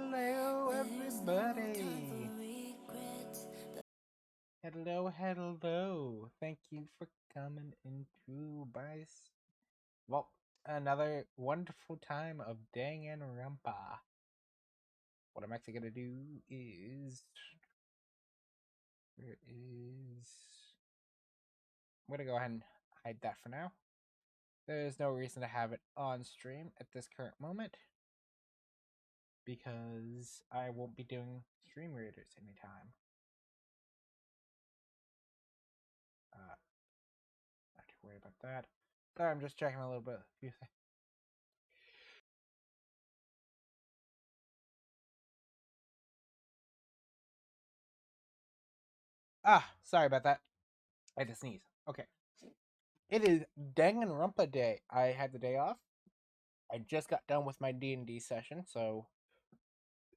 Hello, everybody. Hello. Thank you for coming into well, another wonderful time of Danganronpa. What I'm actually gonna do is I'm gonna go ahead and hide that for now. There's no reason to have it on stream at this current moment because I won't be doing stream readers anytime. Not too worried about that. Sorry, I'm just checking a little bit. Few things. Sorry about that. I had to sneeze. Okay. It is Danganronpa Day. I had the day off. I just got done with my D&D session, so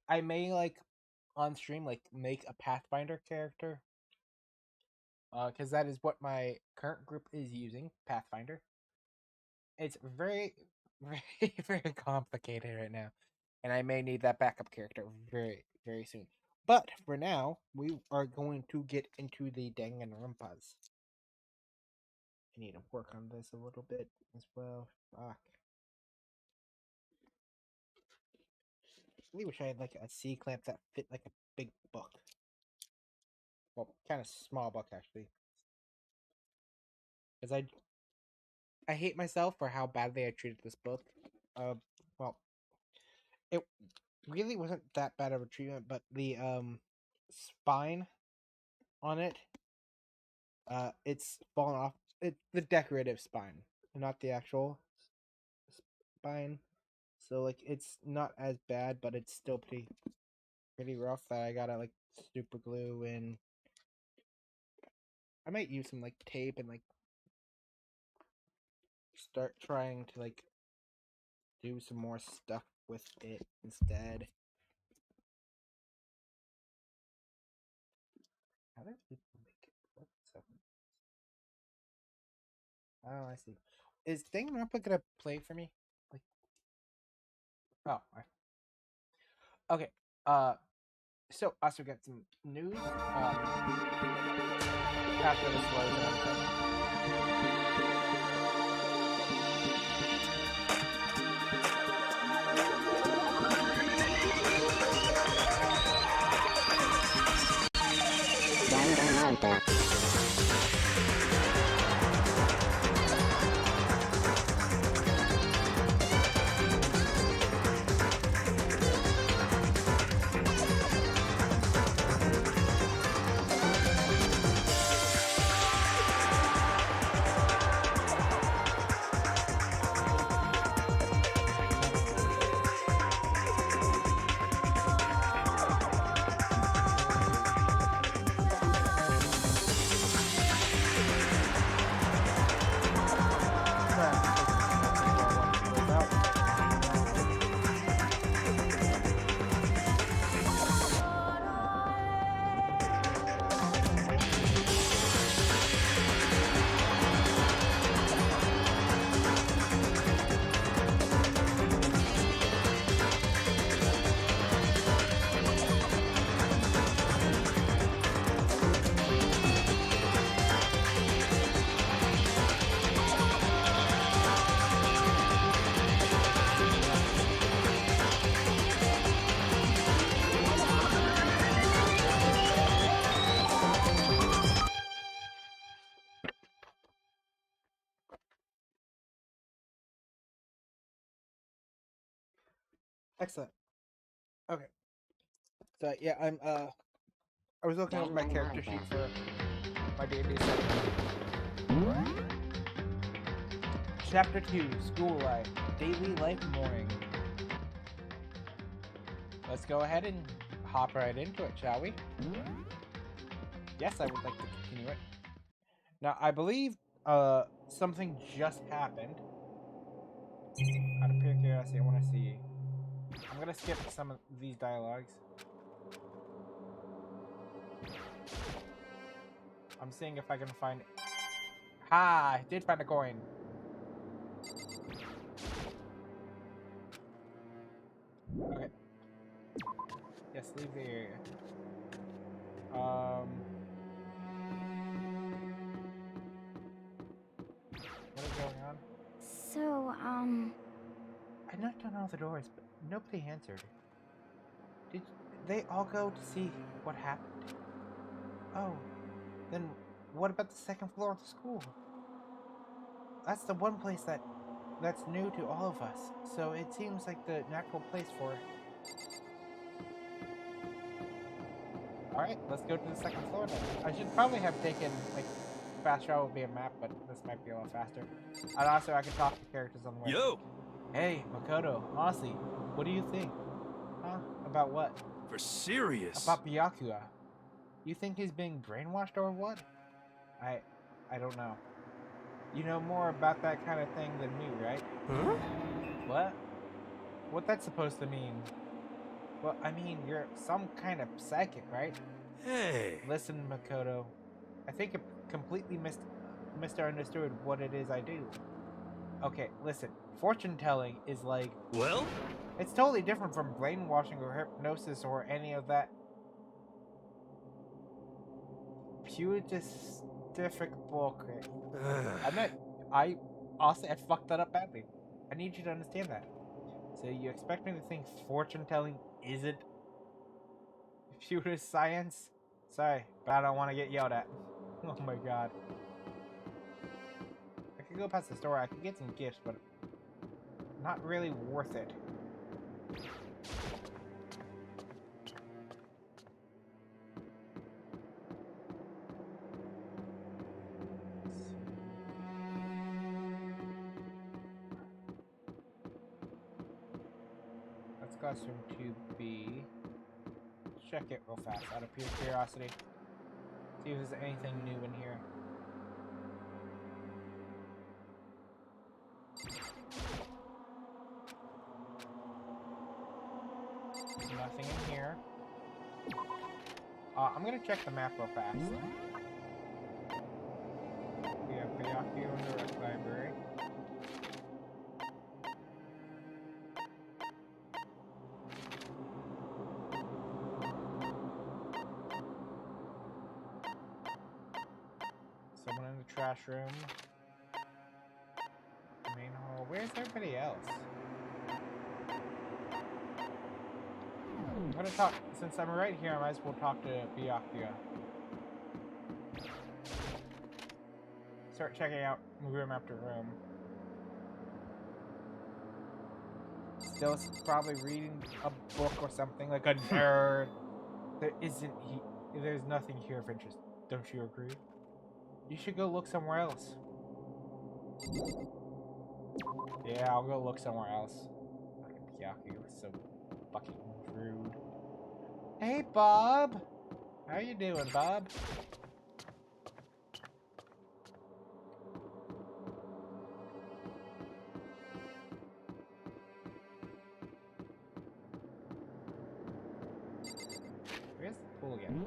I may on stream make a Pathfinder character. Because that is what my current group is using, Pathfinder. It's very, very, very complicated right now, and I may need that backup character very, very soon. But for now, we are going to get into the Danganronpas. I need to work on this a little bit as well. Fuck. I really wish I had a C clamp that fit like a big book. Well, kind of small book actually. Because I hate myself for how badly I treated this book. Well, it really wasn't that bad of a treatment, but the spine on it, it's fallen off. It's the decorative spine, not the actual spine. So it's not as bad, but it's still pretty rough that I gotta super glue and I might use some tape and start trying to do some more stuff with it instead. How do people make it? What stuff? Oh, I see. Is Danganronpa gonna play for me? Oh, okay. So also got some news. After this slows down. Excellent. Okay. So yeah, I was looking over my character sheet for my D&D setting. Chapter 2, School Life, Daily Life Mooring. Let's go ahead and hop right into it, shall we? Yes, I would like to continue it. Now, I believe something just happened. Out of pure curiosity, I want to see. I'm going to skip some of these dialogues. I'm seeing if I can find... Ha! I did find a coin. Okay. Yes, leave the area. What is going on? So, I knocked on all the doors, but nobody answered. Did they all go to see what happened? Oh, then what about the second floor of the school? That's the one place that's new to all of us, so it seems like the natural place for it. Alright, let's go to the second floor then. I should probably have taken, like, fast travel via map, but this might be a lot faster. And also, I can talk to characters on the way. Yo! Hey, Makoto, honestly, what do you think? Huh? About what? For serious? About Byakuya. You think he's being brainwashed or what? I don't know. You know more about that kind of thing than me, right? Huh? What? What that's supposed to mean? Well, I mean, you're some kind of psychic, right? Hey! Listen, Makoto. I think you completely misunderstood what it is I do. Okay, listen. Fortune telling is like... Well? It's totally different from brainwashing or hypnosis or any of that pugilistic bullcrap. I honestly, I fucked that up badly. I need you to understand that. So you expect me to think fortune telling isn't pure science? Sorry, but I don't want to get yelled at. Oh my god. I could go past the store, I could get some gifts, but not really worth it. Let's classroom 2B. Check it real fast out of pure curiosity. See if there's anything new in here. Nothing in here. I'm gonna check the map real fast. We have Byakuya in the rec library. Someone in the trash room. Main hall. Where's everybody else? I'm gonna talk, since I'm right here, I might as well talk to Byakuya. Start checking out room after room. Still probably reading a book or something like a nerd. There's nothing here of interest. Don't you agree? You should go look somewhere else. Yeah, I'll go look somewhere else. Fucking Byakuya was so fucking rude. Hey, Bob! How you doing, Bob? Where's the pool again?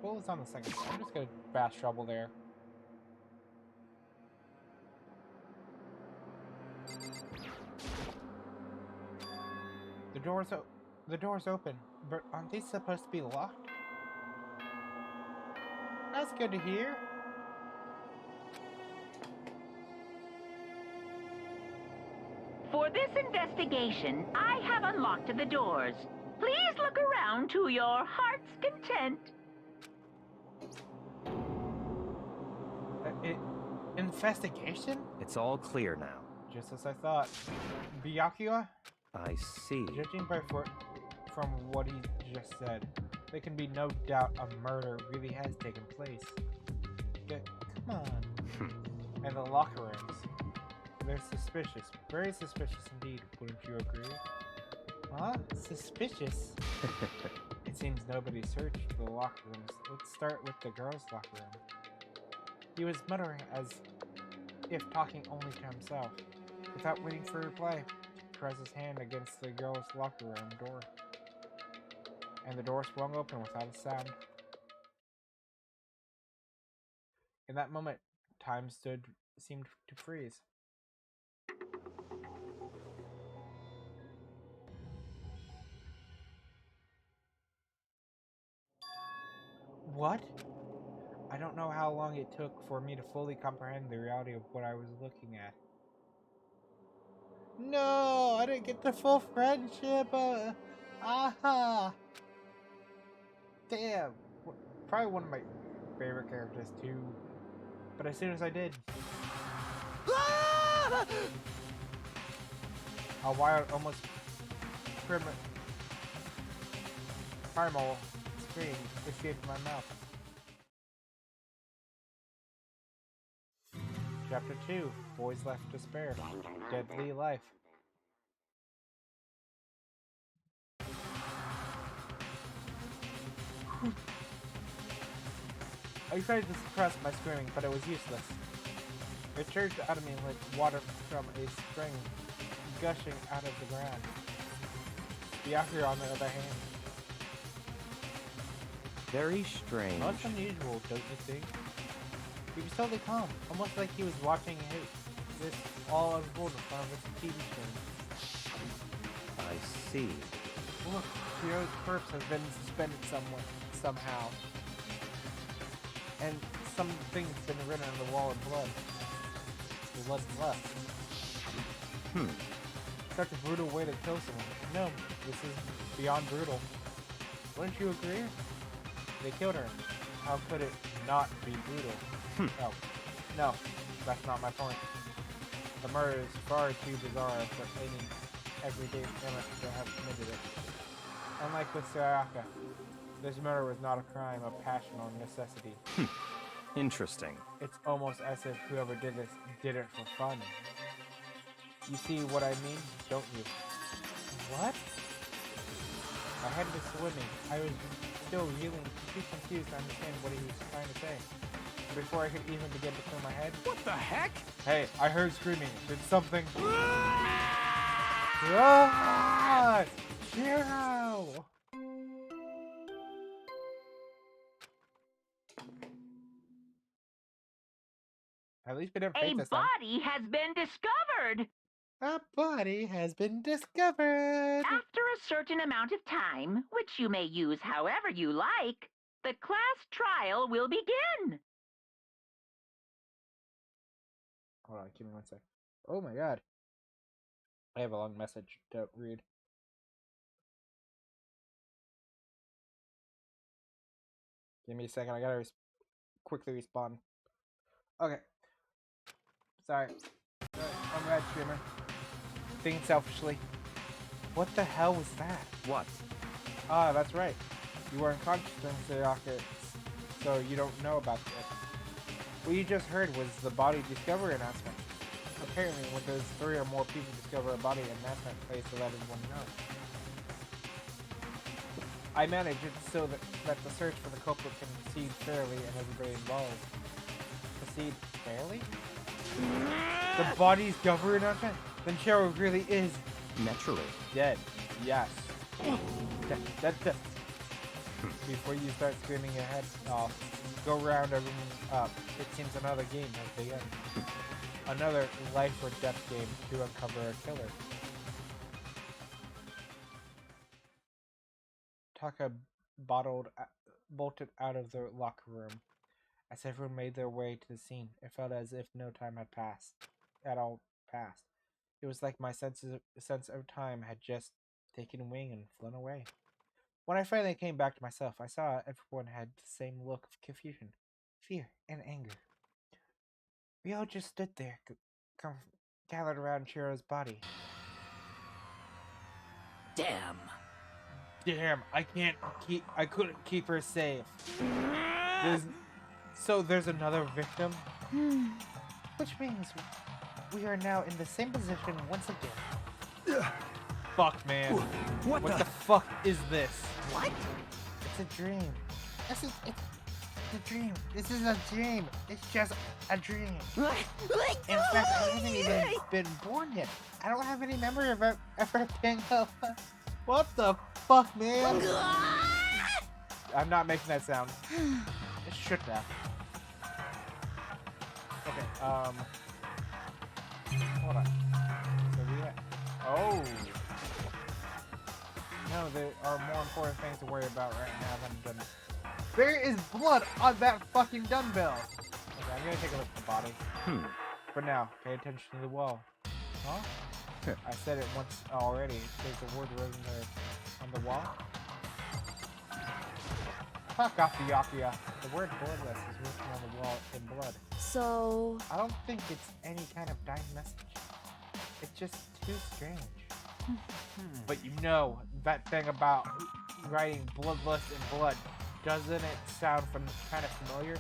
Pool is on the second floor. I'm just gonna fast travel there. The door's open, but aren't they supposed to be locked? That's good to hear. For this investigation, I have unlocked the doors. Please look around to your heart's content. Investigation? It's all clear now. Just as I thought. Byakuya? I see. Judging from what he just said, there can be no doubt a murder really has taken place. Come on. And the locker rooms. They're suspicious. Very suspicious indeed, wouldn't you agree? Huh? Suspicious? It seems nobody searched the locker rooms. Let's start with the girls' locker room. He was muttering as if talking only to himself. Without waiting for a reply, he pressed his hand against the girls' locker room door. And the door swung open without a sound. In that moment, time seemed to freeze. What? I don't know how long it took for me to fully comprehend the reality of what I was looking at. No, I didn't get the full friendship. Aha! Damn. Probably one of my favorite characters too. But as soon as I did, a wild, almost primal scream escaped my mouth. Chapter 2, Boys Left to Spare. Deadly Life. I tried to suppress my screaming, but it was useless. It surged out of me like water from a spring gushing out of the ground. Byakuya, on the other hand. Very strange. Most unusual, don't you think? He was totally calm, almost like he was watching this all unfold in front of his TV screen. I see. Look, Hiro's corpse has been suspended somehow. And something's been written on the wall in blood. What's left? Such a brutal way to kill someone. No, this is beyond brutal. Wouldn't you agree? They killed her. How could it not be brutal? Oh, no, that's not my point. The murder is far too bizarre for any everyday criminal to have committed it. Unlike with Sayaka, this murder was not a crime of passion or necessity. Interesting. It's almost as if whoever did this did it for fun. You see what I mean, don't you? What? My head was swimming. I was still reeling, too confused to understand what he was trying to say. Before I could even begin to clear my head... What the heck? Hey, I heard screaming. Did something... Ah! Shiro! At least we didn't fake A this time. body has been discovered. A body has been discovered. After a certain amount of time, which you may use however you like, the class trial will begin. Hold on, give me 1 sec. Oh my god. I have a long message to read. Give me a second, I gotta quickly respond. Okay. Sorry. I'm Rad Streamer. Thinking selfishly. What the hell was that? What? Ah, that's right. You were unconscious during Sayaka, so you don't know about this. What you just heard was the body discovery announcement. Apparently, when there's 3 or more people discover a body, an announcement plays to let everyone know. I manage it so that the search for the culprit can proceed fairly and everybody involved. Proceed fairly? The body's discovery announcement? Then Shiro really is Naturally. dead. Yes. Before you start screaming your head off, go round everyone up. It seems another game has begun. Another life or death game to uncover a killer. Taka bolted out of the locker room. As everyone made their way to the scene, it felt as if no time had passed. It was like my sense of time had just taken wing and flown away. When I finally came back to myself, I saw everyone had the same look of confusion, fear, and anger. We all just stood there, gathered around Shiro's body. Damn. Damn, I couldn't keep her safe. There's another victim? Which means we are now in the same position once again. Fuck, man. What the fuck is this? What? It's a dream. It's a dream. This is a dream. It's just a dream. In fact, I haven't even been born yet. I don't have any memory of ever being What the fuck, man? I'm not making that sound. It should have. Okay, hold on. So we have... Oh! No, there are more important things to worry about right now than dumbbell. There is blood on that fucking dumbbell! Okay, I'm gonna take a look at the body. For now, pay attention to the wall. Huh? I said it once already. There's a word written there on the wall. Fuck off the Yapia. The word bloodless is written on the wall in blood. So... I don't think it's any kind of dying message. It's just too strange. But you know, that thing about writing bloodless in blood, doesn't it sound kind of familiar?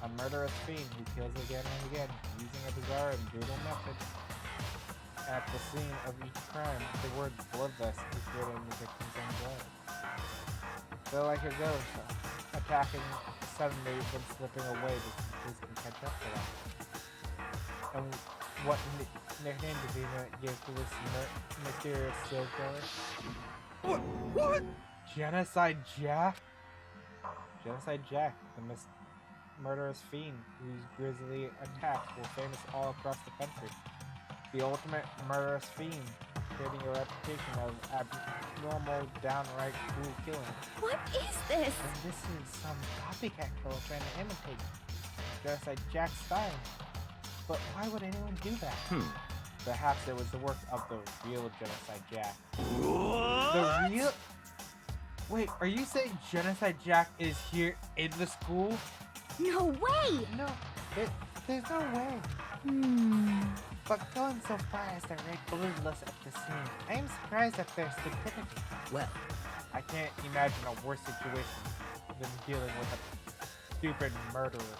A murderous fiend who kills again and again, using a bizarre and brutal method. At the scene of each crime, the word bloodless is written in the victim's own blood. So like a ghost, attacking suddenly then slipping away before police can catch up to that. And what nickname did he give to this mysterious serial killer? What? Genocide Jack? Genocide Jack, the murderous fiend whose grisly attacks were famous all across the country. The ultimate murderous fiend, creating a reputation of abnormal, downright cruel killing. What is this? And this is some copycat killer trying to imitate Genocide Jack's style. But why would anyone do that? Perhaps it was the work of the real Genocide Jack. What? The real... Wait, are you saying Genocide Jack is here in the school? No way! No, there's no way. But going so far as to write bloodless at the scene, I am surprised at their stupidity. Well, I can't imagine a worse situation than dealing with a stupid murderer.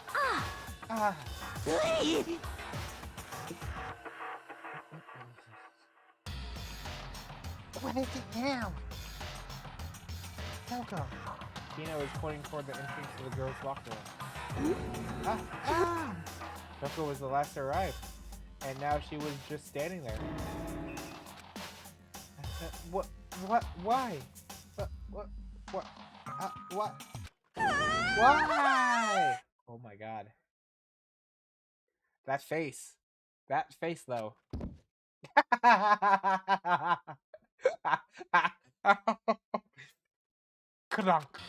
What is it now? Toko. Tina was pointing toward the entrance to the girls' locker room. Toko was the last to arrive, and now she was just standing there. What? Why? What? Why? Oh my god. That face. That face, though. Kronk.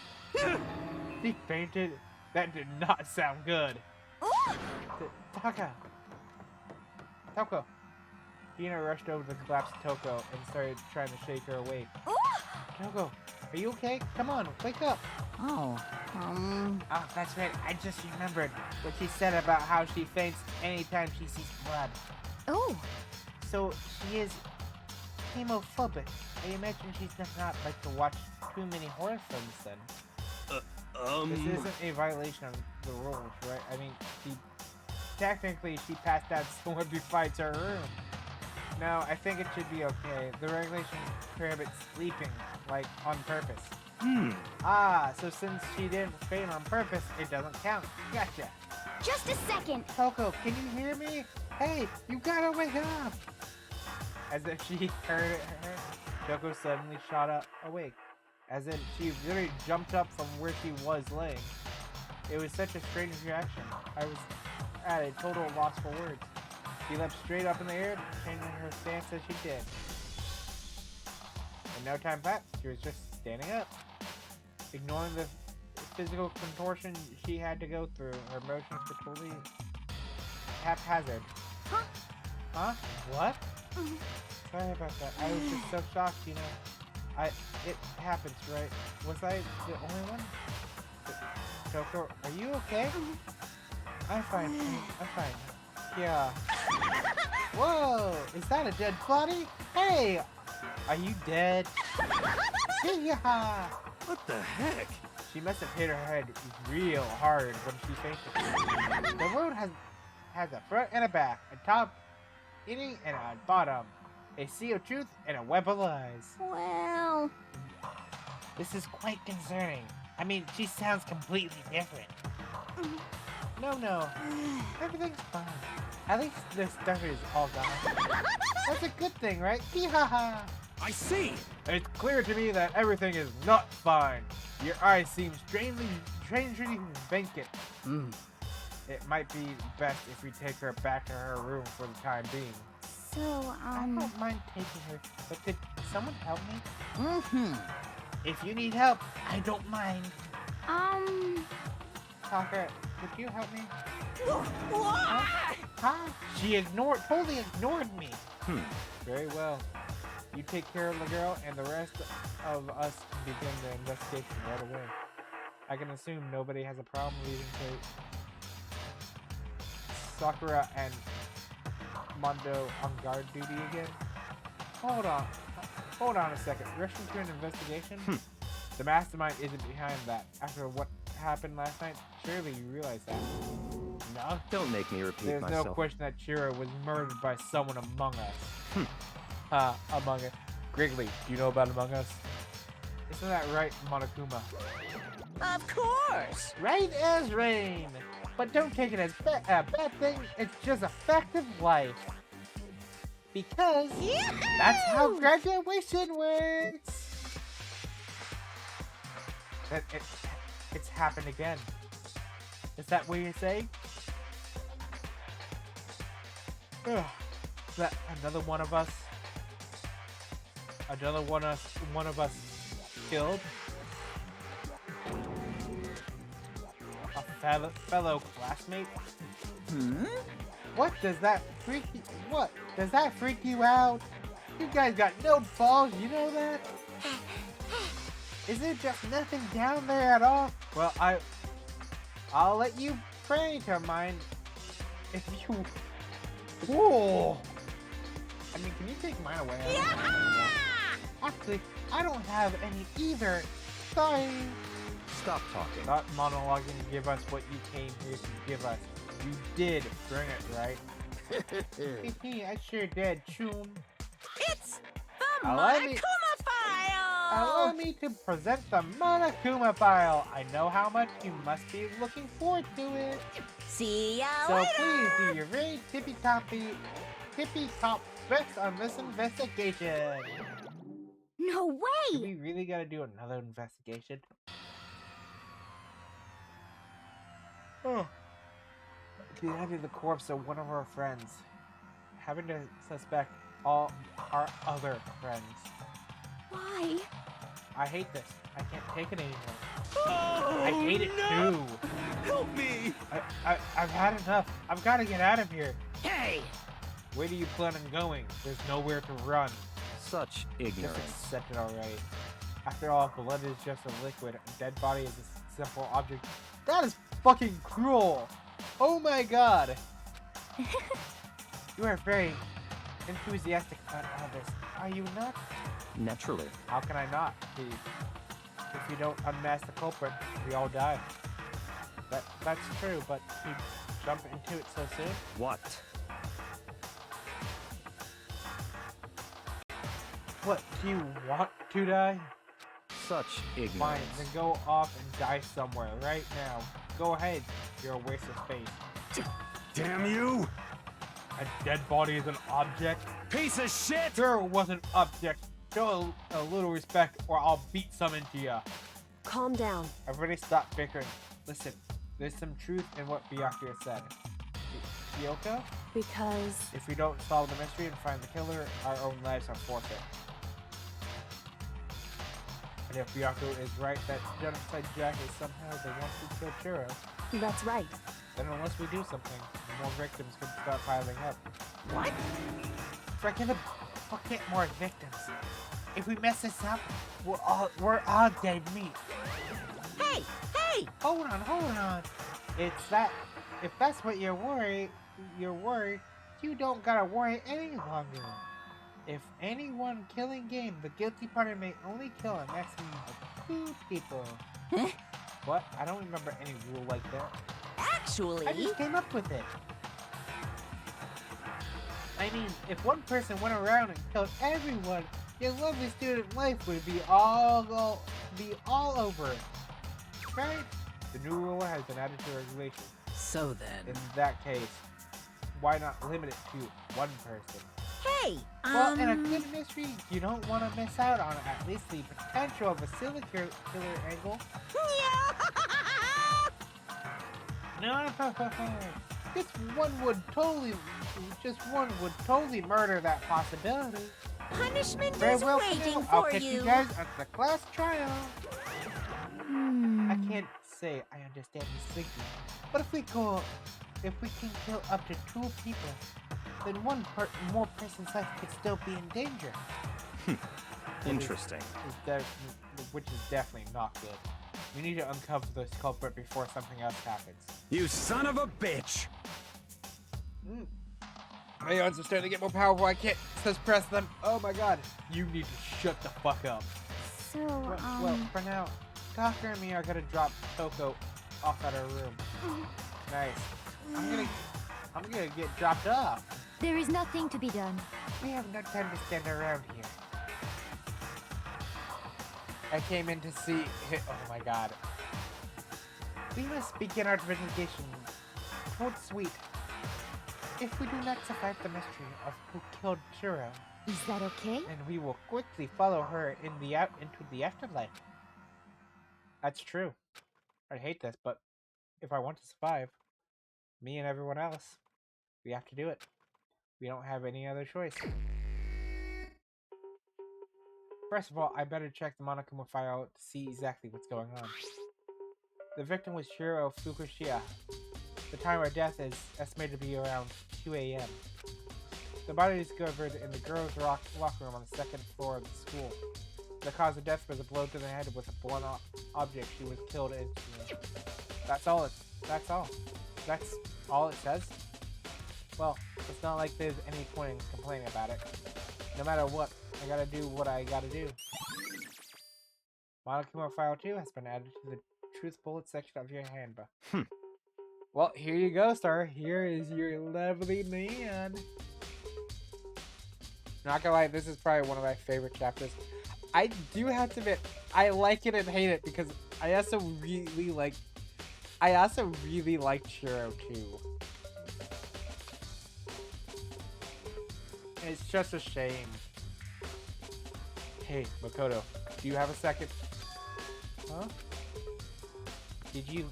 He fainted? That did not sound good. Toko. Tina rushed over to collapse Toko and started trying to shake her awake. Toko, are you okay? Come on, wake up. Oh, that's right. I just remembered what she said about how she faints anytime she sees blood. Oh. So she is hemophobic. I imagine she does not like to watch too many horror films then. This isn't a violation of the rules, right? I mean, technically she passed out somewhere besides her room. No, I think it should be okay. The regulations prohibit sleeping, like, on purpose. So since she didn't faint on purpose, it doesn't count. Gotcha. Just a second. Toko, can you hear me? Hey, you gotta wake up! As if she heard her, Toko suddenly shot up awake. As in, she literally jumped up from where she was laying. It was such a strange reaction. I was at a total loss for words. She leapt straight up in the air, changing her stance as she did. In no time flat, she was just standing up. Ignoring the physical contortion she had to go through, her motions were totally haphazard. Huh? What? Sorry about that. I was just so shocked, you know. It happens, right? Was I the only one? Toko, are you okay? I'm fine. I'm fine. Yeah. Whoa! Is that a dead body? Hey! Are you dead? Yeah! What the heck? She must have hit her head real hard when she fainted. The wound has a front and a back, a top, innie, and a bottom. A sea of truth and a web of lies. Well... This is quite concerning. I mean, she sounds completely different. No. Everything's fine. At least this stuff is all gone. That's a good thing, right? Hee-ha-ha! I see. It's clear to me that everything is not fine. Your eyes seem strangely vacant. it might be best if we take her back to her room for the time being. So, I don't mind taking her, but could someone help me? Mm-hmm. If you need help, I don't mind. Sakura, could you help me? Huh? She totally ignored me. Very well. You take care of the girl, and the rest of us can begin the investigation right away. I can assume nobody has a problem leaving Sakura and Mondo on guard duty again. Hold on a second. Rushing through an investigation? The mastermind isn't behind that. After what happened last night, surely you realize that. No? Don't make me repeat There's myself. no question that Shiro was murdered by someone among us. Among Us. Griggly, do you know about Among Us? Isn't that right, Monokuma? Of course! Right as rain! But don't take it as a bad thing, it's just a fact of life. Because that's how graduation works! It's happened again. Is that what you say? Ugh. Is that another one of us? Another one of us killed? A fellow classmate? What does that freak you out? You guys got no balls, you know that? Is there just nothing down there at all? Well, I'll let you pray to mine if you... Whoa! I mean, can you take mine away? Actually, I don't have any either. Sorry. Stop talking. Not monologuing to give us what you came here to give us. You did bring it, right? I sure did, Choom. It's the Allow me- Monokuma file! Allow me to present the Monokuma file. I know how much you must be looking forward to it. See ya So later! please do your very tippy-top best on this investigation. No Do way! we really gotta do another investigation? Oh. The corpse of one of our friends. Having to suspect all our other friends. Why? I hate this. I can't take it anymore. Oh, I hate it no! too. Help me! I've had enough. I've got to get out of here. Hey! Where do you plan on going? There's nowhere to run. Such Just ignorance. accept it already. After all, blood is just a liquid. A dead body is a simple object. That is fucking cruel. Oh my god. You are very enthusiastic about all this. Are you not? Naturally. How can I not be? If you don't unmask the culprit, we all die. That's true, but you jump into it so soon? What? What, do you want to die? Such ignorance. Fine, then go off and die somewhere right now. Go ahead, you're a waste of space. Damn you! A dead body is an object? Piece of shit! Sure, it was an object. Show a little respect or I'll beat some into ya. Calm down. Everybody stop bickering. Listen, there's some truth in what Byakuya said. Kyoko? Because If we don't solve the mystery and find the killer, our own lives are forfeit. And if Byakuya is right that Genocide Jack is somehow the one who killed Churro, that's right. then unless we do something, more victims could start piling up. What? Freaking get more victims. If we mess this up, we're all dead meat. Hey! Hey! Hold on. It's that if that's what you're worried, you don't gotta worry any longer. If anyone killing game, the guilty party may only kill a maximum of 2 people. Huh? What? I don't remember any rule like that. Actually, I just came up with it. I mean, if one person went around and killed everyone, your lovely student life would be all over it. Right? The new rule has been added to regulation. so then. In that case, why not limit it to one person? Hey! Well, in a good mystery, you don't want to miss out on at least the potential of a serial killer angle. No, just one would totally murder that possibility. Punishment Very is well, waiting I'll for catch you you. guys at the class trial. Hmm. I can't say I understand you thinking, but if we can kill up to 2 people, then more person's life could still be in danger. Interesting. Which is definitely not good. We need to uncover this culprit before something else happens. You son of a bitch! My arms are starting to get more powerful. I can't suppress them. Oh my god. You need to shut the fuck up. So, Well, for now, Doctor and me are gonna drop Toko off at her room. Nice. I'm gonna get dropped off. there is nothing to be done. We have no time to stand around here. I came in to see. Oh my god. We must begin our investigation. Towards Sweet. If we do not survive the mystery of who killed Shiro, Is that okay? then we will quickly follow her into the afterlife. That's true. I hate this, but if I want to survive, me and everyone else, we have to do it. We don't have any other choice. First of all, I better check the Monokuma file to see exactly what's going on. The victim was Shiro Fukushia. The time of death is estimated to be around 2 a.m. The body was discovered in the girls' locker room on the 2nd floor of the school. The cause of death was a blow to the head with a blunt object she was killed instantly. That's all. That's all it says? Well, it's not like there's any point in complaining about it. No matter what, I gotta do what I gotta do. Monokuma File 2 has been added to the Truth Bullet section of your handbook. Well, here you go, Star. Here is your lovely man. Not gonna lie, this is probably one of my favorite chapters. I do have to admit, I like it and hate it because I also really liked Shiro too. It's just a shame. Hey, Makoto, do you have a second? Huh? Did you?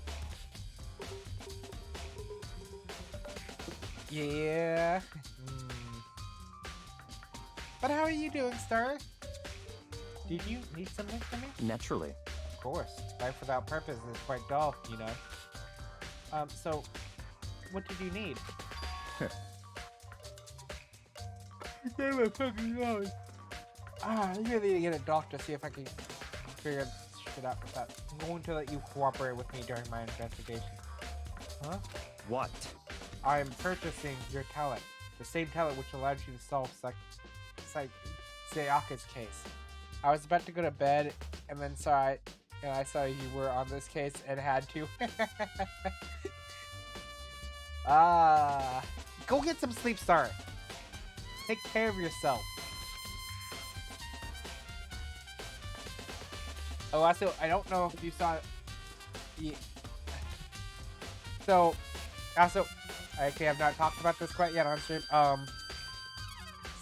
Yeah. But how are you doing, Star? Did you need something from me? Naturally. Of course. Life without purpose is quite dull, you know. So, what did you need? Where am I fucking going? I really need to get a doctor to see if I can figure this shit out with that. I'm going to let you cooperate with me during my investigation. Huh? What? I am purchasing your talent. The same talent which allowed you to solve Sayaka's case. I was about to go to bed and then I saw you were on this case and had to. Go get some sleep, Star. Take care of yourself. Oh, also, I don't know if you saw it. Yeah. So, also, I actually have not talked about this quite yet on stream.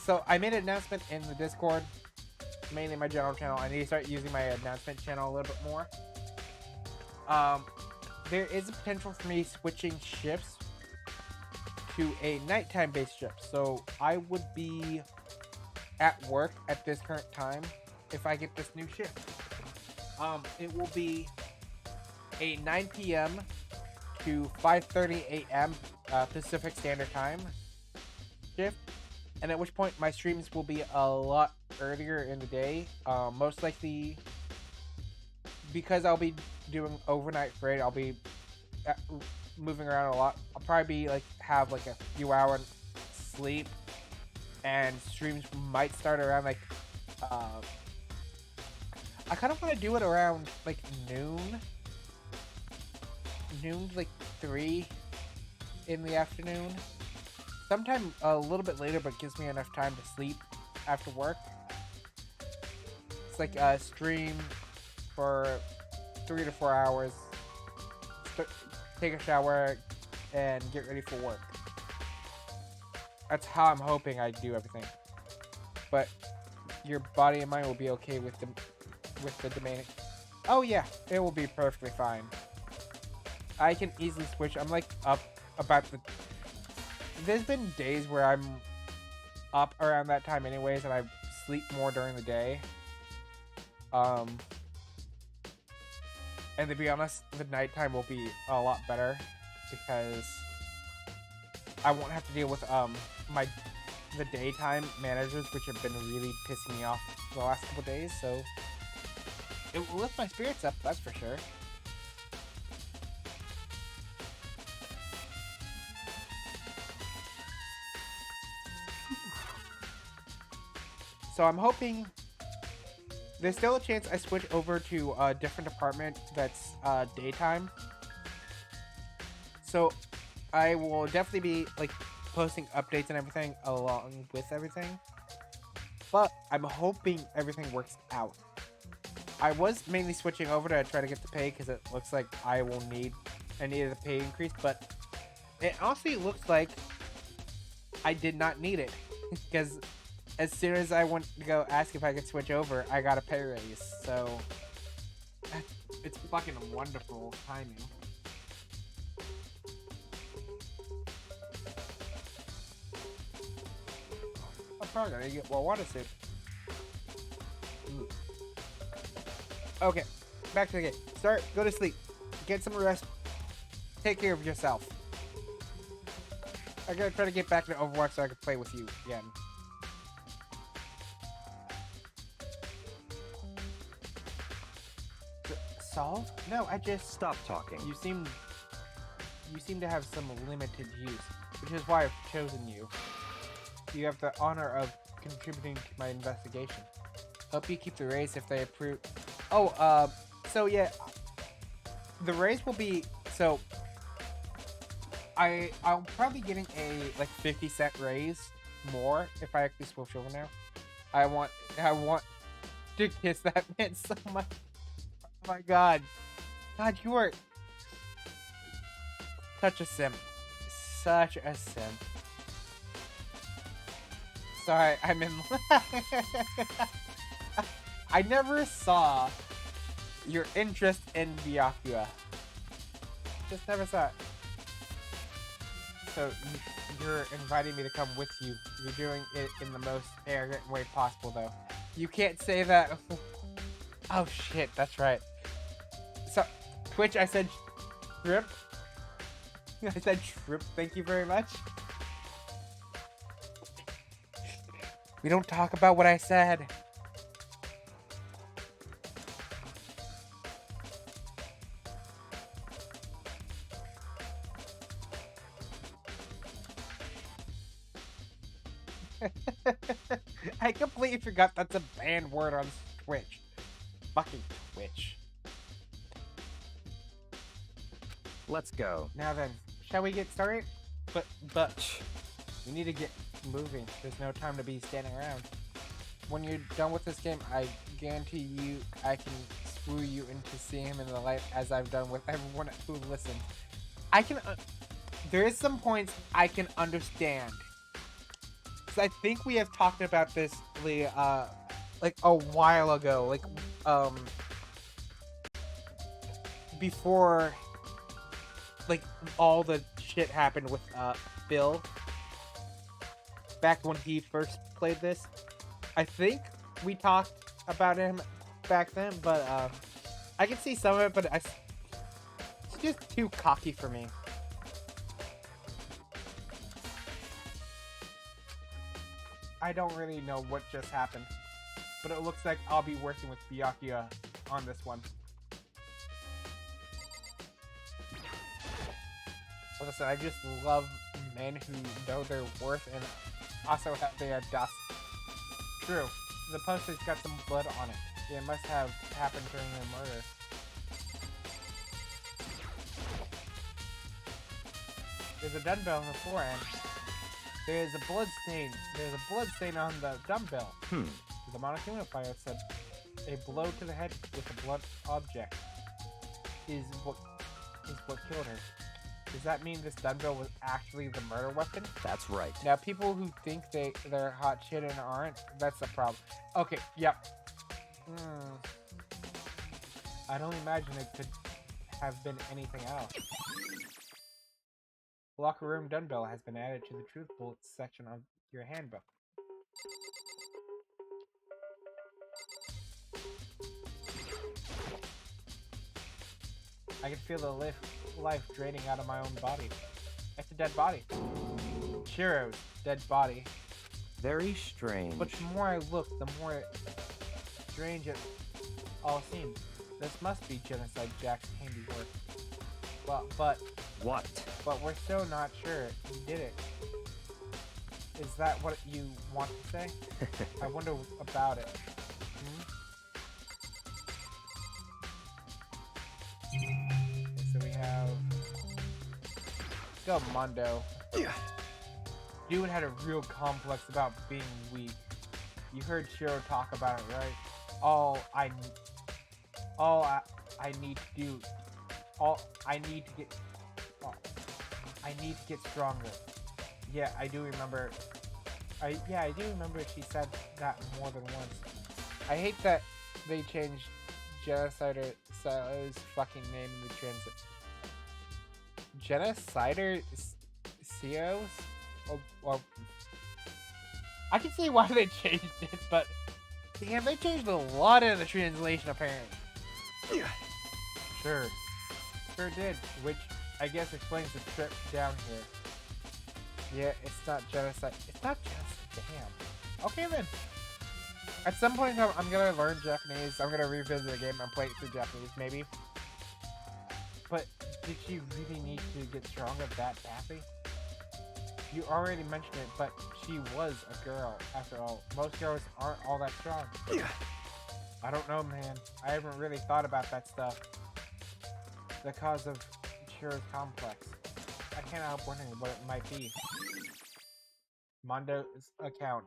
So I made an announcement in the Discord, mainly my general channel. I need to start using my announcement channel a little bit more. There is a potential for me switching shifts to a nighttime based shift. So I would be at work at this current time if I get this new shift. It will be a 9 p.m. to 5:30 a.m. Pacific Standard Time shift, and at which point my streams will be a lot earlier in the day. Most likely, because I'll be doing overnight freight, I'll be moving around a lot. I'll probably be have a few hours sleep, and streams might start around I kind of want to do it around noon to 3 in the afternoon. Sometime a little bit later, but gives me enough time to sleep after work. It's like a stream for 3 to 4 hours, take a shower, and get ready for work. That's how I'm hoping I do everything. But your body and mind will be okay with the domain. Oh yeah, it will be perfectly fine. I can easily switch. I'm like up about the. There's been days where I'm up around that time anyways, and I sleep more during the day. And to be honest, the nighttime will be a lot better because I won't have to deal with the daytime managers, which have been really pissing me off the last couple days. So it will lift my spirits up, that's for sure. So I'm hoping there's still a chance I switch over to a different department that's daytime. So I will definitely be like posting updates and everything along with everything. But I'm hoping everything works out. I was mainly switching over to try to get the pay because it looks like I needed a pay increase, but it honestly looks like I did not need it because as soon as I went to go ask if I could switch over, I got a pay raise. So it's fucking wonderful timing. I'm probably gonna get more water soon. Okay, back to the game. Go to sleep. Get some rest. Take care of yourself. I gotta try to get back to Overwatch so I can play with you again. Solve? No, I just... Stop talking. You seem to have some limited use, which is why I've chosen you. You have the honor of contributing to my investigation. Hope you keep the raise if they approve. Oh, so yeah, the raise will be, so I'll probably getting a like 50-cent raise more if I actually switch over now. I want to kiss that man so much. Oh my god, you are such a simp, such a simp. Sorry, I'm in. I never saw your interest in Byakuya. Just never saw it. So you're inviting me to come with you. You're doing it in the most arrogant way possible, though. You can't say that. Oh shit, that's right. So Twitch, I said shrimp. I said shrimp. Thank you very much. We don't talk about what I said. I completely forgot that's a banned word on Twitch. Fucking Twitch. Let's go. Now then, shall we get started? But we need to get moving. There's no time to be standing around. When you're done with this game, I guarantee you I can screw you into seeing him in the light as I've done with everyone who listens. I can... there is some points I can understand. Because I think we have talked about this like a while ago. Like, before... like, all the shit happened with, Bill. Back when he first played this. I think we talked about him back then, but, I can see some of it, but it's just too cocky for me. I don't really know what just happened, but it looks like I'll be working with Byakuya on this one. Listen, I just love men who know their worth and also have the dust. True, the poster's got some blood on it. It must have happened during their murder. There's a dumbbell on the floor, and there's a blood stain. There's a blood stain on the dumbbell. The monoclinic fire said a blow to the head with a blunt object is what killed her. Does that mean this dumbbell was actually the murder weapon? That's right. Now, people who think they're hot shit and aren't, that's the problem. Okay, yep. I'd only imagine it could have been anything else. Locker room dumbbell has been added to the truth bullets section of your handbook. I can feel the life draining out of my own body. It's a dead body. Shiro's dead body. Very strange. But the more I look, the more strange it all seems. This must be Genocide Jack's handiwork. Well, but What? we're still not sure he did it. Is that what you want to say? I wonder about it. Okay, so we have... Let's go Mondo. Dude had a real complex about being weak. You heard Shiro talk about it, right? I need to get stronger. Yeah, I do remember. I do remember she said that more than once. I hate that they changed Genocider's fucking name in the transit. Genocider Seos? Or I can see why they changed it, but damn, they changed a lot in the translation apparently. Sure did, which I guess explains the trip down here. Yeah, it's not genocide. It's not genocide. Damn. Okay then. At some point, I'm gonna learn Japanese. I'm gonna revisit the game and play it through Japanese, maybe. But did she really need to get stronger that badly? You already mentioned it, but she was a girl, after all. Most girls aren't all that strong. I don't know, man. I haven't really thought about that stuff. The cause of Shiro's complex. I can't help wondering what it might be. Mondo's account.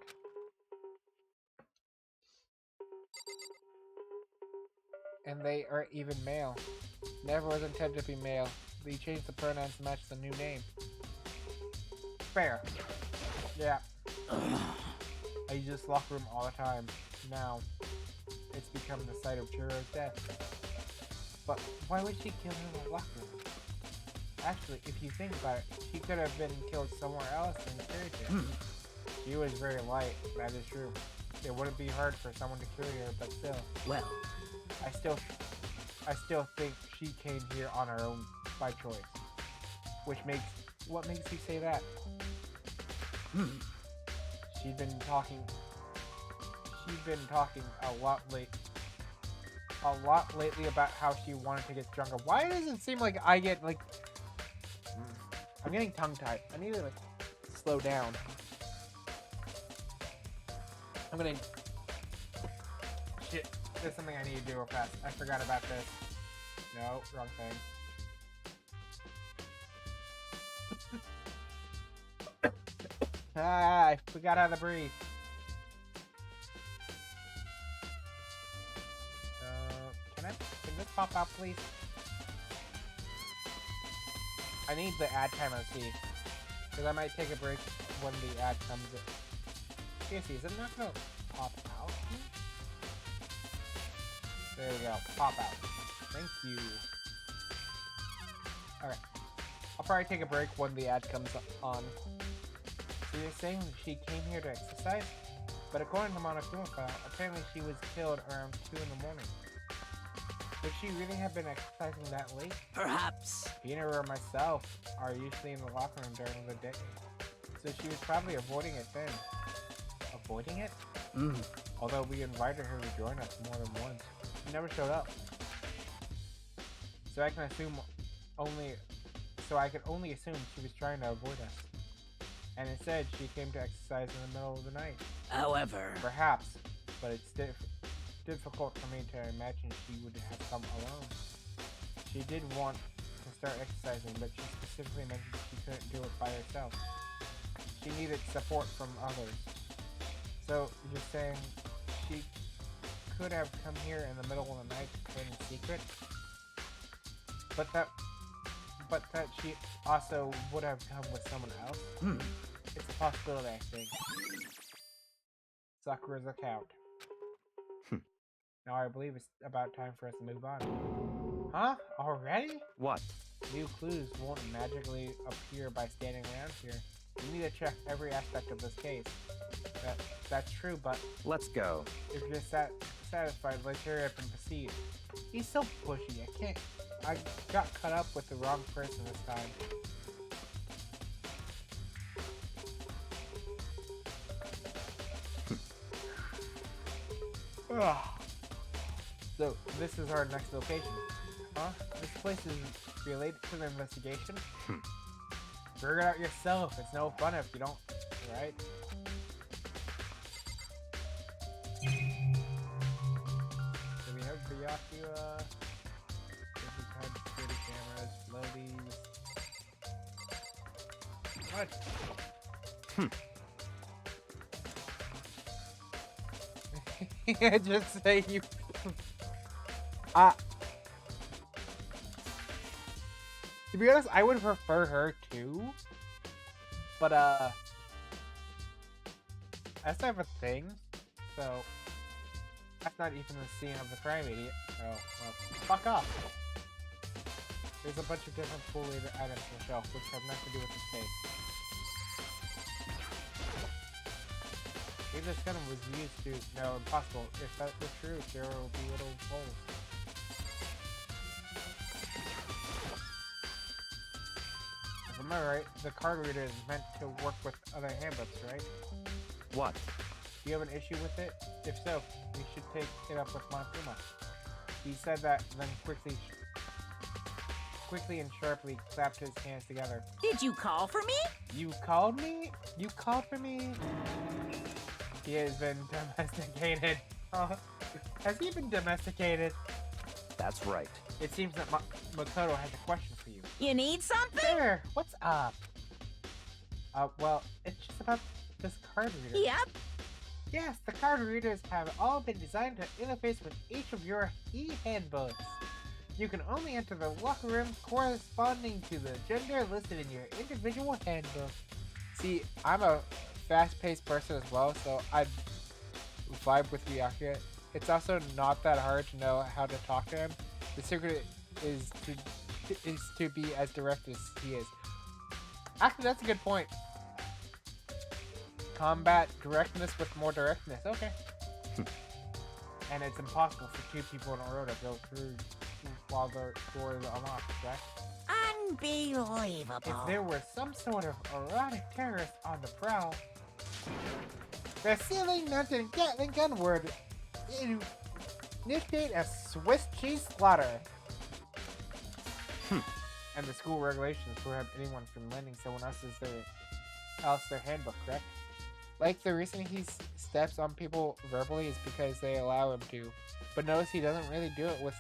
And they are even male. Never was intended to be male. They changed the pronouns to match the new name. Fair. Yeah. I use this locker room all the time. Now, it's become the site of Shiro's death. But why would she kill him in the locker room? Actually, if you think about it, she could have been killed somewhere else than carried her. She was very light, that is true. It wouldn't be hard for someone to carry her, but still. Well, I still think she came here on her own by choice. What makes you say that? She's been talking a lot lately about how she wanted to get stronger. Why does it seem like I get like I'm getting tongue-tied. I need to like slow down. Shit, there's something I need to do real fast. I forgot about this. No, wrong thing. I forgot how to breathe. Can this pop out, please? I need the ad timer to see. Because I might take a break when the ad comes in. Seriously, is it not gonna pop out? There we go. Pop out. Thank you. Alright. I'll probably take a break when the ad comes on. So you're saying she came here to exercise? But according to Monokuma file, apparently she was killed around 2 in the morning. Would she really have been exercising that late? perhaps. Peter or myself are usually in the locker room during the day. So she was probably avoiding it then. Avoiding it? Although we invited her to join us more than once. She never showed up. So I can only assume she was trying to avoid us. And instead, she came to exercise in the middle of the night. However, Perhaps, but it's difficult for me to imagine she would have come alone. She did want to start exercising, but she specifically mentioned she couldn't do it by herself. She needed support from others. So, you're saying she could have come here in the middle of the night to train in secret? But that she also would have come with someone else? It's a possibility, I think. Sakura's account. Now I believe it's about time for us to move on. Huh? Already? What? New clues won't magically appear by standing around here. You need to check every aspect of this case. That's true, but Let's go. if you're satisfied, let's hurry up and proceed. He's so pushy. I got caught up with the wrong person this time. Ugh. So, this is our next location. Huh? This place is related to the investigation? Figure it out yourself. It's no fun if you don't, right? So we have Byakuya, security cameras, floaties. What? Just say you. To be honest, I would prefer her too. But that's type of thing. So that's not even the scene of the crime, idiot. Oh, well, fuck off. There's a bunch of different cool items on the shelf, which have nothing to do with this case. Maybe this gun was used to... No, impossible. If that was true, there will be little holes. If I'm right, the card reader is meant to work with other handbooks, right? What? Do you have an issue with it? If so, we should take it up with Monokuma. He said that, then quickly and sharply clapped his hands together. Did you call for me? You called me? You called for me? He has been domesticated. Has he been domesticated? That's right. It seems that Makoto has a question for you. You need something? There, what's up? Well, it's just about this card reader. Yep. Yes, the card readers have all been designed to interface with each of your e-handbooks. You can only enter the locker room corresponding to the gender listed in your individual handbook. See, I'm a fast-paced person as well, so I vibe with Byakuya. It's also not that hard to know how to talk to him. The secret is to be as direct as he is. Actually, that's a good point. Combat directness with more directness. Okay. And it's impossible for two people in a row to go through while the door is unlocked, right? Unbelievable. If there were some sort of erotic terrorist on the prowl, the ceiling mounted Gatling gun would initiate a Swiss cheese slaughter. And the school regulations prohibit anyone from lending someone else's their handbook, correct? Like the reason he steps on people verbally is because they allow him to. But notice he doesn't really do it with...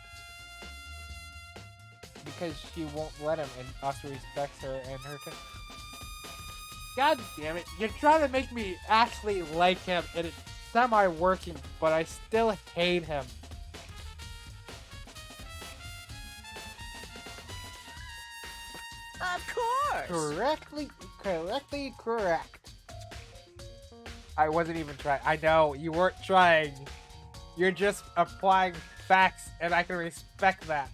because she won't let him and also respects her and her... God damn it, you're trying to make me actually like him and it's semi-working, but I still hate him. Of course. Correctly correct. I wasn't even trying. I know, you weren't trying. You're just applying facts, and I can respect that.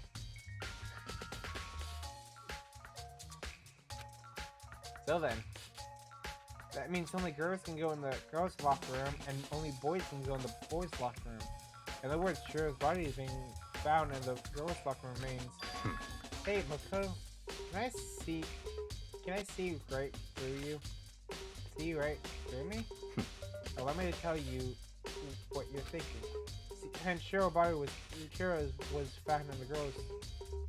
So then, that means only girls can go in the girls' locker room, and only boys can go in the boys' locker room. In other words, Shiro's body is being found in the girls' locker room remains. Hey, Makoto, can I see right through you? See right through me? Allow me to tell you what you're thinking. And Shiro's body was found in the girls'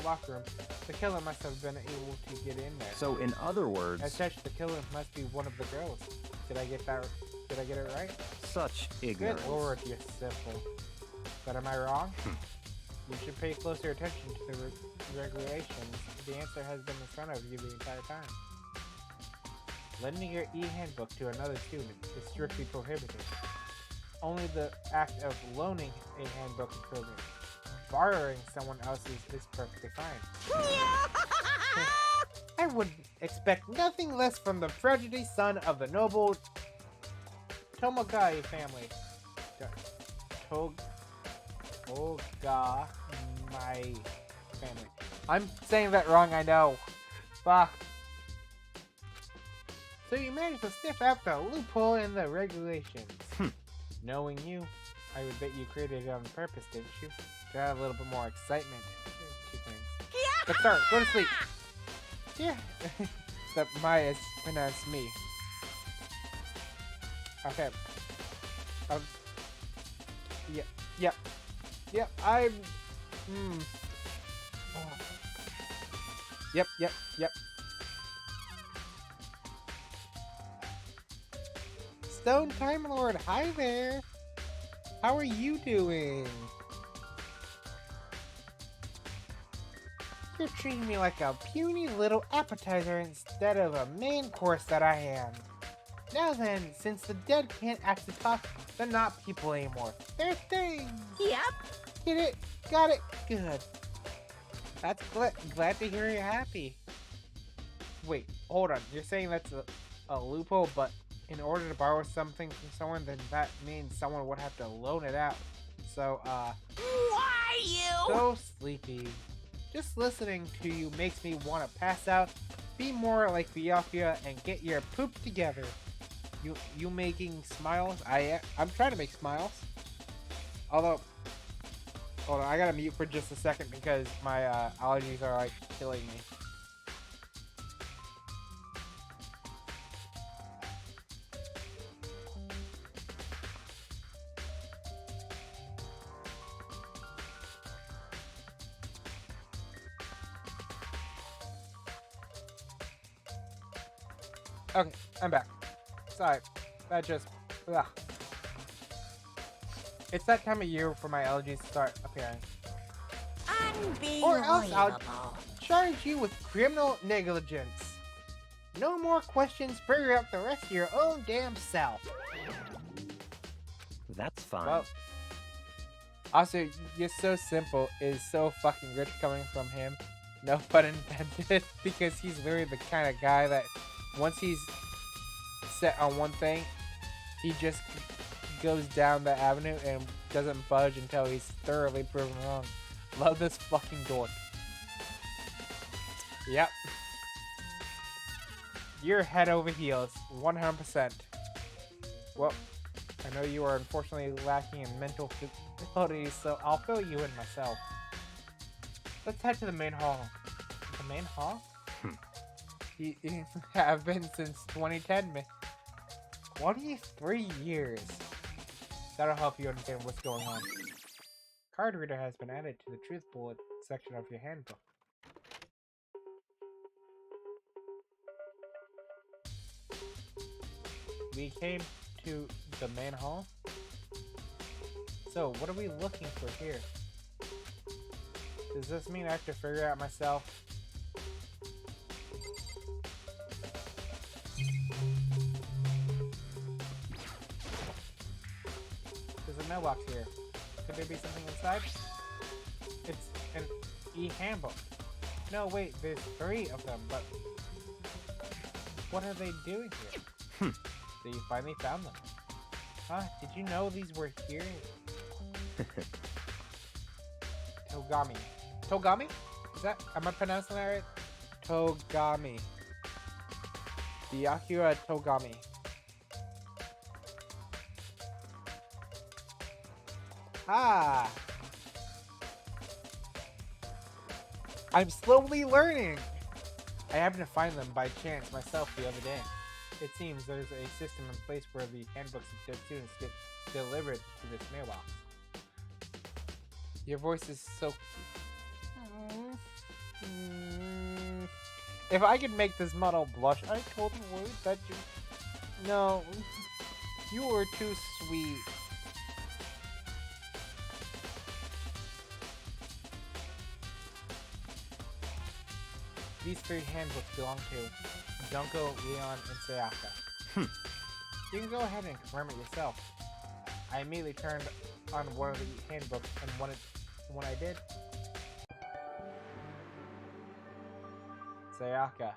locker room. The killer must have been able to get in there. So in other words... As such, the killer must be one of the girls. Did I get it right? Such ignorance. Good lord, you're simple. But am I wrong? You should pay closer attention to the regulations. The answer has been in front of you the entire time. Lending your e-handbook to another student is strictly prohibited. Only the act of loaning a handbook is prohibited. Borrowing someone else's is perfectly fine. I would expect nothing less from the prejudiced son of the noble Tomogai family. Togamai. family. I'm saying that wrong, I know. Fuck. So you managed to sniff out the loophole in the regulations. Knowing you, I would bet you created it on purpose, didn't you? To add a little bit more excitement. Two things. But start, go to sleep. Yeah. That Maya is pronounced me. Okay. Yep, I'm... Oh. Yep. Stone Time Lord, hi there! How are you doing? You're treating me like a puny little appetizer instead of a main course that I am. Now then, since the dead can't actually talk, they're not people anymore. They're things! Yep. Get it? Got it? Good. That's glad to hear you're happy. Wait, hold on. You're saying that's a loophole, but in order to borrow something from someone, then that means someone would have to loan it out. So, Why you? so sleepy. Just listening to you makes me want to pass out, be more like Byakuya, and get your poop together. You making smiles? I'm trying to make smiles. Although, hold on, I gotta mute for just a second because my allergies are like killing me. Okay, I'm back. Sorry, that just... Ugh. It's that time of year for my allergies to start appearing. Or else I'll charge you with criminal negligence. No more questions, figure out the rest of your own damn self. That's fine. Well, also, you're so simple is so fucking rich coming from him. No pun intended, because he's literally the kind of guy that once he's set on one thing, he just goes down the avenue and doesn't budge until he's thoroughly proven wrong. Love this fucking dork. Yep. You're head over heels, 100%. Well, I know you are unfortunately lacking in mental abilities, so I'll fill you in myself. Let's head to the main hall. The main hall? You have been since 2010, man. 23 years. That'll help you understand what's going on. Card reader has been added to the truth bullet section of your handbook. We came to the main hall. So, what are we looking for here? Does this mean I have to figure out myself? There's a mailbox here. Could there be something inside? It's an e-handbook. No, wait, there's 3 of them, but what are they doing here? So you finally found them. Huh? Did you know these were here? Togami. Togami? Is that, am I pronouncing that right? Togami. Byakuya Togami. Ah! I'm slowly learning! I happened to find them by chance myself the other day. It seems there's a system in place where the handbooks of dead students get delivered to this mailbox. Your voice is so cute. If I could make this model blush, I told the word that you... No. You were too sweet. These 3 handbooks belong to Junko, Leon, and Sayaka. You can go ahead and confirm it yourself. I immediately turned on one of the handbooks, and when I did... Sayaka.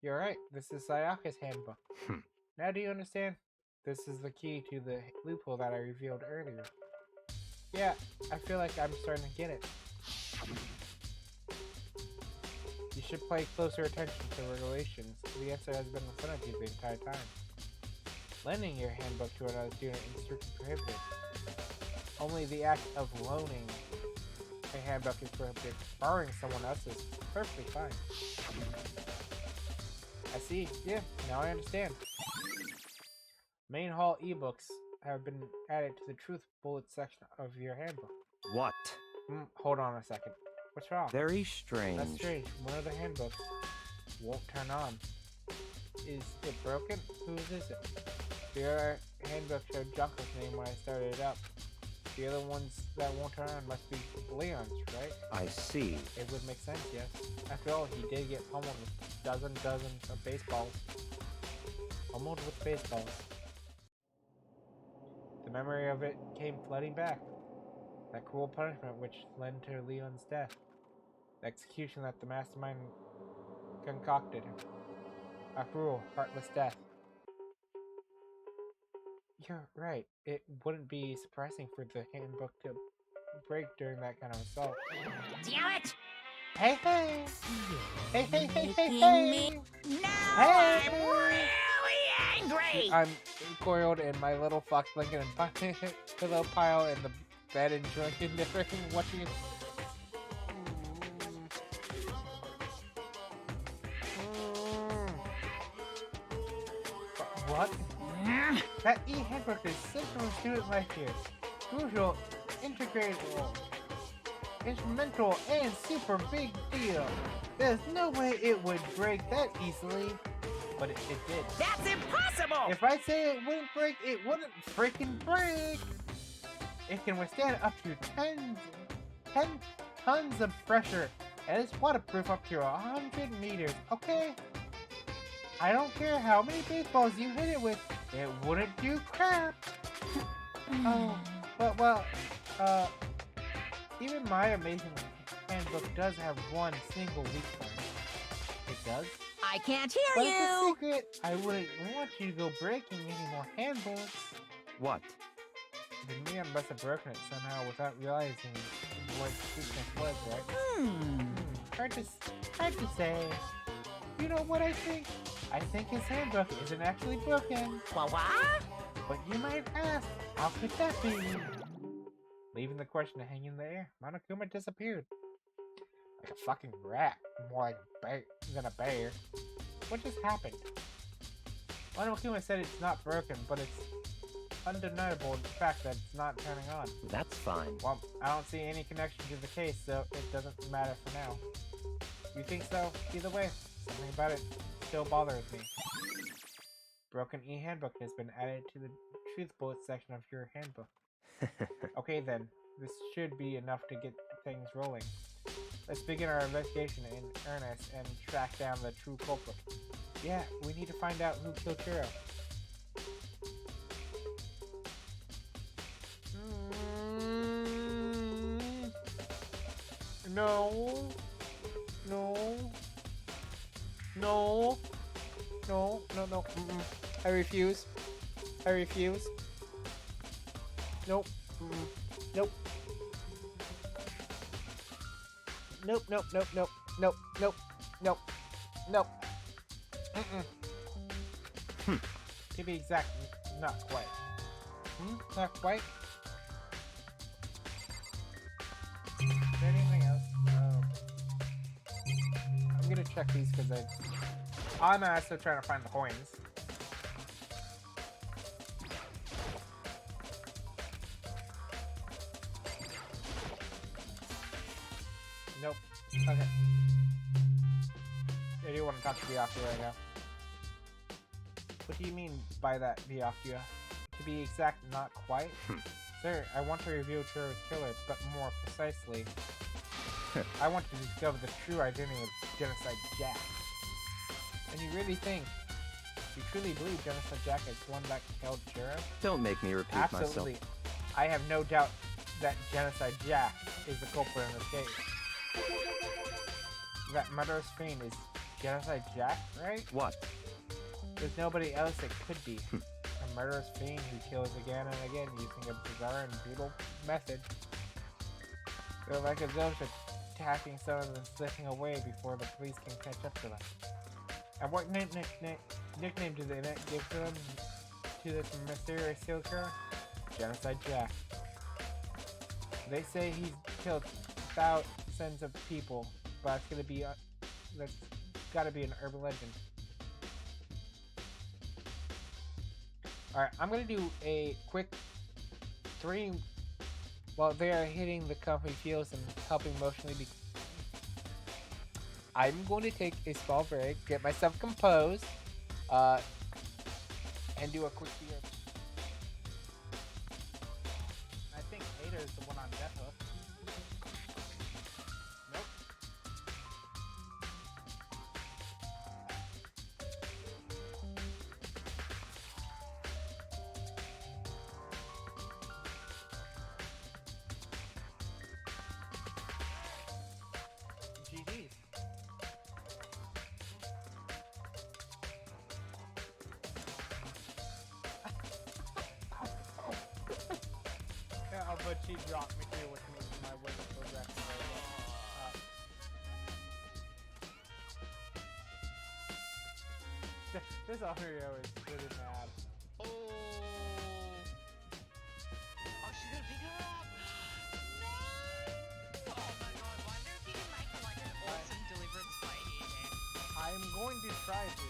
You're right, this is Sayaka's handbook. Now do you understand? This is the key to the loophole that I revealed earlier. Yeah, I feel like I'm starting to get it. should pay closer attention to regulations. The answer has been in front of you the entire time. Lending your handbook to another student is strictly prohibited. Only the act of loaning a handbook is prohibited. Borrowing someone else's is perfectly fine. I see. Yeah, now I understand. Main hall ebooks have been added to the truth bullet section of your handbook. What? Hold on a second. What's wrong? Very strange. That's strange. One of the handbooks won't turn on. Is it broken? Whose is it? The other handbook showed Junko's name when I started it up. The other ones that won't turn on must be Leon's, right? I see. It would make sense, yes. After all, he did get pummeled with dozens of baseballs. Pummeled with baseballs. The memory of it came flooding back. That cruel punishment which led to Leon's death. The execution that the mastermind concocted. A cruel, heartless death. You're right. It wouldn't be surprising for the handbook to break during that kind of assault. Damn it! Hey, hey! Hey, hey, hey, hey, Making hey! me- Now Hey! I'm really angry! I'm coiled in my little Fox blanket and pillow pile in the bed, enjoying everything, watching it. What? That e-handbook is central to student life here. Crucial, integral, instrumental, and super big deal. There's no way it would break that easily. But it did. That's impossible! If I say it wouldn't break, it wouldn't freaking break! It can withstand up to 10 tons of pressure, and it's waterproof up to 100 meters, okay? I don't care how many baseballs you hit it with, it wouldn't do crap! Oh, well, even my amazing handbook does have one single weak point. It does? I can't hear But it's a you! secret. I wouldn't want you to go breaking any more handbooks. What? Then Leon must have broken it somehow without realizing what weakness was, right? Hard to say. You know what I think? I think his handbook isn't actually broken. What? But you might ask, how could that be? Leaving the question to hang in the air, Monokuma disappeared. Like a fucking rat, more like a bear than a bear. What just happened? Monokuma said it's not broken, but it's undeniable the fact that it's not turning on. That's fine. Well, I don't see any connection to the case, so it doesn't matter for now. You think so? Either way, something about it still bothers me. Broken e-handbook has been added to the truth bullet section of your handbook. Okay then, this should be enough to get things rolling. Let's begin our investigation in earnest and track down the true culprit. Yeah, we need to find out who killed Chiro. No. No. No. No. No. No. I refuse. I refuse. Nope. Nope. Nope, nope, nope, nope, nope, nope, nope, nope. To be exact, not quite. Not quite. Is there anything else? No. I'm gonna check these because I'm also trying to find the coins. Nope. Okay. I do want to talk to Byakuya right now. What do you mean by that, Byakuya? To be exact, not quite? Sir, I want to reveal Chiro's killer, but more precisely, I want to discover the true identity of Genocide Jack. And you really think, you truly believe Genocide Jack is the one that killed Chiro? Don't make me repeat Absolutely. myself. I have no doubt that Genocide Jack is the culprit in this case. That murderous fiend is Genocide Jack, right? What? There's nobody else it could be. A murderous fiend who kills again and again using a bizarre and brutal method. They're like as though to attacking someone and slipping away before the police can catch up to them. And what nickname do they give to them to this mysterious serial killer? Genocide Jack. They say he's killed thousands of people, but that's gotta be an urban legend. Alright, I'm gonna do a quick 3 while they are hitting the company fields and helping emotionally be. I'm going to take a small break, get myself composed, and do a quick video. I think Ada is the one on Death Hook. Nope. GG's. Yeah, but she dropped me too, which means my way to progress. This audio is really bad. Oh, she's gonna pick her up. No! Oh my god, wonder if you can make like an awesome deliverance fight here. I'm going to try to.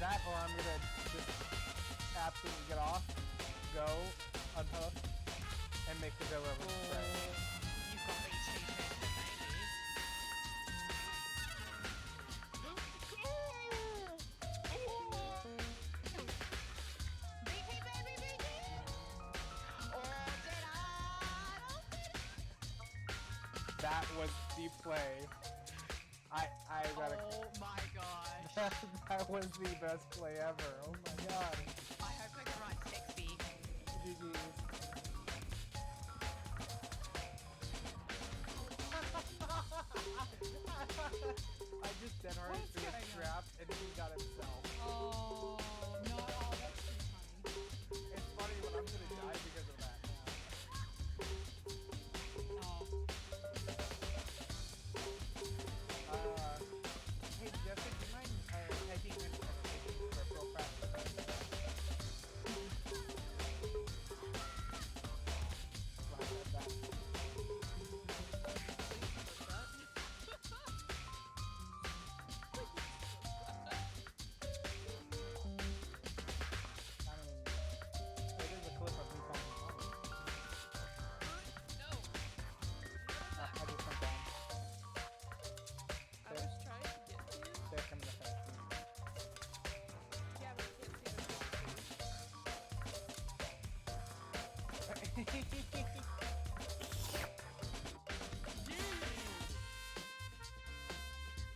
That or I'm gonna just absolutely get off, go, unhook, and make the deliverance try. You've got these t-shirts for babies. BT baby, BT! Oh, did That was the play. I gotta. Oh my gosh. That was the best play ever. Oh my god. I hope I can write 60. GG's. I just generated through a trap and he got himself. Oh, no, that's too funny. It's funny, but I'm gonna die because of that. Hey Jessica, do you mind typing in real fast?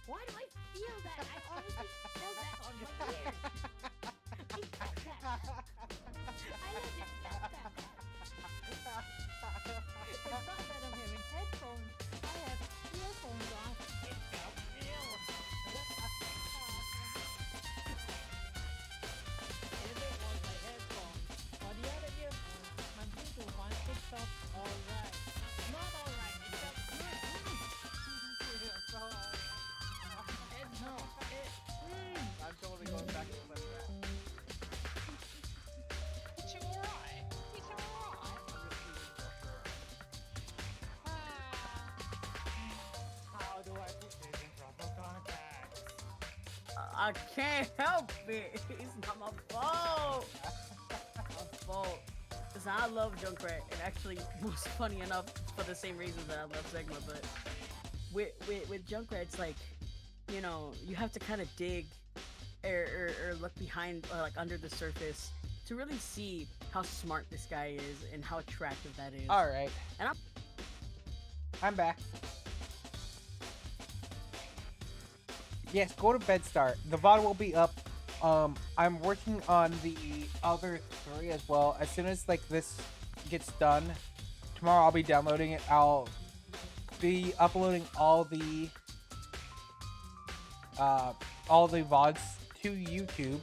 Why do I feel that? I always feel that on my ears. I felt that. I legit felt that. It's not that I'm having headphones. I have earphones on. It felt real. If it was my headphones or the other earphones, my Bluetooth one, it felt alright. Not alright, it felt good. No, I'm totally going back to left that. It's alright. It's alright. I'm just using How do I put this in proper context? I can't help it. It's not my fault. My fault. Cause I love Junkrat, and actually was funny enough for the same reasons that I love Sigma. But with Junkrat, it's like, you know, you have to kind of dig or look behind or like under the surface to really see how smart this guy is and how attractive that is. All right. And I'm back. Yes, go to bed start. The VOD will be up. I'm working on the other 3 as well. As soon as like this gets done, tomorrow I'll be downloading it. I'll be uploading all the VODs to YouTube.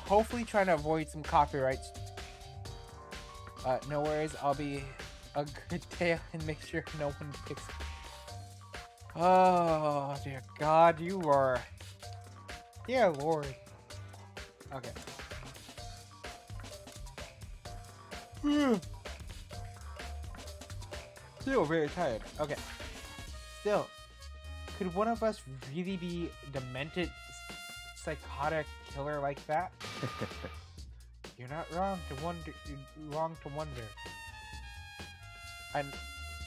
Hopefully trying to avoid some copyrights. No worries, I'll be a good day and make sure no one picks Oh, dear God, you are... Dear Lord. Okay. Still very tired. Okay. Still, could one of us really be demented, psychotic killer like that? You're not wrong to wonder. Wrong to wonder.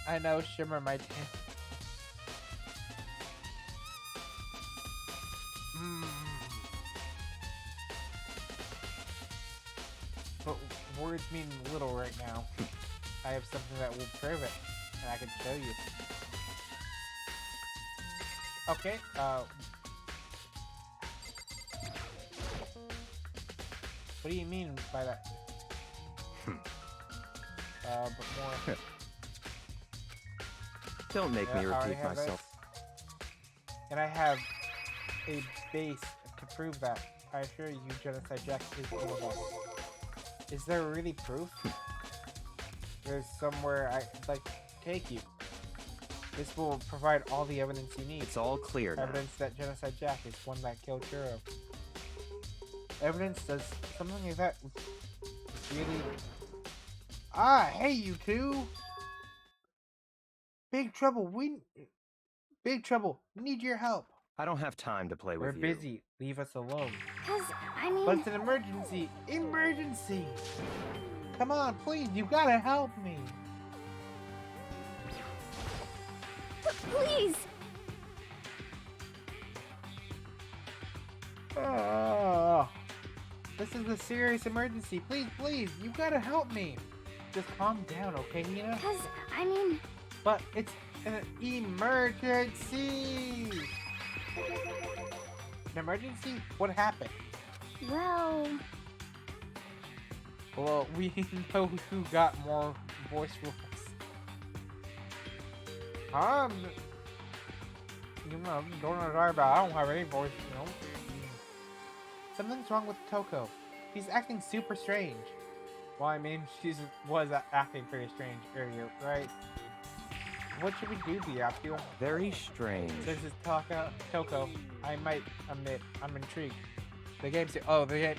I know Shimmer might. But words mean little right now. I have something that will prove it, and I can show you. Okay, what do you mean by that? But more... Don't make me repeat myself. And I have a base to prove that. I assure you, Genocide Jack is one of us. Is there really proof? There's somewhere I'd like to take you. This will provide all the evidence you need. It's all clear now. Evidence that Genocide Jack is one that killed Churro. Evidence does something like that really... Ah, hey you two! Big trouble, we need your help. I don't have time to play We're with you. busy, leave us alone. Cause, I mean... But it's an emergency! Emergency! Come on, please, you gotta help me! Please! Oh, this is a serious emergency. Please, you gotta help me. Just calm down, okay, Nina? Cause, I mean... But it's an emergency! An emergency? What happened? Well... Well, we know who got more voice roles. You know, don't worry about it. I don't have any voice, you know. Something's wrong with Toko. He's acting super strange. Well, I mean, she was acting pretty strange earlier, right? What should we do, Diapio? Very strange. This is Toko. I might admit, I'm intrigued. The game's... Oh, the game...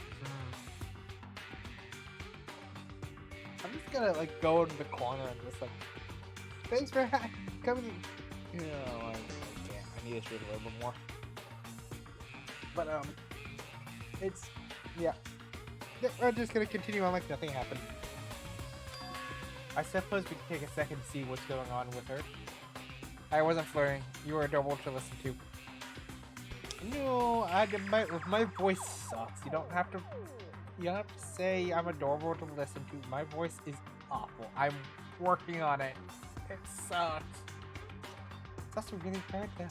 I'm just gonna, like, go into the corner and just, like... Thanks for coming... You know, I need to read a little bit more. But, it's... Yeah. We're just gonna continue on like nothing happened. I suppose we can take a second to see what's going on with her. I wasn't flirting. You were adorable to listen to. No, my voice sucks. You don't have to say I'm adorable to listen to. My voice is awful. I'm working on it. It sucks. It's also really hard now.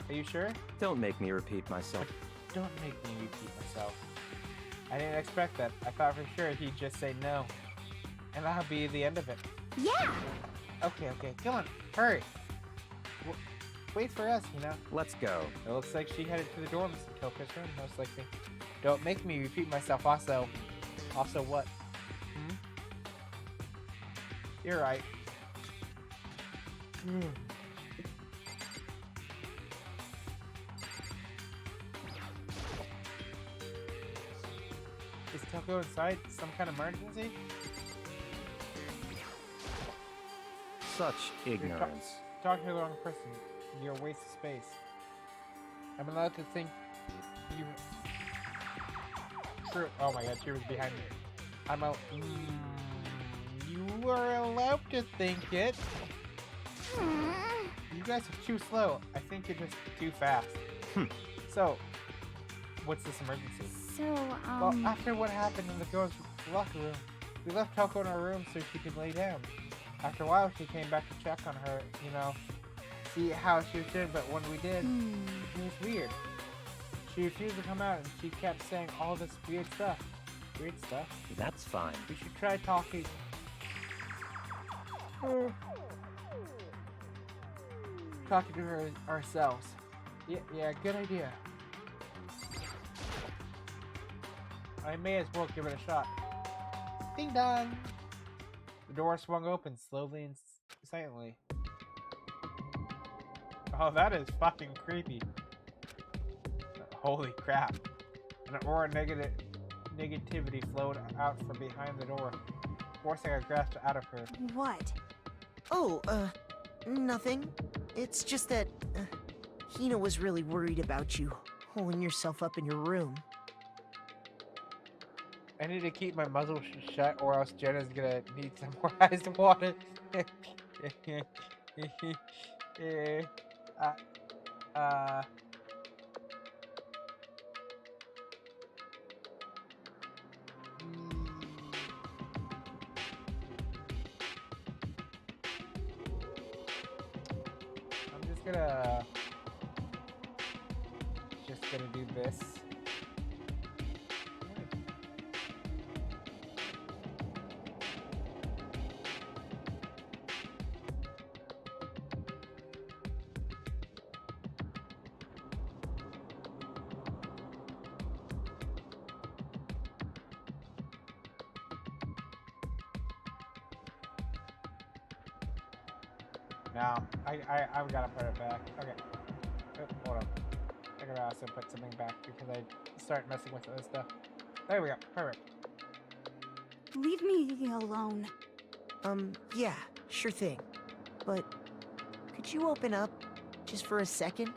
Are you sure? Don't make me repeat myself. Don't make me repeat myself. I didn't expect that. I thought for sure he'd just say no. And that'll be the end of it. Yeah! Okay, come on, hurry. Wait for us, you know. Let's go. It looks like she headed to the dorms to Toka's room, most likely. Don't make me repeat myself also. Also what? You're right. Is Toko inside? Some kind of emergency? Such ignorance. Talking to the wrong person. You're a waste of space. I'm allowed to think you... True. Oh my god, she was behind me. I'm a... You are allowed to think it. You guys are too slow. I think you're just too fast. So, what's this emergency? So, Well, after what happened in the girls' locker room, we left Toko in her room so she could lay down. After a while, she came back to check on her, you know, see how she was doing, but when we did, it was weird. She refused to come out, and she kept saying all this weird stuff. Weird stuff? That's fine. We should try talking to her ourselves. Yeah, good idea. I may as well give it a shot. Ding dong! The door swung open slowly and silently. Oh, that is fucking creepy. Holy crap. An aura negativity flowed out from behind the door, forcing a grasp out of her. What? Oh, nothing. It's just that, Hina was really worried about you, holding yourself up in your room. I need to keep my muzzle shut, or else Jenna's gonna need some more ice water. uh, I'm just gonna do this. No, I've gotta put it back. Okay. Oh, hold on. I gotta also put something back because I start messing with other stuff. There we go. Perfect. Leave me alone. Yeah, sure thing. But, could you open up, just for a second?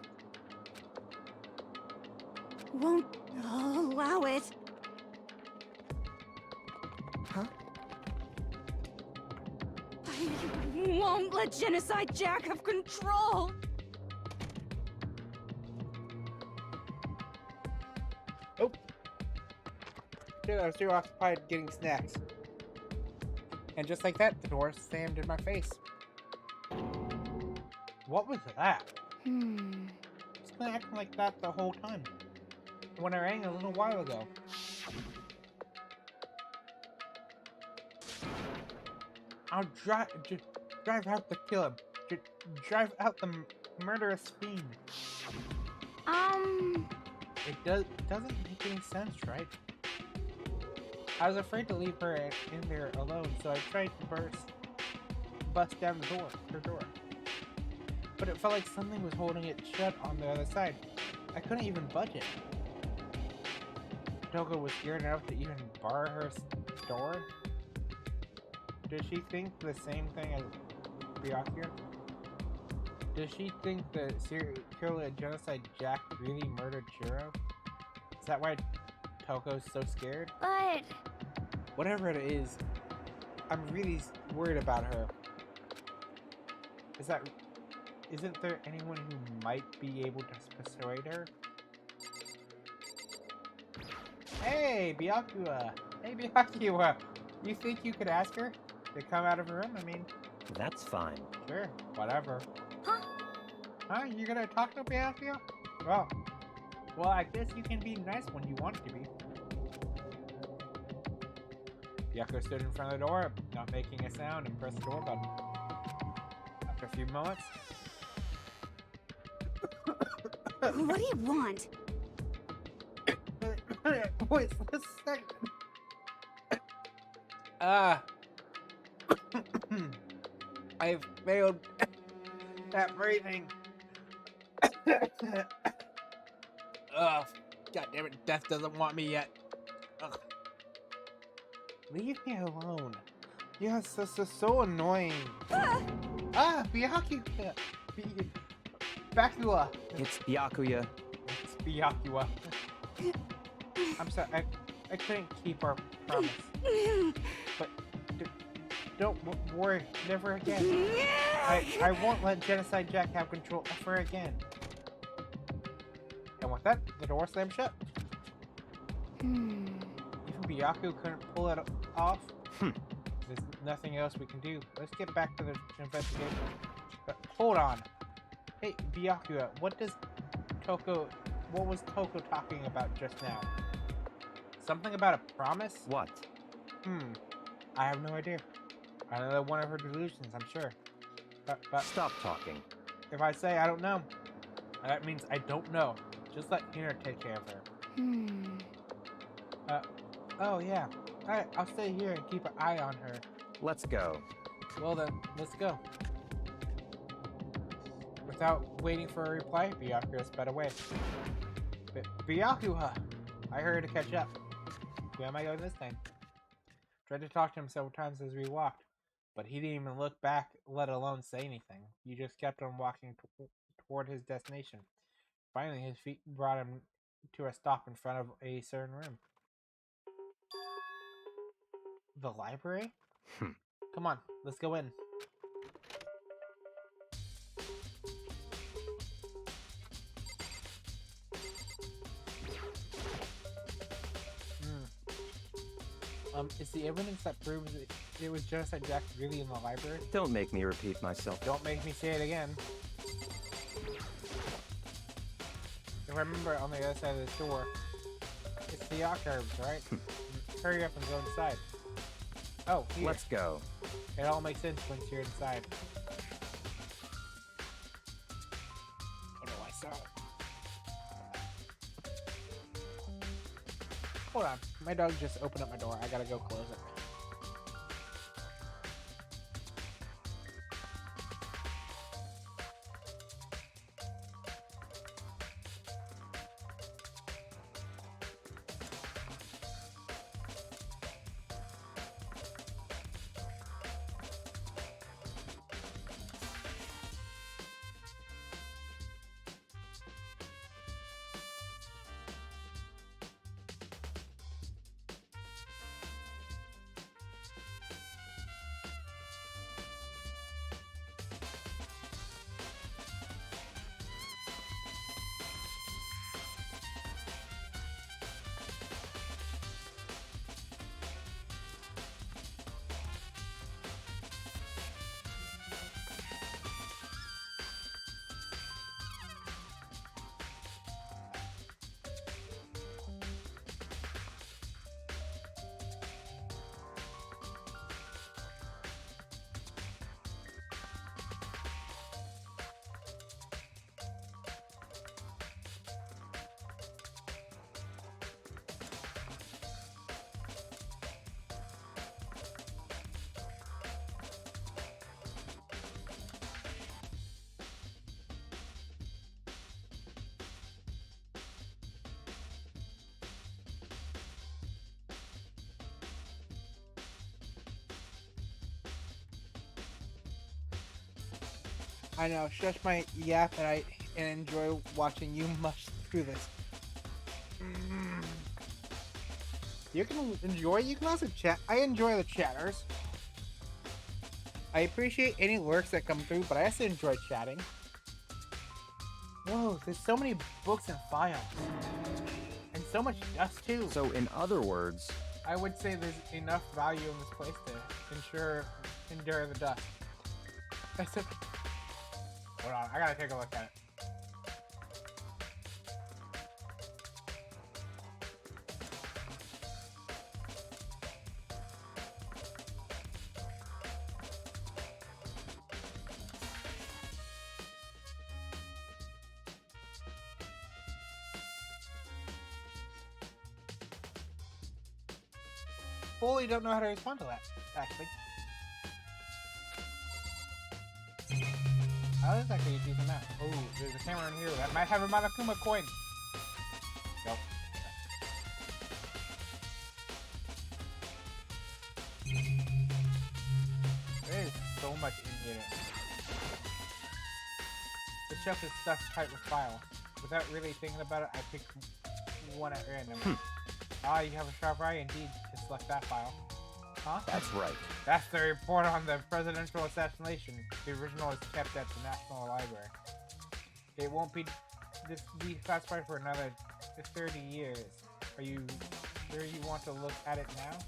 Won't allow it. Huh? I won't let Genocide Jack have control. Oh. Dude, I was too occupied getting snacks. And just like that, the door slammed in my face. What was that? It's been acting like that the whole time. When I rang a little while ago. I'll drive out to kill him. Drive out the murderous fiend. It doesn't make any sense, right? I was afraid to leave her in there alone, so I tried to bust down her door. But it felt like something was holding it shut on the other side. I couldn't even budge it. Toko was scared enough to even bar her door? Does she think the same thing as Byakuya? Does she think the serial killer Genocide Jack really murdered Chiro? Is that why Toko's so scared? But Whatever it is, I'm really worried about her. Isn't there anyone who might be able to persuade her? Hey, Byakuya! Hey, Byakuya! You think you could ask her to come out of her room? I mean, That's fine. sure, whatever. Huh? Huh? You gonna talk to Byakuya? Well, I guess you can be nice when you want to be. Byakuya stood in front of the door, not making a sound, and pressed the door button. After a few moments, what do you want? wait a second. I've failed at breathing. Ugh, God damn it, death doesn't want me yet. Ugh. Leave me alone. Yes, this is so annoying. Byakuya. Byakuya. It's Byakuya. It's Byakuya. I'm sorry, I couldn't keep our promise. But don't worry, never again. I won't let Genocide Jack have control ever again. And with that, the door slammed shut. Even Byakuya couldn't pull it off. There's nothing else we can do. Let's get back to the investigation. But hold on. Hey, Byakuya, what was Toko talking about just now? Something about a promise? What? I have no idea. Another one of her delusions, I'm sure. But Stop talking. if I say I don't know, that means I don't know. Just let Hina take care of her. Oh yeah. Alright, I'll stay here and keep an eye on her. Let's go. Well then, let's go. Without waiting for a reply, Byakuya sped away. Byakuya! I hurried to catch up. Where am I going this time? Tried to talk to him several times as we walked, but he didn't even look back, let alone say anything. He just kept on walking toward his destination. Finally, his feet brought him to a stop in front of a certain room. The library? Come on, let's go in. Is the evidence that proves it was Genocide Jack really in the library? Don't make me repeat myself. Don't make me say it again. If I remember, on the other side of this door, it's the archives, right? Hurry up and go inside. Oh, here. Let's go. It all makes sense once you're inside. Oh no, I saw it. Hold on. My dog just opened up my door. I gotta go close it. I know, shush my yap and enjoy watching you mush through this. You can enjoy, you can also chat. I enjoy the chatters. I appreciate any lurks that come through, but I also enjoy chatting. Whoa, there's so many books and files. And so much dust too. So in other words, I would say there's enough value in this place to endure the dust. I said, hold on, I gotta take a look at it. Fully don't know how to respond to that, actually. How is that going to use the map? Oh, there's a camera in here that might have a Monokuma coin. Nope. There is so much in here. The shelf is stuffed tight with files. Without really thinking about it, I picked one at random. Ah, you have a sharp eye indeed to select that file. Huh? that's right. That's the report on the presidential assassination. The original is kept at the National Library. It won't be classified for another 30 years. Are you sure you want to look at it now?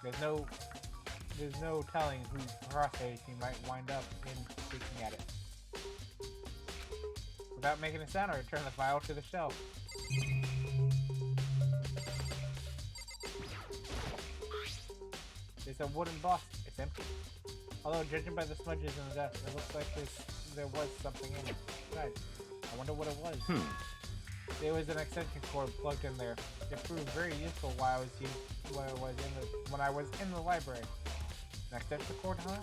There's no telling whose crosshays you might wind up in looking at it. Without making a sound, I return the file to the shelf. It's a wooden box. It's empty. Although, judging by the smudges in the dust, it looks like there was something in it. Besides, I wonder what it was. There was an extension cord plugged in there. It proved very useful while when I was in the library. An extension cord, huh?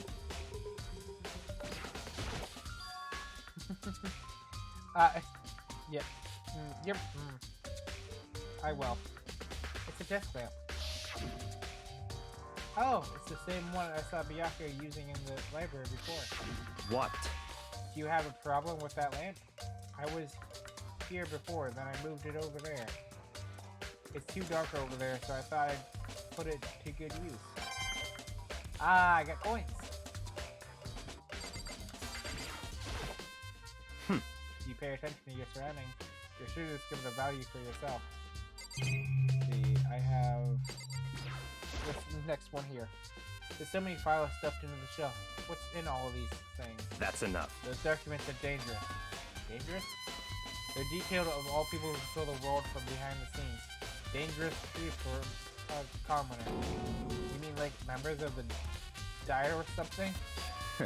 Yeah. Yep. I will. It's a desk lamp. Oh, it's the same one I saw Bianca using in the library before. What? Do you have a problem with that lamp? I was here before, then I moved it over there. It's too dark over there, so I thought I'd put it to good use. Ah, I got coins. You pay attention to your surroundings, you're sure to discover the value for yourself. Let's see, I have this next one here. There's so many files stuffed into the shelf. What's in all of these things? That's enough. Those documents are dangerous. Dangerous? They're detailed of all people who fill the world from behind the scenes. Dangerous too for a commoner. You mean like members of the Dire or something?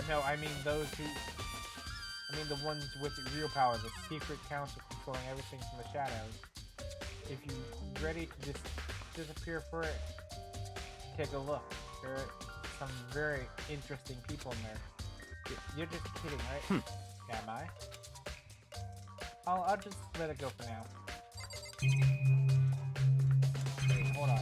No, I mean those who... I mean the ones with real power, the secret council controlling everything from the shadows. If you're ready to just disappear for it, take a look. There are some very interesting people in there. You're just kidding, right? Am I? I'll just let it go for now. Wait, hold on.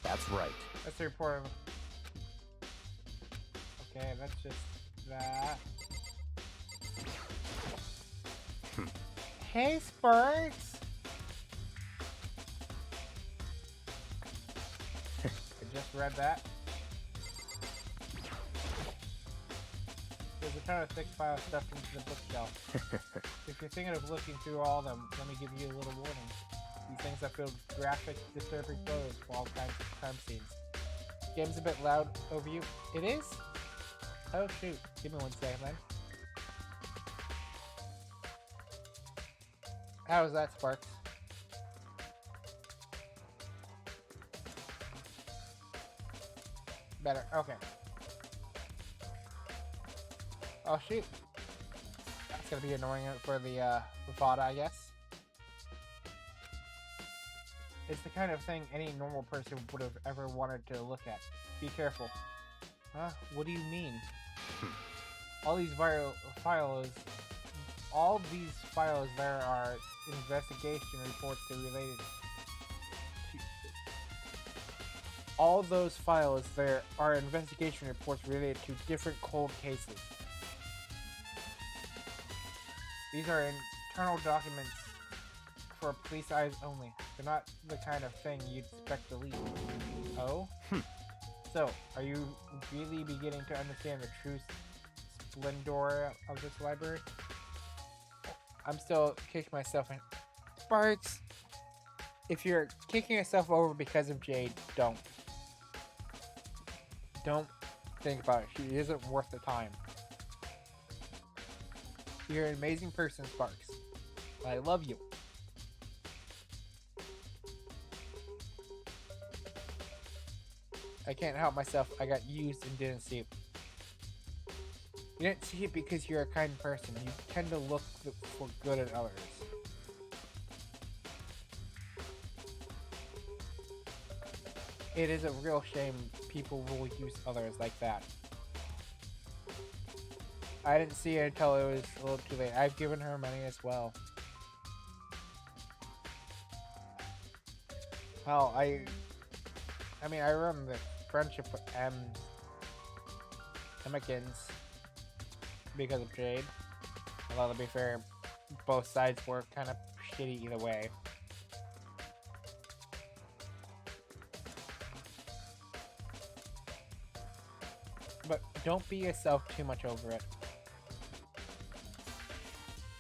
That's right. That's the report of... Okay, that's just that. Hey, Sparks! I just read that. There's a ton of thick files stuffed into the bookshelf. If you're thinking of looking through all of them, let me give you a little warning. These things are filled with graphic, disturbing photos for all kinds of crime scenes. Game's a bit loud over you. It is? Oh shoot. Give me 1 second then. How was that, Sparks? Better. Okay. Oh shoot. That's gonna be annoying for the VOD, I guess. It's the kind of thing any normal person would have ever wanted to look at. Be careful. Huh? What do you mean? All these files there are investigation reports that related to... All those files there are investigation reports related to different cold cases. These are internal documents for police eyes only. They're not the kind of thing you'd expect to leak. Oh? So, are you really beginning to understand the true splendor of this library? I'm still kicking myself in. Sparks! If you're kicking yourself over because of Jade, don't. Don't think about it. She isn't worth the time. You're an amazing person, Sparks. I love you. I can't help myself. I got used and didn't see it. You didn't see it because you're a kind person. You tend to look for good in others. It is a real shame people will use others like that. I didn't see it until it was a little too late. I've given her money as well. Well, I mean, I remember the friendship with Emmekins because of Jade. Although, to be fair, both sides were kind of shitty either way. But don't beat yourself too much over it.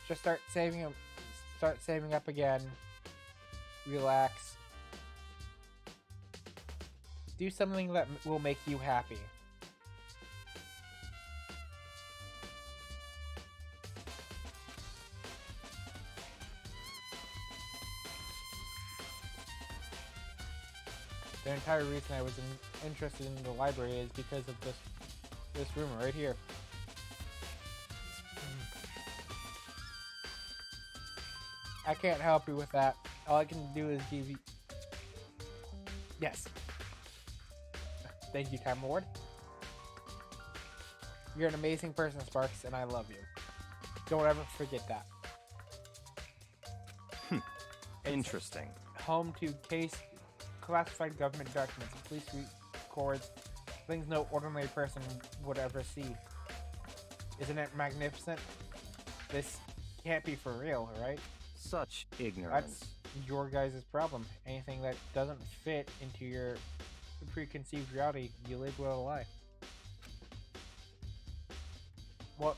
Just start saving up again. Relax. Do something that will make you happy. The entire reason I was interested in the library is because of this room right here. I can't help you with that. All I can do is give you... Yes. Thank you, Time Lord. You're an amazing person, Sparks, and I love you. Don't ever forget that. Interesting. Home to case classified government documents, police records, things no ordinary person would ever see. Isn't it magnificent? This can't be for real, right? Such ignorance. That's your guys' problem. Anything that doesn't fit into your preconceived reality, you label it a lie. Well,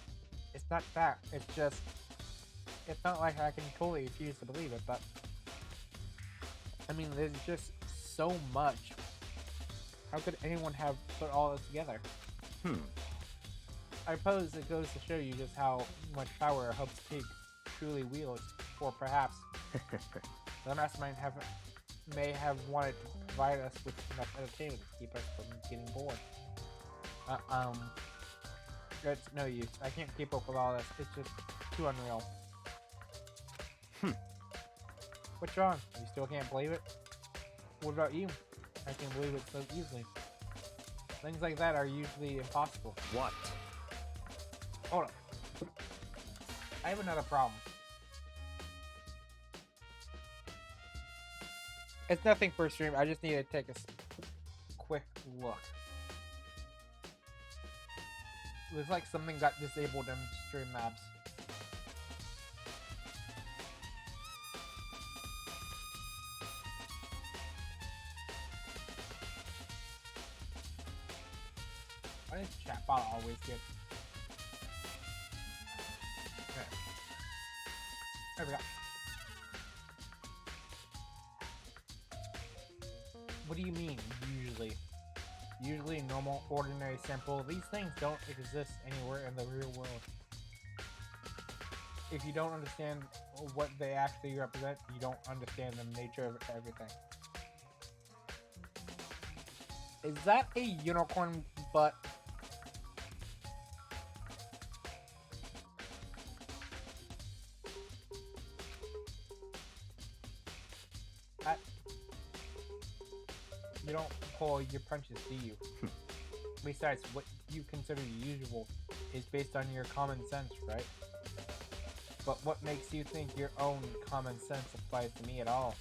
it's not that. It's just... It's not like I can totally refuse to believe it, but... I mean, there's just so much. How could anyone have put all this together? I suppose it goes to show you just how much power a Hope's Pig truly wields, or perhaps the mastermind may have wanted to provide us with enough entertainment to keep us from getting bored. It's no use. I can't keep up with all this. It's just too unreal. What's wrong? You still can't believe it? What about you? I can believe it so easily. Things like that are usually impossible. What? Hold on. I have another problem. It's nothing for stream. I just need to take a quick look. It was like something got disabled in stream maps. Why is chatbot always good? Okay. There we go. What do you mean, usually? Usually, normal, ordinary, simple. These things don't exist anywhere in the real world. If you don't understand what they actually represent, you don't understand the nature of everything. Is that a unicorn butt? You don't pull your punches, do you? Besides, what you consider usual is based on your common sense, right? But what makes you think your own common sense applies to me at all?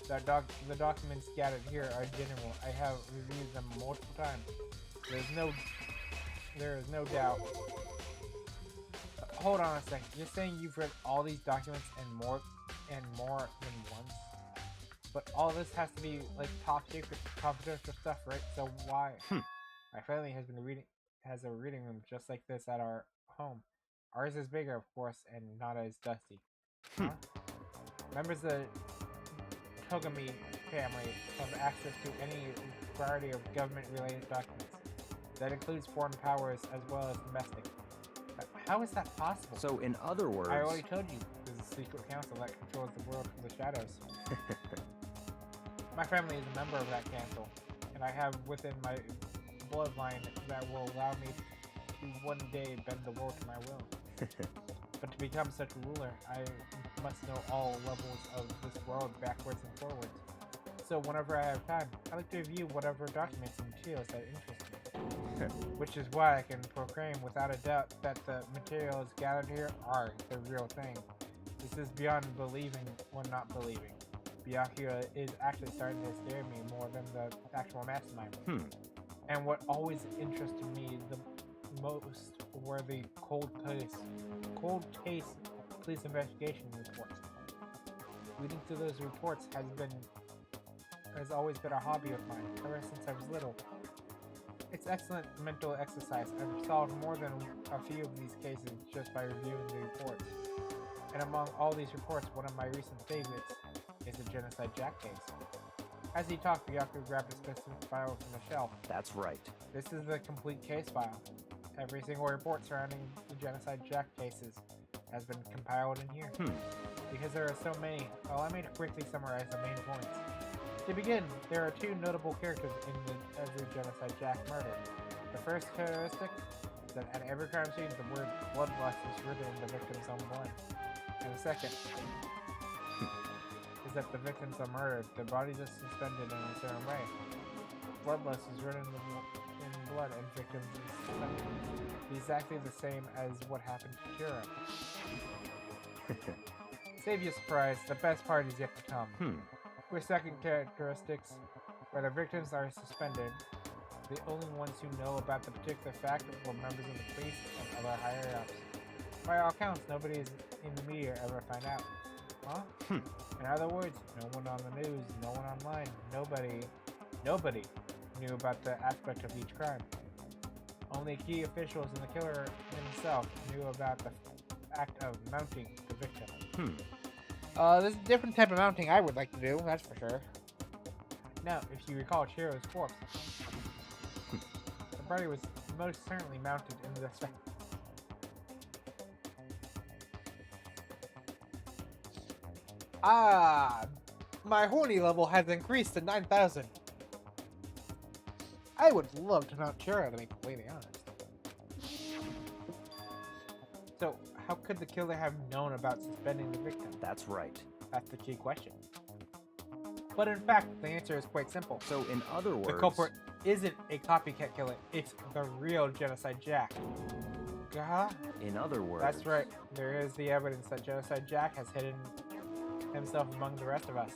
The documents scattered here are genuine. I have reviewed them multiple times. There is no doubt. Hold on a second. You're saying you've read all these documents and more than once? But all this has to be like top secret, confidential stuff, right? So why? My family has a reading room just like this at our home. Ours is bigger, of course, and not as dusty. Huh? Members of the Togami family have access to any variety of government-related documents. That includes foreign powers as well as domestic. But how is that possible? So, in other words... I already told you, there's a secret council that controls the world from the shadows. My family is a member of that council, and I have within my bloodline that will allow me to one day bend the world to my will. But to become such a ruler, I must know all levels of this world backwards and forwards. So whenever I have time, I like to review whatever documents and materials that interest me. Which is why I can proclaim without a doubt that the materials gathered here are the real thing. This is beyond believing or not believing. Byakuya is actually starting to scare me more than the actual mastermind. And what always interested me the most were the cold case police investigation reports. Reading through those reports has always been a hobby of mine ever since I was little. It's excellent mental exercise. I've solved more than a few of these cases just by reviewing the reports. And among all these reports, one of my recent favorites is the Genocide Jack case. As he talked, Byakuya grabbed a specific file from the shelf. That's right. This is the complete case file. Every single report surrounding the Genocide Jack cases has been compiled in here. Because there are so many, allow me to quickly summarize the main points. To begin, there are two notable characters in every Genocide Jack murder. The first characteristic is that at every crime scene, the word bloodlust is written in the victim's own blood. And the second is that the victims are murdered. Their bodies are suspended in a certain way. Bloodlust is written in blood, and victims is suspended. Exactly the same as what happened to Kira. Save your surprise, the best part is yet to come. With second characteristics, where the victims are suspended, the only ones who know about the particular fact were members of the police and other higher-ups. By all accounts, nobody in the media ever find out. Huh? In other words, no one on the news, no one online, nobody knew about the aspect of each crime. Only key officials and the killer himself knew about the act of mounting the victim. There's a different type of mounting I would like to do, that's for sure. Now, if you recall Chihiro's corpse, the body was most certainly mounted in this way. My horny level has increased to 9,000. I would love to mount Chihiro, to be completely honest. So, how could the killer have known about suspending the victim? That's right. That's the key question. But in fact, the answer is quite simple. So, in other words, the culprit isn't a copycat killer, it's the real Genocide Jack. In other words, that's right. There is the evidence that Genocide Jack has hidden himself among the rest of us.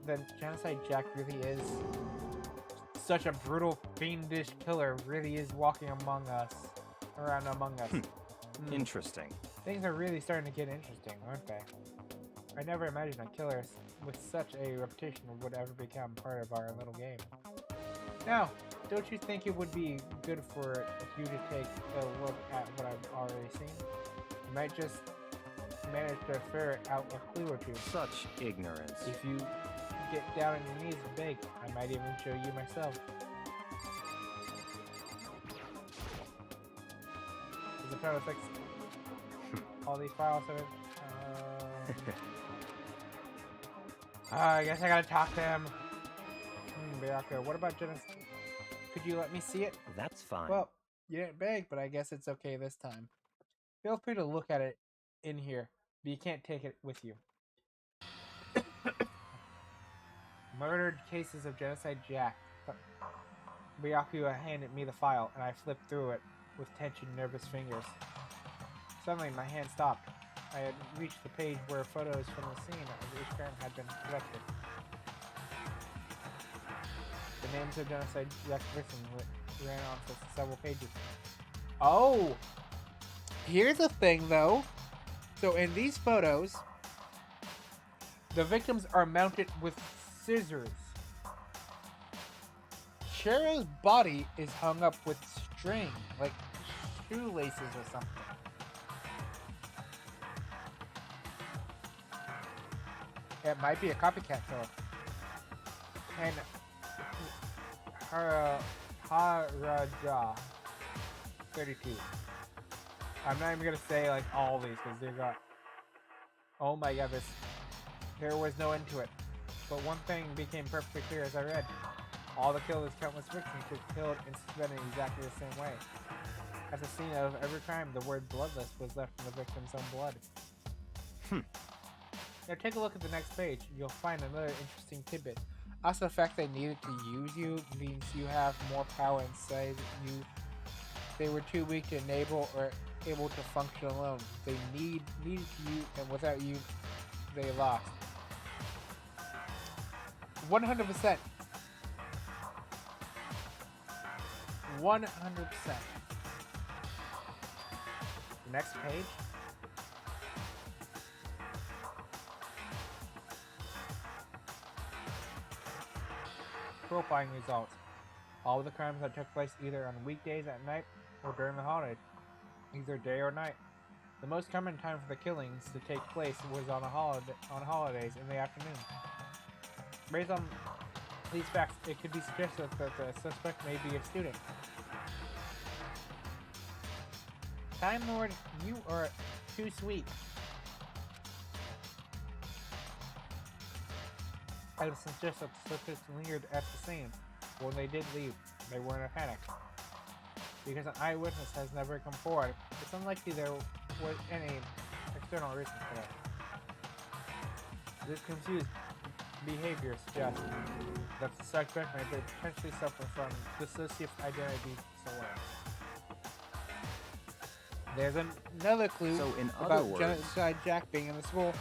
Then Genocide Jack really is such a brutal, fiendish killer, really is walking around among us. Interesting. Things are really starting to get interesting, aren't they? I never imagined a killer with such a reputation would ever become part of our little game. Now, don't you think it would be good for you to take a look at what I've already seen? You might just manage to ferret out a clue or two. Such ignorance. If you get down on your knees and beg, I might even show you myself. Does it try to fix all these files of it? I guess I gotta talk to him. Byakuya, what about Genesis? Could you let me see it? That's fine. Well, you didn't beg, but I guess it's okay this time. Feel free to look at it in here, but you can't take it with you. Murdered cases of Genocide Jack. Byakuya handed me the file, and I flipped through it with tension, nervous fingers. Suddenly, my hand stopped. I had reached the page where photos from the scene of each crime had been collected. The names of Genocide Jack victims ran on for several pages. Oh! Here's the thing, though. So in these photos, the victims are mounted with scissors. Chihiro's body is hung up with string, like shoelaces or something. It might be a copycat killer. And Haraja 32. I'm not even gonna say like all these because they got. Oh my god, there was no end to it. But one thing became perfectly clear as I read: all the killer's countless victims were killed and suspended in exactly the same way. At the scene of every crime, the word "bloodless" was left in the victim's own blood. Now take a look at the next page. You'll find another interesting tidbit. Also, the fact they needed to use you means you have more power inside you. They were too weak to enable or able to function alone. They needed you, and without you, they lost. 100%. 100%. Next page. Profiling results. All of the crimes that took place either on weekdays at night or during the holidays, either day or night. The most common time for the killings to take place was on holidays in the afternoon. Based on these facts, it could be suggested that the suspect may be a student. Time Lord, you are too sweet. I would suggest that the suspects lingered at the scene. When they did leave, they were in a panic. Because an eyewitness has never come forward, it's unlikely there was any external reason for that. This confused behavior suggests that the suspect may potentially suffer from dissociative identity disorder. There's another clue So, in other about words, Genocide Jack being in the school.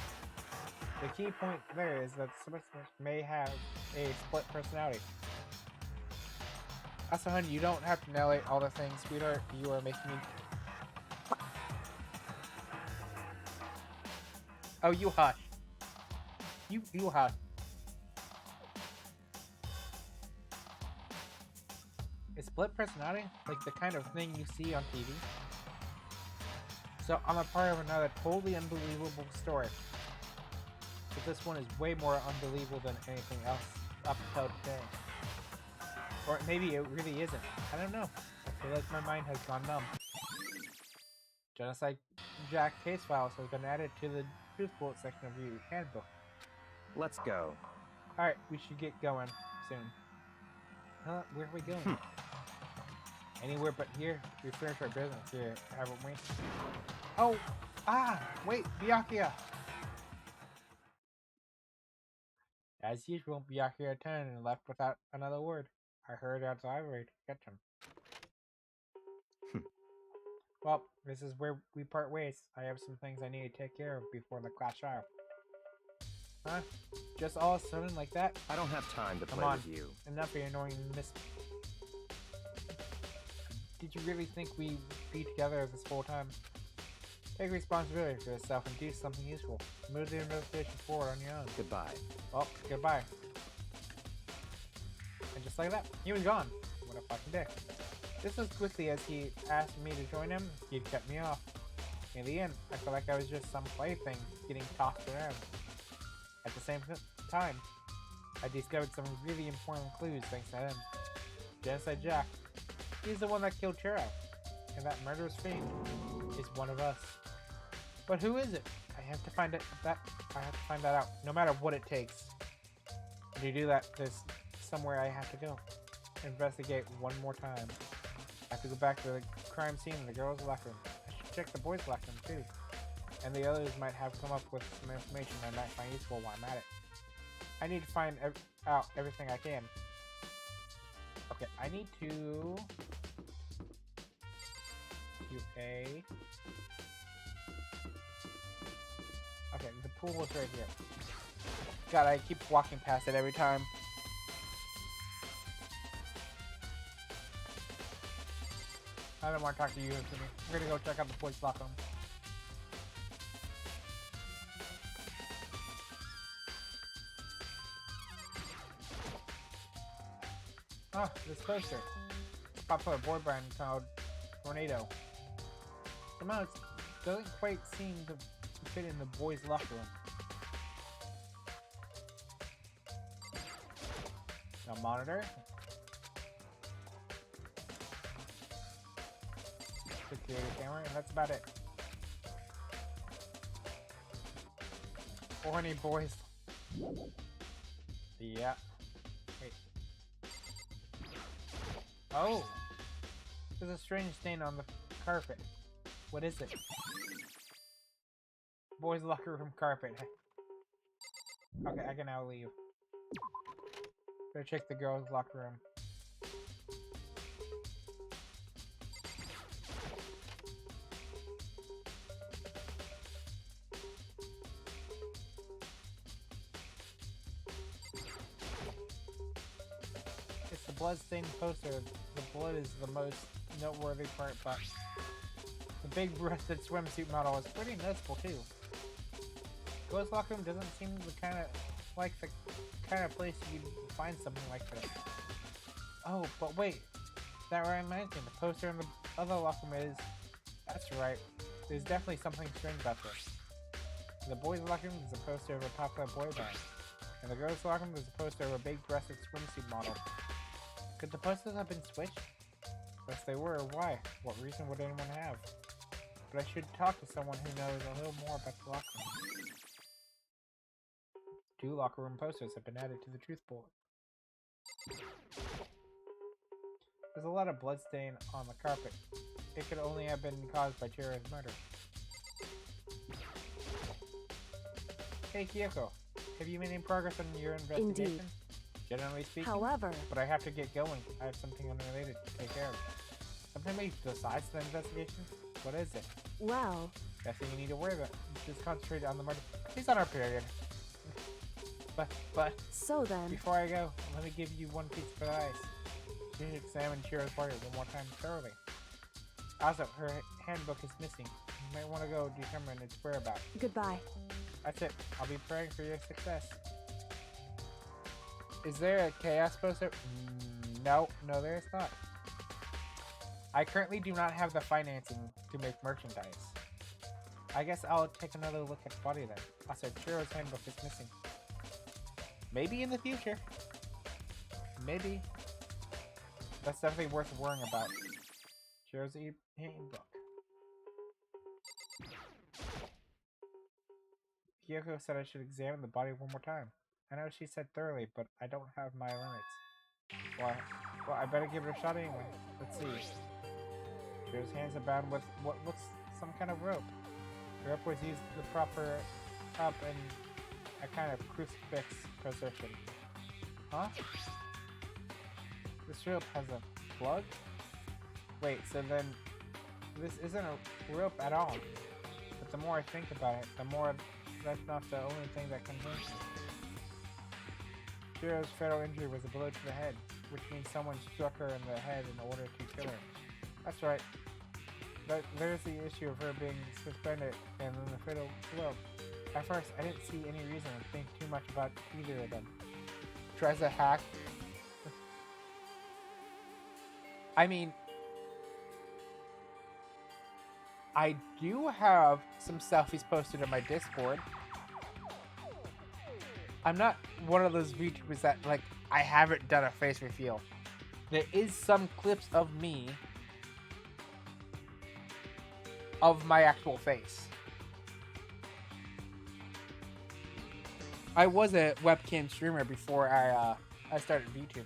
The key point there is that the suspect may have a split personality. Also, honey, you don't have to narrate all the things, sweetheart. You are making me... Oh, you hush. You hush. Is split personality like the kind of thing you see on TV? So I'm a part of another totally unbelievable story. But this one is way more unbelievable than anything else up until today. Or maybe it really isn't. I don't know. I feel like my mind has gone numb. Genocide Jack case files has been added to the truth bullet section of your handbook. let's go. Alright, we should get going soon. Where are we going? Anywhere but here. We finished our business here, haven't we? Oh! Wait! Byakuya! As usual, Byakuya turned and left without another word. I heard outside ready to catch him. Well, this is where we part ways. I have some things I need to take care of before the class trial. Huh? Just all of a sudden like that? I don't have time to Come play on. with you. Enough of your annoying miss. Did you really think we'd be together this whole time? Take responsibility for yourself and do something useful. Move the investigation forward on your own. Goodbye. Well, goodbye. And just like that, he was gone. What a fucking dick. Just as quickly as he asked me to join him, he'd cut me off. In the end, I felt like I was just some plaything getting tossed around. At the same time, I discovered some really important clues thanks to him. Genocide Jack. He's the one that killed Churro. And that murderous fiend is one of us. But who is it? I have to find that out, no matter what it takes. To do that, there's somewhere I have to go. Investigate one more time. I have to go back to the crime scene in the girls' locker room. I should check the boys' locker room too. And the others might have come up with some information I might find useful while I'm at it. I need to find out everything I can. Okay, I need to... QA... Okay, the pool is right here. God, I keep walking past it every time. I don't want to talk to you, Anthony. We're gonna go check out the boys' locker room. Ah, this poster. It's a popular boy band called Tornado. Somehow it doesn't quite seem to fit in the boys' locker room. A monitor. Security camera, and that's about it. Horny boys. Yeah. Wait. Oh! There's a strange stain on the carpet. What is it? Boys' locker room carpet. Okay, I can now leave. Go check the girls' locker room. It's the blood-stained poster. The blood is the most noteworthy part, but the big-breasted swimsuit model is pretty noticeable too. Girls' locker room doesn't seem the kind of place you'd find something like this. Oh, but wait, that reminds me. The poster in the other locker room is. That's right. There's definitely something strange about this. In the boys' locker room, there's a poster of a popular boy band. In the girls' locker room, there's a poster of a big-breasted swimsuit model. Could the posters have been switched? If they were, why? What reason would anyone have? But I should talk to someone who knows a little more about the locker room. 2 locker room posters have been added to the truth bullet. There's a lot of bloodstain on the carpet. It could only have been caused by Chira's murder. Hey Kyoko, have you made any progress on your investigation? Indeed. Generally speaking. However, But I have to get going. I have something unrelated to take care of. Something maybe besides the investigation? What is it? well, Nothing you need to worry about. Just concentrate on the murder. She's on our period. But so then, before I go, let me give you one piece of advice. You should examine Chiro's body one more time thoroughly. Also, her handbook is missing. You might want to go determine its whereabouts. goodbye. That's it. I'll be praying for your success. Is there a chaos poster? No, there is not. I currently do not have the financing to make merchandise. I guess I'll take another look at the body then. Also, Chiro's handbook is missing. Maybe in the future. Maybe. That's definitely worth worrying about. Chiro's handbook. Kyoko said I should examine the body one more time. I know she said thoroughly, but I don't have my limits. Well, I better give it a shot anyway. Let's see. Chiro's hands are bound with what looks some kind of rope. The rope was used the proper up in a kind of crucifix position. Huh? This rope has a plug? Wait, so then this isn't a rope at all. But the more I think about it, the more that's not the only thing that concerns me. Chiro's fatal injury was a blow to the head, which means someone struck her in the head in order to kill her. That's right. But there's the issue of her being suspended and then the fatal blow. At first, I didn't see any reason to think too much about either of them. Tries to hack. I mean, I do have some selfies posted on my Discord. I'm not one of those VTubers that, like, I haven't done a face reveal. There is some clips of me of my actual face. I was a webcam streamer before I started VTubing.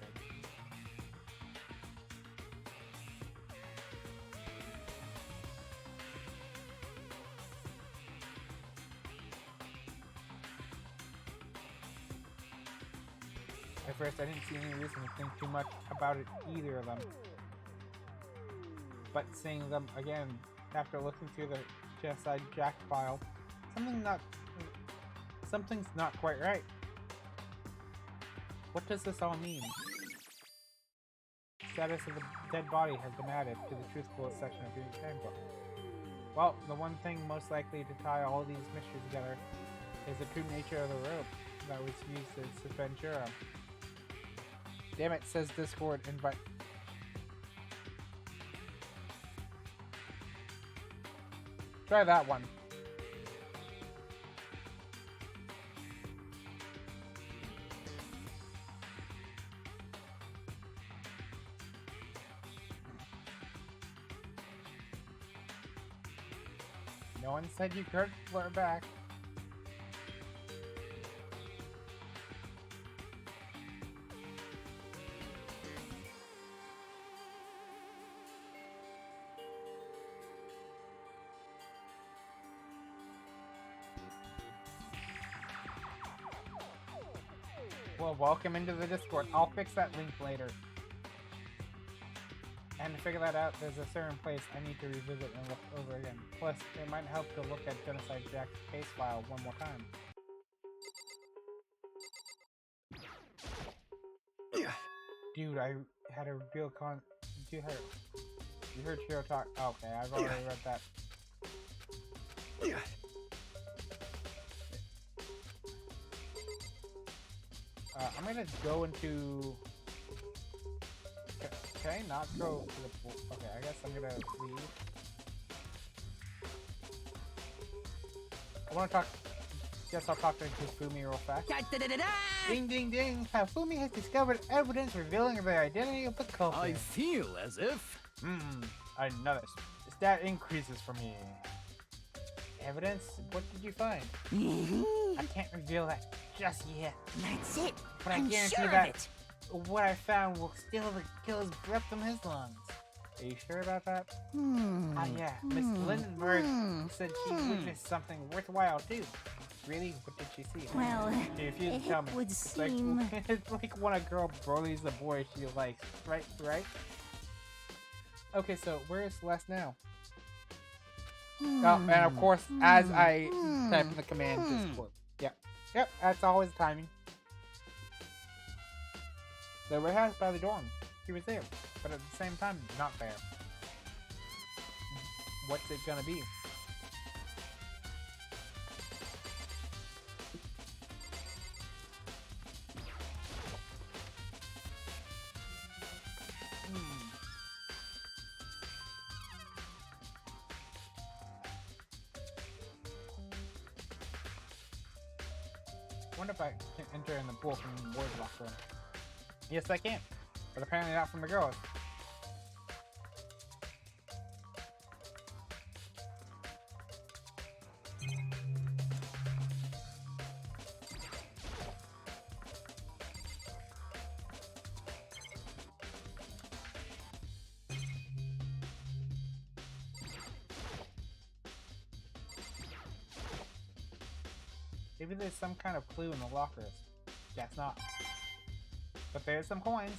At first, I didn't see any reason to think too much about it, either of them. But seeing them again, after looking through the genocide Jack file, something's not quite right. What does this all mean? Status of the dead body has been added to the truth bullet section of your handbook. Well, the one thing most likely to tie all these mysteries together is the true nature of the rope that was used to suspend Chiro. Damn it, says Discord invite. Try that one. No one said you could flare back. Well, welcome into the Discord. I'll fix that link later. And to figure that out, there's a certain place I need to revisit and look over again. Plus, it might help to look at Genocide Jack's case file one more time. Dude, I had a real You heard Chiro talk. Oh, okay, I've already read that. I'm gonna go into... Can I not go to the pool? Okay, I guess I'm gonna leave. I wanna talk... Guess I'll talk to Fumi real fast. Ding ding ding! Fumi has discovered evidence revealing the identity of the culprit. I feel as if... I know this. Stat increases for me. Evidence? What did you find? I can't reveal that just yet. That's it. But I I'm guarantee sure of that it. what I found will steal the killer's breath from his lungs. Are you sure about that? Yeah. Miss Lindenberg said she witnessed something worthwhile too. Really? What did she see? Well, She refused it to tell me. would It's like, seem... it's like when a girl bullies a boy she likes. Right? Right? Okay, so where is Celeste now? Oh, and of course, as I type in the command Discord. Yep. Yep, that's always timing. The warehouse by the dorm. He was there, but at the same time, not there. What's it gonna be? Wonder if I can enter in the pool from the boys' locker room. Yes, I can, but apparently not from the girls. Maybe there's some kind of clue in the lockers. Guess not. But there's some coins.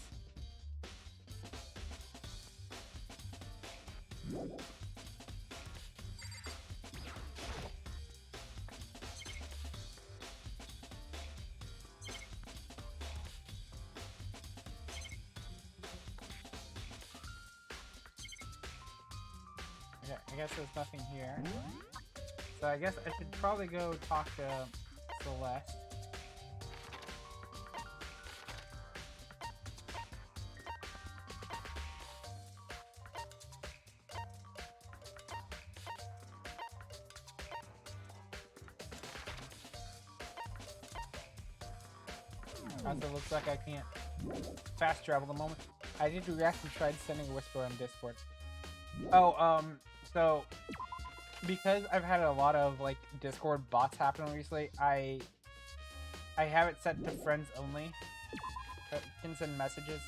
Okay, I guess there's nothing here. So I guess I should probably go talk to Celeste. Also, looks like I can't fast travel the moment. I did react and tried sending a whisper on Discord. Oh, so because I've had a lot of like Discord bots happen recently, I have it set to friends only. Can send messages.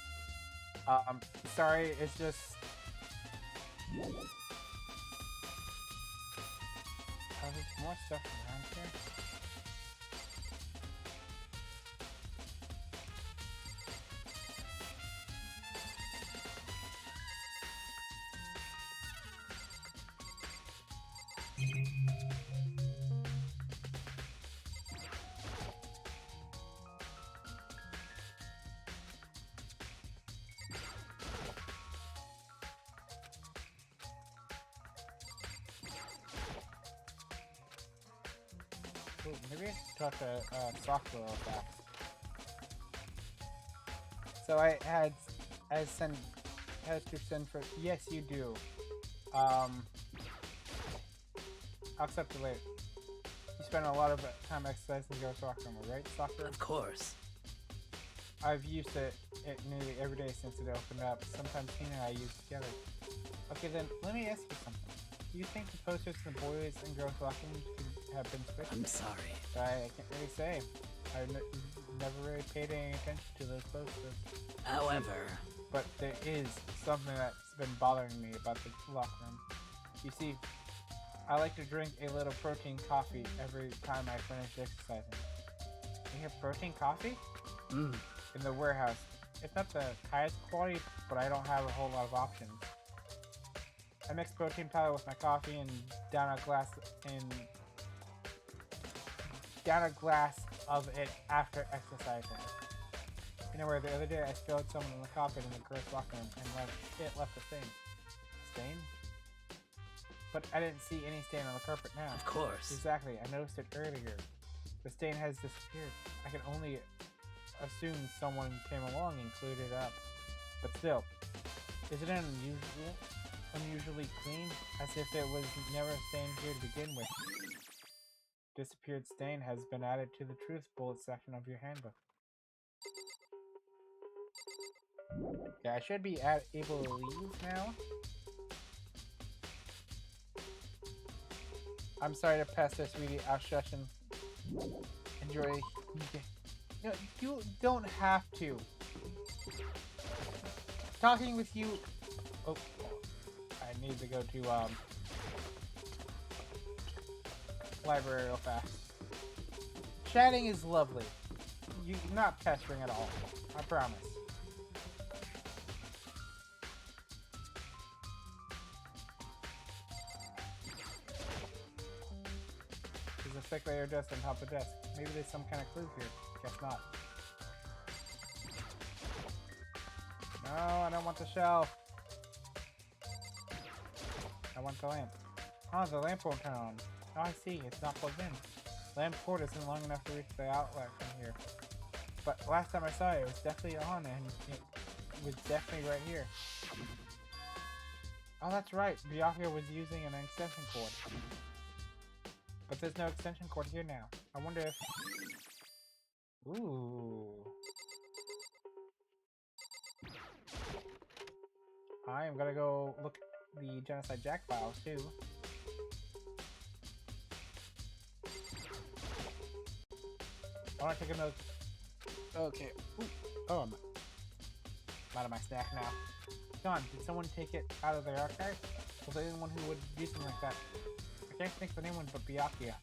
Sorry, it's just oh, there's more stuff around here. Ooh, maybe I should talk to Soccer real fast. So I had to send for yes you do. I'll accept it later. You spend a lot of time exercising your soccer, right? Soccer? Of course. I've used it nearly every day since it opened up. Sometimes Tina and I use it together. Okay then, let me ask you something. Do you think the posters in the boys and girls locker rooms could have been switched? I'm sorry. I can't really say. I've never really paid any attention to those posters. However, but there is something that's been bothering me about the locker room. You see, I like to drink a little protein coffee every time I finish exercising. You have protein coffee? In the warehouse. It's not the highest quality, but I don't have a whole lot of options. I mix protein powder with my coffee and down a glass of it after exercising. Anyway, the other day I spilled some in the carpet in the girls' locker room and it left a stain. A stain? But I didn't see any stain on the carpet now. of course. Exactly, I noticed it earlier. The stain has disappeared. I can only assume someone came along and cleared it up. But still, isn't it unusually clean? As if it was never stained here to begin with. Disappeared stain has been added to the truth bullet section of your handbook. Yeah, I should be able to leave now. I'm sorry to pass this, sweetie. I'll shush and enjoy. No, you don't have to. Talking with you. Oh, I need to go to library real fast. chatting is lovely. You're not pestering at all. I promise. There's a thick layer of dust on top of the desk. Maybe there's some kind of clue here. Guess not. No, I don't want the shelf. I want the lamp. Oh, the lamp won't turn on. Oh, I see. It's not plugged in. Lamp cord isn't long enough to reach the outlet from here. But last time I saw it, it was definitely on, and it was definitely right here. Oh, that's right. Byakuya was using an extension cord. But there's no extension cord here now. I wonder if... Ooh. I am gonna go look at the Genocide Jack files, too. I want to take another... Okay. Ooh. Oh, I'm out of my snack now. John, did someone take it out of their archive? Was there anyone who would do something like that? I can't think of anyone but Byakuya.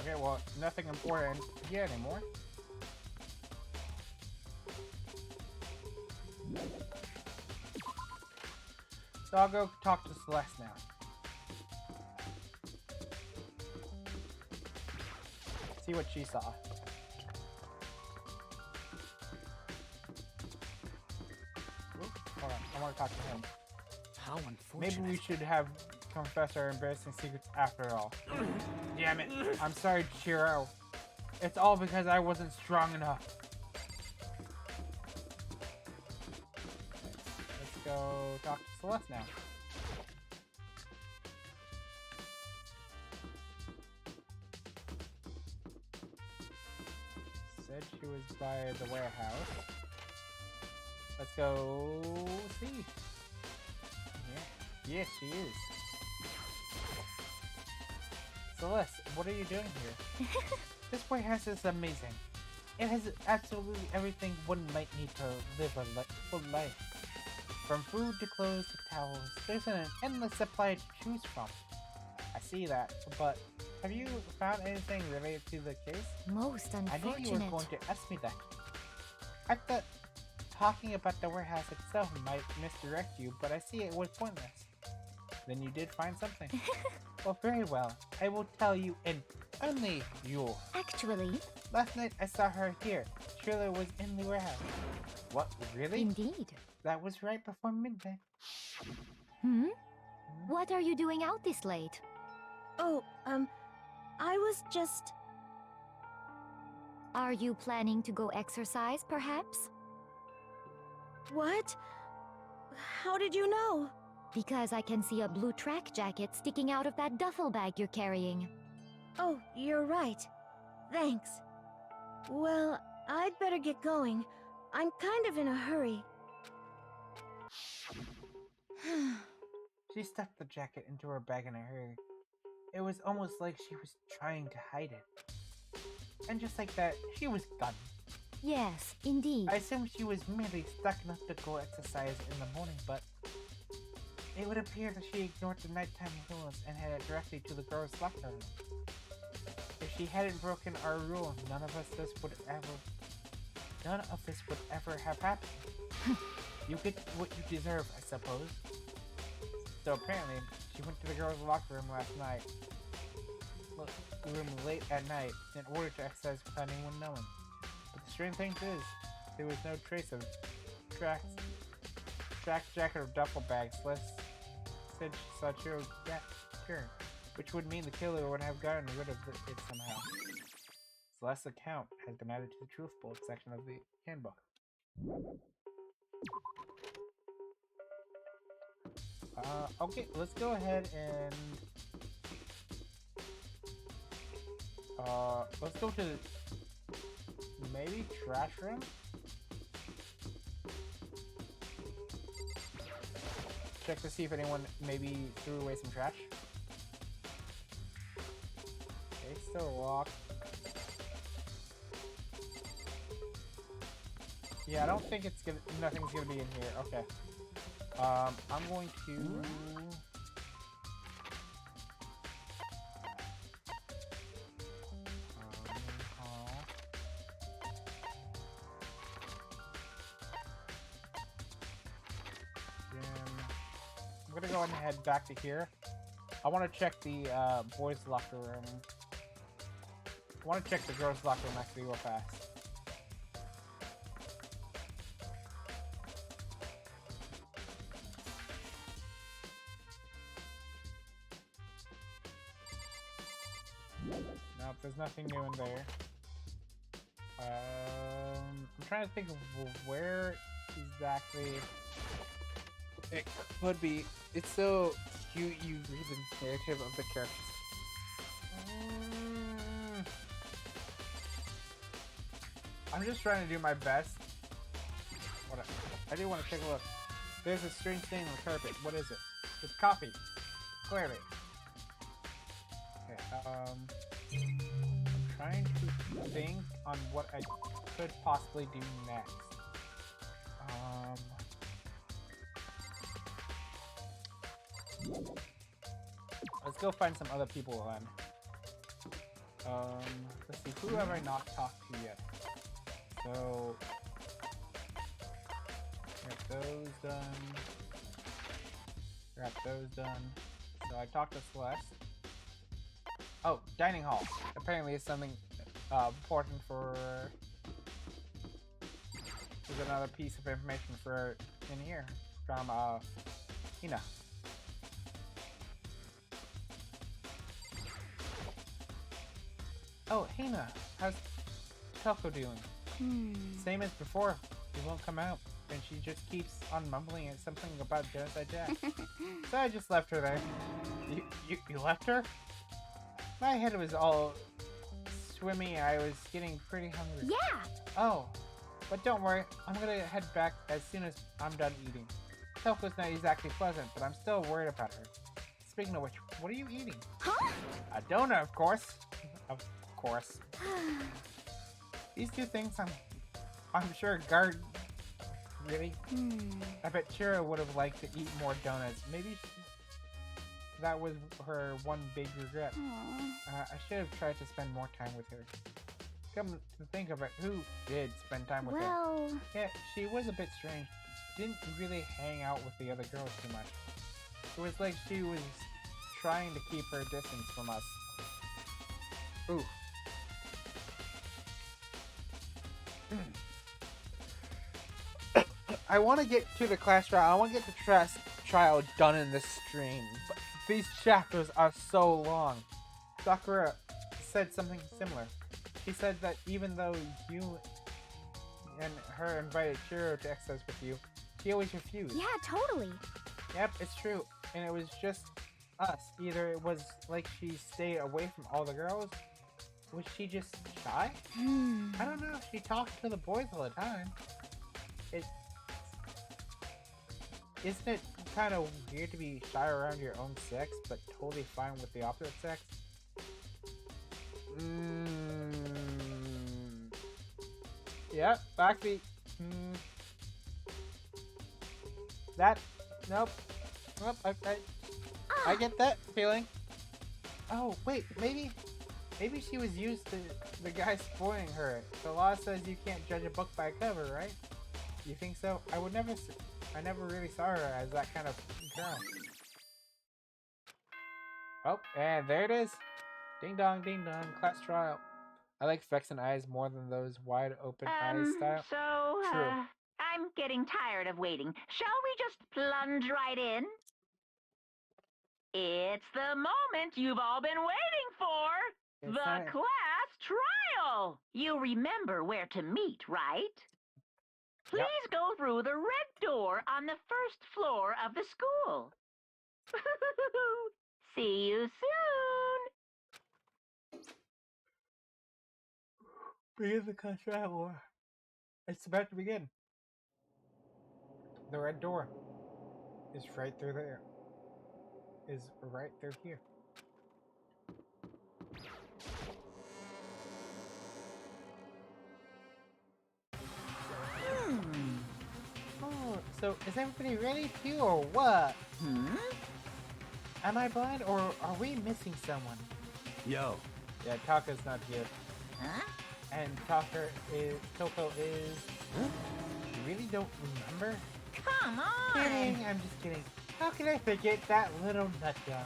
Okay, well, nothing important here anymore. So I'll go talk to Celeste now. See what she saw. Oop, hold on, I want to talk to him. How unfortunate. Maybe we should have confess our embarrassing secrets after all. Damn it. I'm sorry, Chiro. It's all because I wasn't strong enough. Let's go talk to Celeste now. Said she was by the warehouse. Let's go see. Yeah. Yes, she is. Celeste, what are you doing here? This warehouse is amazing. It has absolutely everything one might need to live a full life. From food to clothes to towels, there's an endless supply to choose from. I see that, but have you found anything related to the case? Most I unfortunate. knew you were going to ask me that. I thought talking about the warehouse itself might misdirect you, but I see it was pointless. Then you did find something. Well, very well. I will tell you, and only you. Actually, Last night I saw her here. Trilla was in the warehouse. What, really? indeed. That was right before midnight. What are you doing out this late? Oh, I was just... Are you planning to go exercise, perhaps? What? How did you know? Because I can see a blue track jacket sticking out of that duffel bag you're carrying. Oh, you're right. Thanks. Well, I'd better get going. I'm kind of in a hurry. She stuffed the jacket into her bag in a hurry. It was almost like she was trying to hide it. And just like that, she was gone. Yes, indeed. I assumed she was merely stuck enough to go exercise in the morning, but it would appear that she ignored the nighttime rules and headed directly to the girls' locker room. If she hadn't broken our rule, none of this would ever have happened. You get what you deserve, I suppose. So apparently, she went to the girls' locker room last night. Late at night in order to exercise without anyone knowing. But the strange thing is, there was no trace of track jacket or duffel bag. Celeste said she saw Chiro return, which would mean the killer would have gotten rid of it somehow. Celeste's account has been added to the Truth Bolt section of the handbook. Okay, let's go ahead and let's go to maybe trash room. Check to see if anyone maybe threw away some trash. Okay, still locked. Yeah, I don't think it's gonna. Nothing's gonna be in here. Okay. I'm going to. gonna go ahead and head back to here. I want to check the boys' locker room. I want to check the girls' locker room actually real fast. Nope, there's nothing new in there. I'm trying to think of where exactly it could be. It's so cute, you read the narrative of the characters. I'm just trying to do my best. I do want to take a look. There's a strange stain on the carpet. What is it? It's coffee. Clearly. Okay, I'm trying to think on what I could possibly do next. Let's go find some other people then. Let's see, who have I not talked to yet? So, get those done. Got those done. So I talked to Celeste. Oh, dining hall. Apparently it's something important for... There's another piece of information for in here from Hina. Oh, Hina, how's Toko doing? Same as before. She won't come out, and she just keeps on mumbling at something about Genocide Jack. So I just left her there. You left her? My head was all swimmy. I was getting pretty hungry. Yeah! Oh, but don't worry. I'm gonna head back as soon as I'm done eating. Toko's not exactly pleasant, but I'm still worried about her. Speaking of which, what are you eating? Huh? A donut, of course. Of course. These two things, I'm sure guard. Really? I bet Chira would have liked to eat more donuts. Maybe that was her one big regret. I should have tried to spend more time with her. Come to think of it, who did spend time with her? Yeah, she was a bit strange. Didn't really hang out with the other girls too much. It was like she was trying to keep her distance from us. Ooh. I want to get to the class trial. I want to get the trial done in this stream. But these chapters are so long. Sakura said something similar. She said that even though you and her invited Shiro to exercise with you, she always refused. Yeah, totally. Yep, it's true. And it was just us. Either it was like she stayed away from all the girls. Was she just shy? I don't know. She talked to the boys all the time. Isn't it kind of weird to be shy around your own sex, but totally fine with the opposite sex? Yeah, backbeat. That. Nope. Nope. I get that feeling. Oh wait, maybe she was used to the guy spoiling her. The law says you can't judge a book by a cover, right? You think so? I never really saw her as that kind of girl. Oh, and there it is. Ding dong, class trial. I like Vexen eyes more than those wide open eyes style. So, True. I'm getting tired of waiting. Shall we just plunge right in? It's the moment you've all been waiting for. Yes, The I- class trial. You remember where to meet, right? Please Yep. go through the red door on the first floor of the school. See you soon. Begin the class trial. It's about to begin. The red door is right through there. Is right through here. Oh, so is everybody ready to or what? Am I blind or are we missing someone? Yo. Yeah, Taka's not here. Huh? And Toko is... You really don't remember? Come on! Kidding, I'm just kidding. How can I forget that little nut job?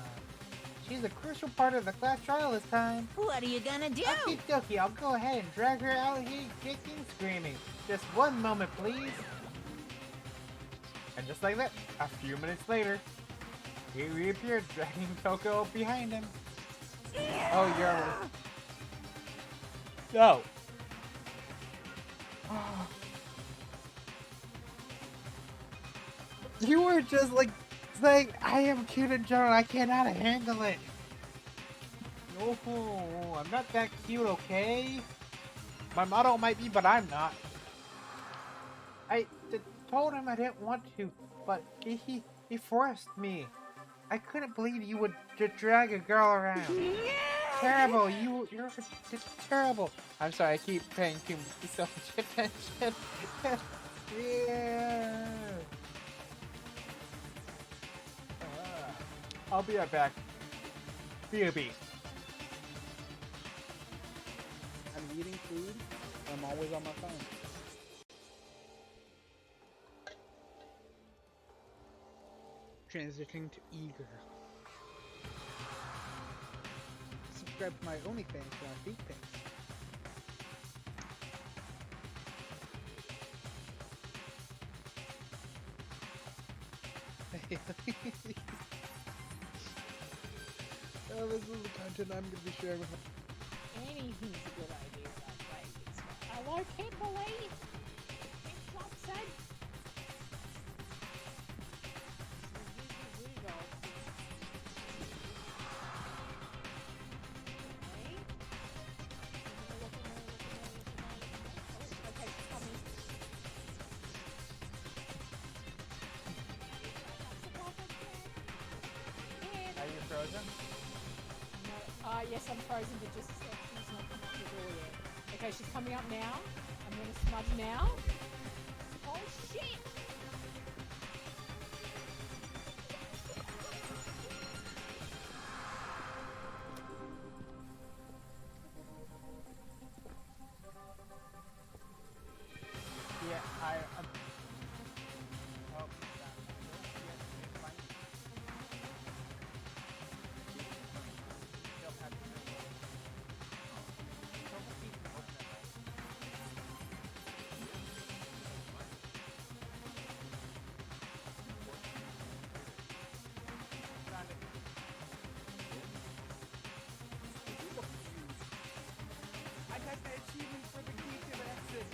She's a crucial part of the class trial this time. What are you gonna do? Okie dokie, I'll go ahead and drag her out here kicking and screaming. Just one moment, please. And just like that, a few minutes later, he reappeared, dragging Toko behind him. Oh, you're... No. You were just like saying, I am cute and gentle, I cannot handle it. No, I'm not that cute, okay? My motto might be, but I'm not. I told him I didn't want to, but he forced me. I couldn't believe you would drag a girl around. Terrible, you're terrible. I'm sorry, I keep paying so much attention. Yeah. I'll be right back. B.O.B. I'm eating food. I'm always on my phone. Transitioning to eager. Subscribe to my OnlyFans for feet pics. Oh, this is the content I'm going to be sharing with my... Anything's a good idea about playing this one. Hello, Kimberly? It's Watson. Okay, she's coming. Are you frozen? No, yes, I'm frozen, but just she's not coming up the door yet. Okay, she's coming up now. I'm gonna smudge now. Oh shit! Yeah, oh, I got the achievement for the key to the exit.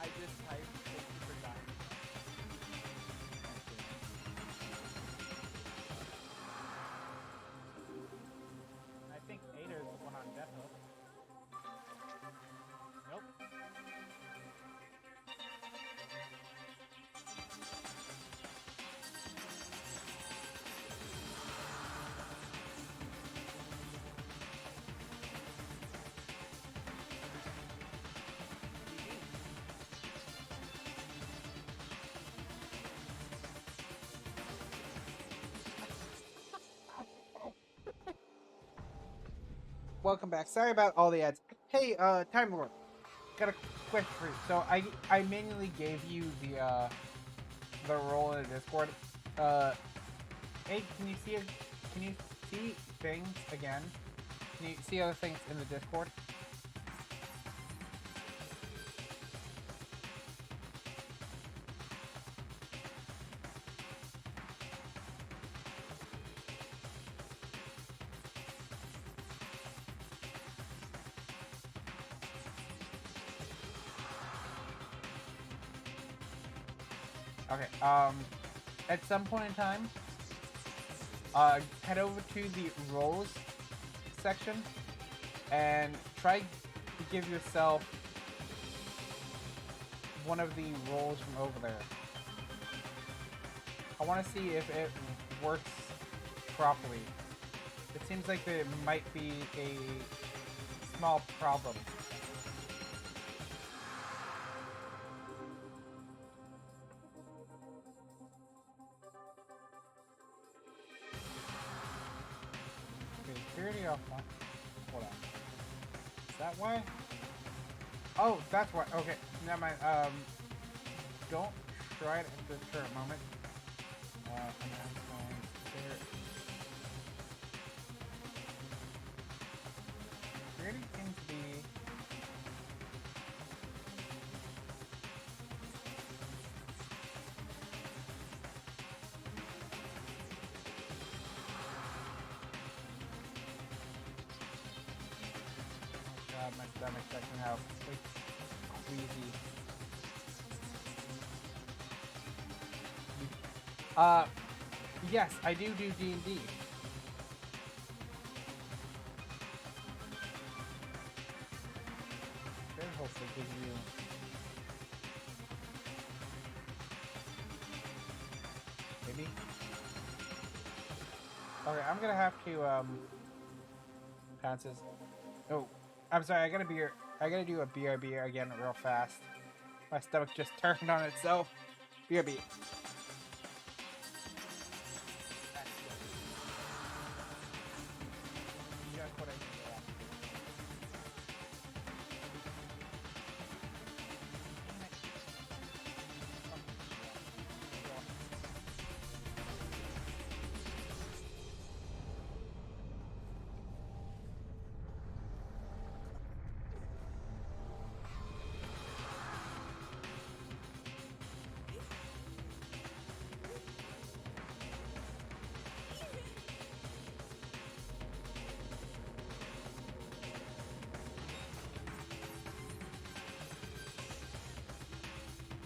I just typed thank you for dying. I think Ada is the one on Death Hook. Nope. Welcome back. Sorry about all the ads. Hey, Time Lord, got a question for you. So I manually gave you the role in the Discord. Hey, can you see it? Can you see things again? Can you see other things in the Discord? Okay, at some point in time, head over to the roles section and try to give yourself one of the roles from over there. I want to see if it works properly. It seems like there might be a small problems. Okay, security off. Hold on. Is that why? Oh, that's why. Okay, never mind. Don't try it at this current moment. And I'm going there. Security seems to be. God, my stomach's acting out. Like, queasy. Yes, I do D&D. Should hopefully give you. Maybe. Okay, I'm gonna have to Pounces. Oh, I'm sorry. I gotta do a BRB again real fast. My stomach just turned on itself. BRB.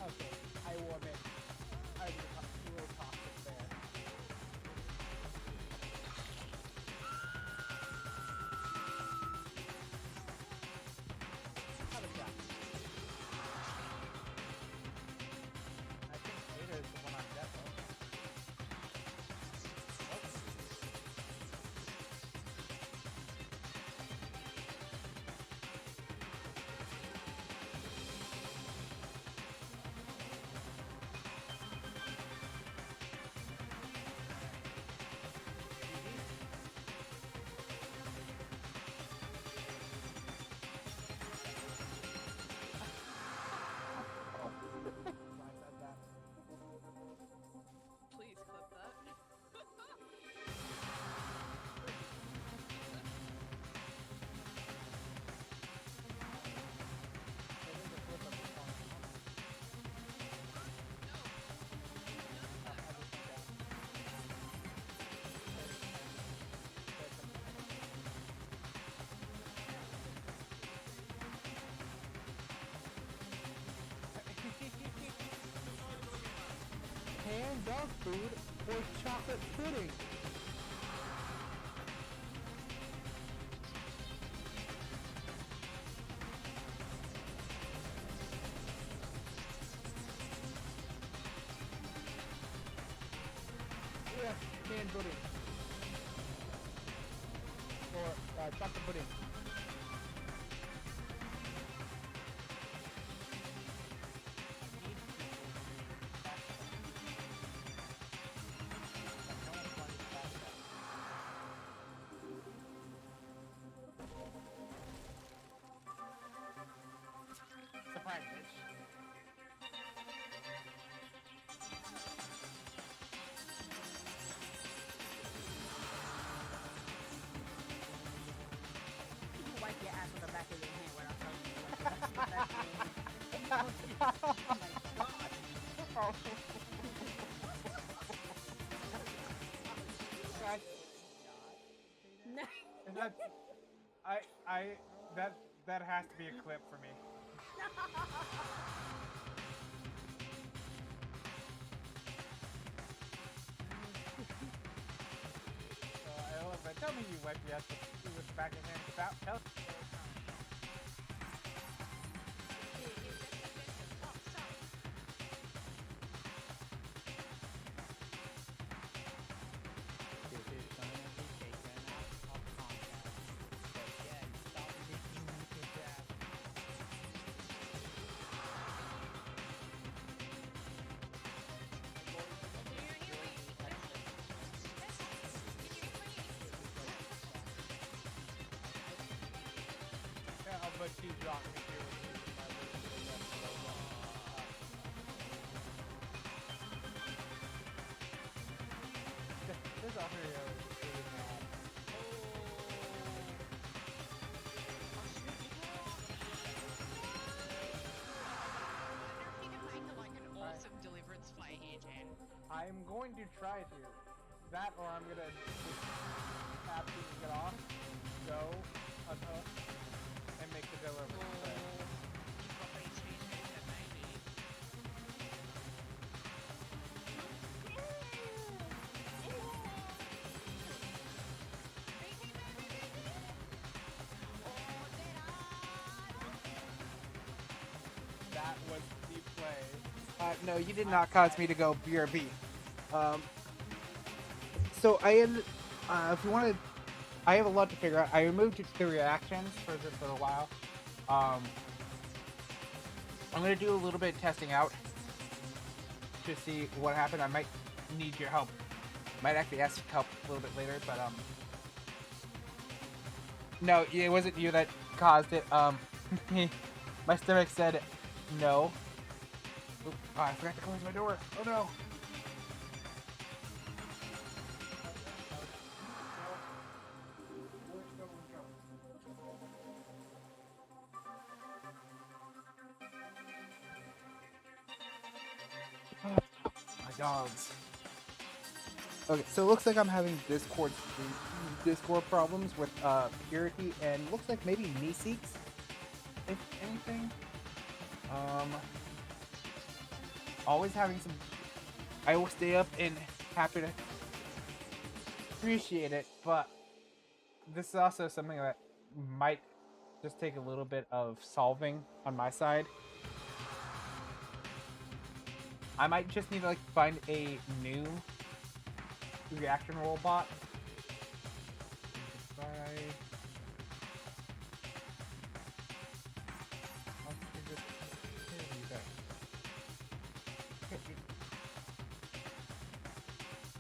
Okay, I will admit, I was a little toxic there. How about that? I think Ada is the one on death row. Please clip that. Hand dog food or chocolate pudding? Yes, canned pudding. Or chocolate pudding. Surprise, bitch. You wipe your ass with the back of your hand when I'm telling you. Like, that's the back of your hand. Oh my god. That has to be a clip for me. I love that. Tell me you wipe your ass with the back of your hand without telling me. This is gonna be taken out of context. So again, stop making but she's not interfering with my work for the rest of the This Ontario is really mad. Awesome deliverance fight here, Jen. I'm going to try to. That or I'm gonna just absolutely get off, go, unhook, and make the deliverance. But You've got these two then maybe. that was the play. No, you did not cause me to go BRB. So I ended, if you want to, I have a lot to figure out. I removed the reactions for just a while. I'm going to do a little bit of testing out to see what happened. I might need your help. Might actually ask for help a little bit later, but no, it wasn't you that caused it. My stomach said no. Oop, oh, I forgot to close my door. Oh no. My dogs. Okay, so it looks like I'm having Discord problems with Purity and looks like maybe Meeseeks, if anything. Always having some. I will stay up and happy to appreciate it, but this is also something that might just take a little bit of solving on my side. I might just need to like find a new reaction roll bot.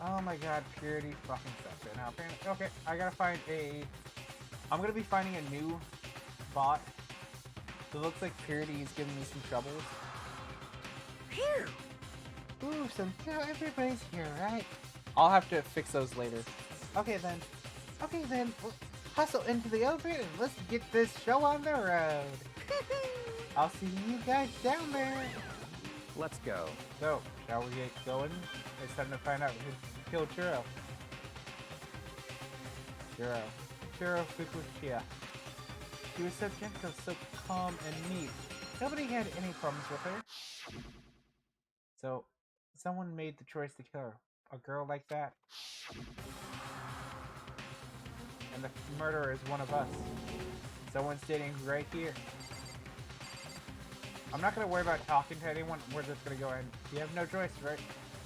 Oh my god, Purity fucking sucks right now. Apparently, okay, I gotta find a. I'm gonna be finding a new bot. It looks like Purity is giving me some troubles. Phew! Ooh, everybody's here, right? I'll have to fix those later. Okay then. Hustle into the elevator and let's get this show on the road. I'll see you guys down there. Let's go. So, shall we get going? It's time to find out who killed Churro. Churro Fukushia. She was so gentle, so calm and neat. Nobody had any problems with her. So, someone made the choice to kill her. A girl like that. And the murderer is one of us. Someone standing right here. I'm not going to worry about talking to anyone. We're just going to go ahead. You have no choice, right?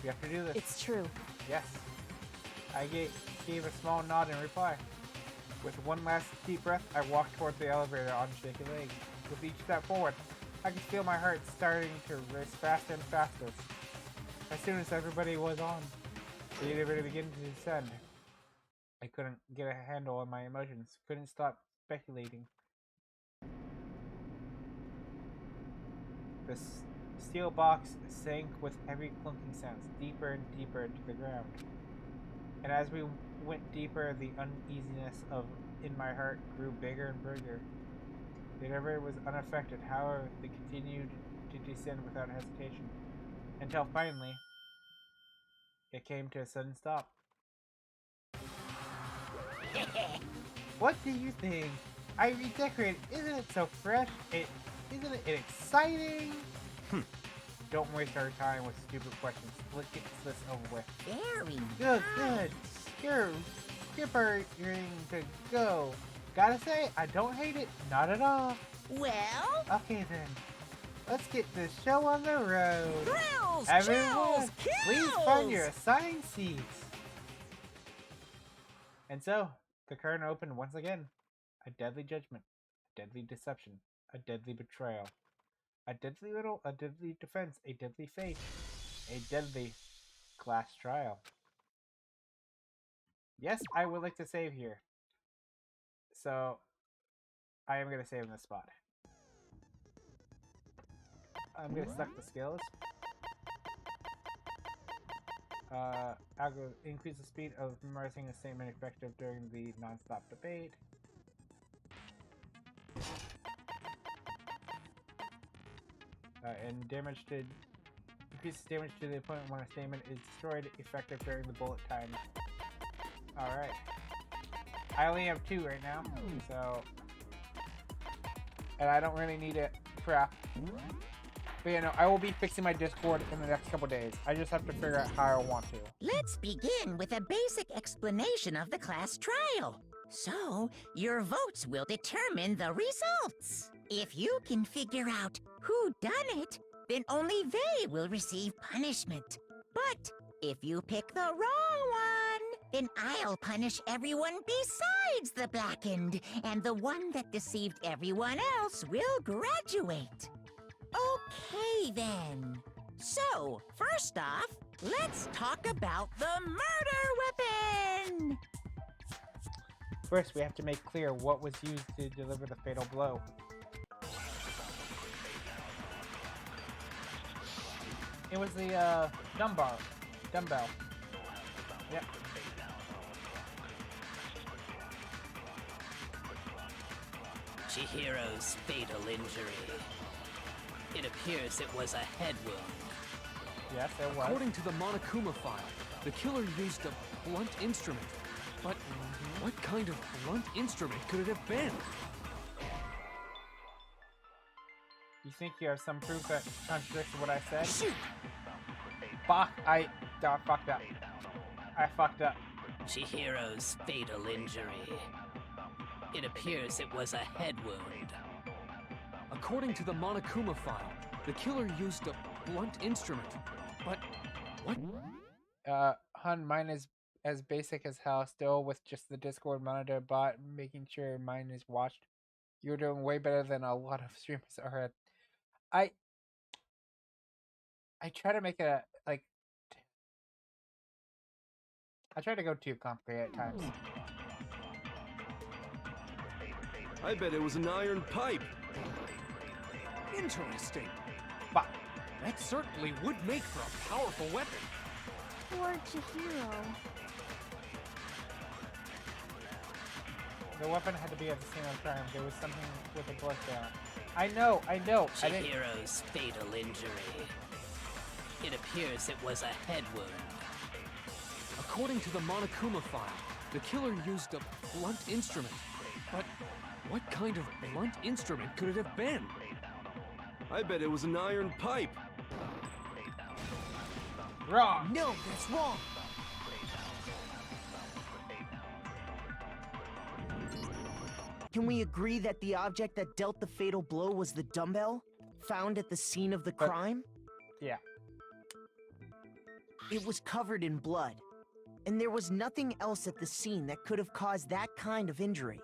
You have to do this. It's true. Yes. I gave a small nod in reply. With one last deep breath, I walked towards the elevator on shaky legs. With each step forward, I could feel my heart starting to race faster and faster. As soon as everybody was on, the elevator began to descend. I couldn't get a handle on my emotions. Couldn't stop speculating. The steel box sank with heavy clunking sounds, deeper and deeper into the ground. And as we went deeper, the uneasiness in my heart grew bigger and bigger. The elevator was unaffected, however, they continued to descend without hesitation, until finally, it came to a sudden stop. What do you think? I redecorated. Isn't it so fresh? Isn't it exciting? Don't waste our time with stupid questions. Let's get this over with. Very Good. nice. You're ready to go. Gotta say, I don't hate it. Not at all. Well, Okay then. Let's get this show on the road. thrills, Everyone, chills, please kills. find your assigned seats. And so, the curtain opened once again. A deadly judgment, a deadly deception, a deadly betrayal, a deadly riddle, a deadly defense, a deadly fate, a deadly class trial. Yes, I would like to save here. So, I am going to save in this spot. I'm gonna select the skills. Increase the speed of memorizing a statement effective during the non-stop debate. And increases damage to the opponent when a statement is destroyed, effective during the bullet time. Alright. I only have 2 right now, so... And I don't really need it. Crap. But you know, I will be fixing my Discord in the next couple days. I just have to figure out how I want to. Let's begin with a basic explanation of the class trial. So, your votes will determine the results. If you can figure out who done it, then only they will receive punishment. But if you pick the wrong one, then I'll punish everyone besides the blackened, and the one that deceived everyone else will graduate. Okay, then. So, first off, let's talk about the murder weapon! First, we have to make clear what was used to deliver the fatal blow. It was the, dumbbell. Yep. Chihiro's fatal injury. It appears it was a head wound. Yes, it was. According to the Monokuma file, the killer used a blunt instrument. But what kind of blunt instrument could it have been? You think you have some proof that contradicts what I said? Shoot! Fuck, I fucked up. I fucked up. Chihiro's fatal injury. It appears it was a head wound. According to the Monokuma file, the killer used a blunt instrument. But what? Hun, mine is as basic as hell, still with just the Discord monitor bot, making sure mine is watched. You're doing way better than a lot of streamers are. I try to make it like I try to go too complicated at times. I bet it was an iron pipe. Interesting. Fuck. That certainly would make for a powerful weapon. Poor Chihiro. The weapon had to be at the scene of crime. There was something with a blood down. I know. Chihiro's fatal injury. It appears it was a head wound. According to the Monokuma file, the killer used a blunt instrument. But what kind of blunt instrument could it have been? I bet it was an iron pipe. Wrong. No, that's wrong. Can we agree that the object that dealt the fatal blow was the dumbbell found at the scene of the crime? Yeah. It was covered in blood, and there was nothing else at the scene that could have caused that kind of injury.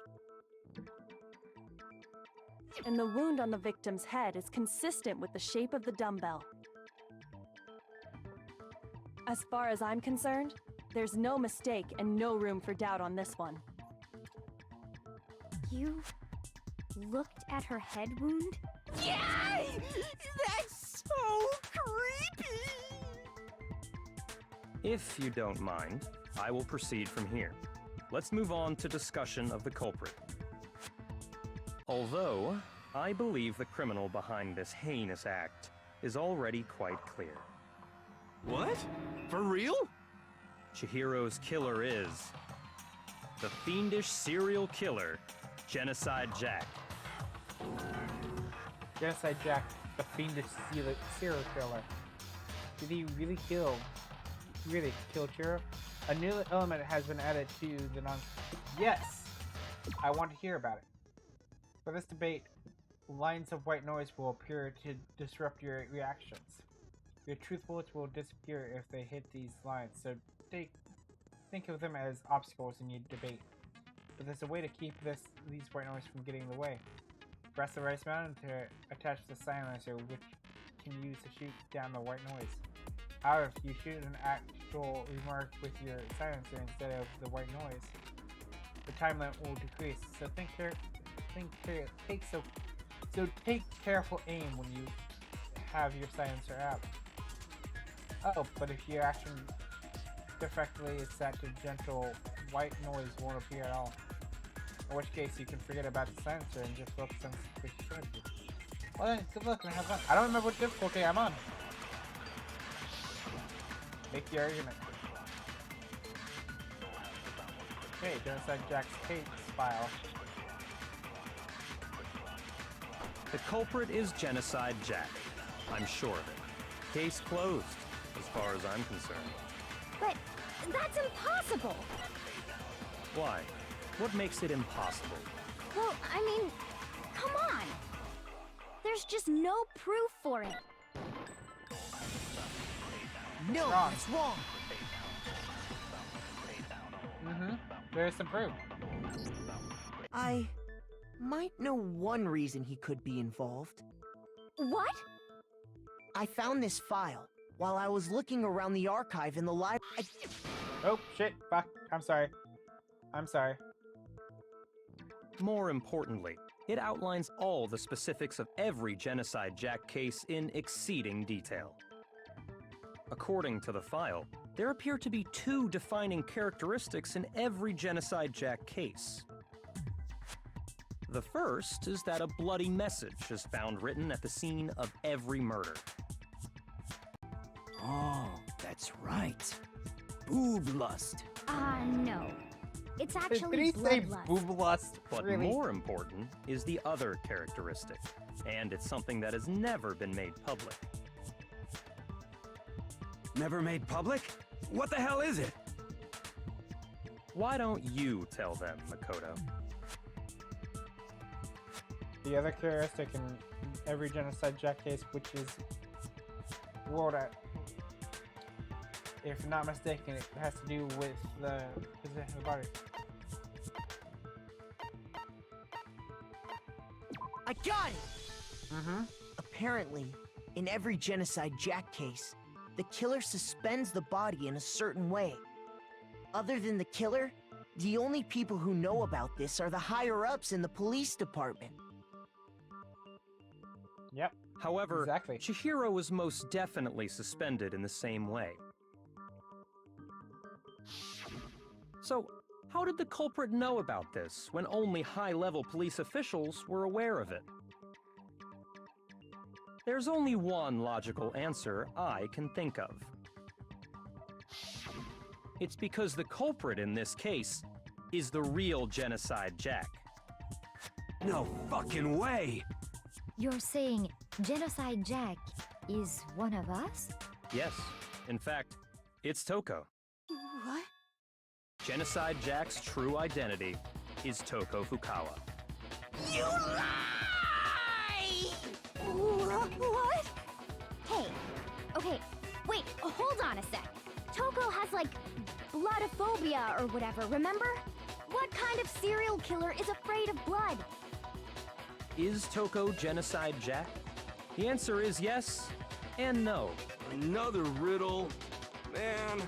And the wound on the victim's head is consistent with the shape of the dumbbell. As far as I'm concerned, there's no mistake and no room for doubt on this one. You looked at her head wound? Yay! That's so creepy! If you don't mind, I will proceed from here. Let's move on to discussion of the culprit. Although, I believe the criminal behind this heinous act is already quite clear. What? For real? Chihiro's killer is the fiendish serial killer, Genocide Jack. Genocide Jack, the fiendish serial killer. Did he really kill Chihiro? A new element has been added to the Yes! I want to hear about it. For this debate, lines of white noise will appear to disrupt your reactions. Your truth bullets will disappear if they hit these lines, so think of them as obstacles in your debate. But there's a way to keep these white noise from getting in the way. Press the right button to attach the silencer, which can use to shoot down the white noise. However, if you shoot an actual remark with your silencer instead of the white noise, the time limit will decrease. So take careful aim when you have your silencer out. Oh, but if your action perfectly is set to gentle, white noise won't appear at all. In which case, you can forget about the silencer and just focus on the strategy. Well then, good luck and have fun. I don't remember what difficulty I'm on. Make the argument. Okay, Genocide Jack's case file. The culprit is Genocide Jack. I'm sure of it. Case closed, as far as I'm concerned. But that's impossible. Why? What makes it impossible? Well, I mean, come on. There's just no proof for it. No, Wrong. that's wrong. There's some proof. I might know one reason he could be involved. What? I found this file while I was looking around the archive in the library. Oh, shit. Fuck. I'm sorry. I'm sorry. More importantly, it outlines all the specifics of every Genocide Jack case in exceeding detail. According to the file, there appear to be two defining characteristics in every Genocide Jack case. The first is that a bloody message is found written at the scene of every murder. Oh, that's right. Boob lust. No. It's Did actually he say bloodlust. boob lust? But Really? more important is the other characteristic, and it's something that has never been made public. Never made public? What the hell is it? Why don't you tell them, Makoto? The other characteristic in every Genocide Jack case, which is ruled out, if not mistaken, it has to do with the position of the body. I got it! Apparently, in every Genocide Jack case, the killer suspends the body in a certain way. Other than the killer, the only people who know about this are the higher-ups in the police department. Yep. However, Exactly. Chihiro was most definitely suspended in the same way. So, how did the culprit know about this when only high-level police officials were aware of it? There's only one logical answer I can think of. It's because the culprit in this case is the real Genocide Jack. No fucking way! You're saying Genocide Jack is one of us? Yes, in fact, it's Toko. What? Genocide Jack's true identity is Toko Fukawa. You lie! What? Hey, okay, wait, hold on a sec. Toko has, like, bloodophobia or whatever, remember? What kind of serial killer is afraid of blood? Is Toko Genocide Jack? The answer is yes and no. Another riddle? Man,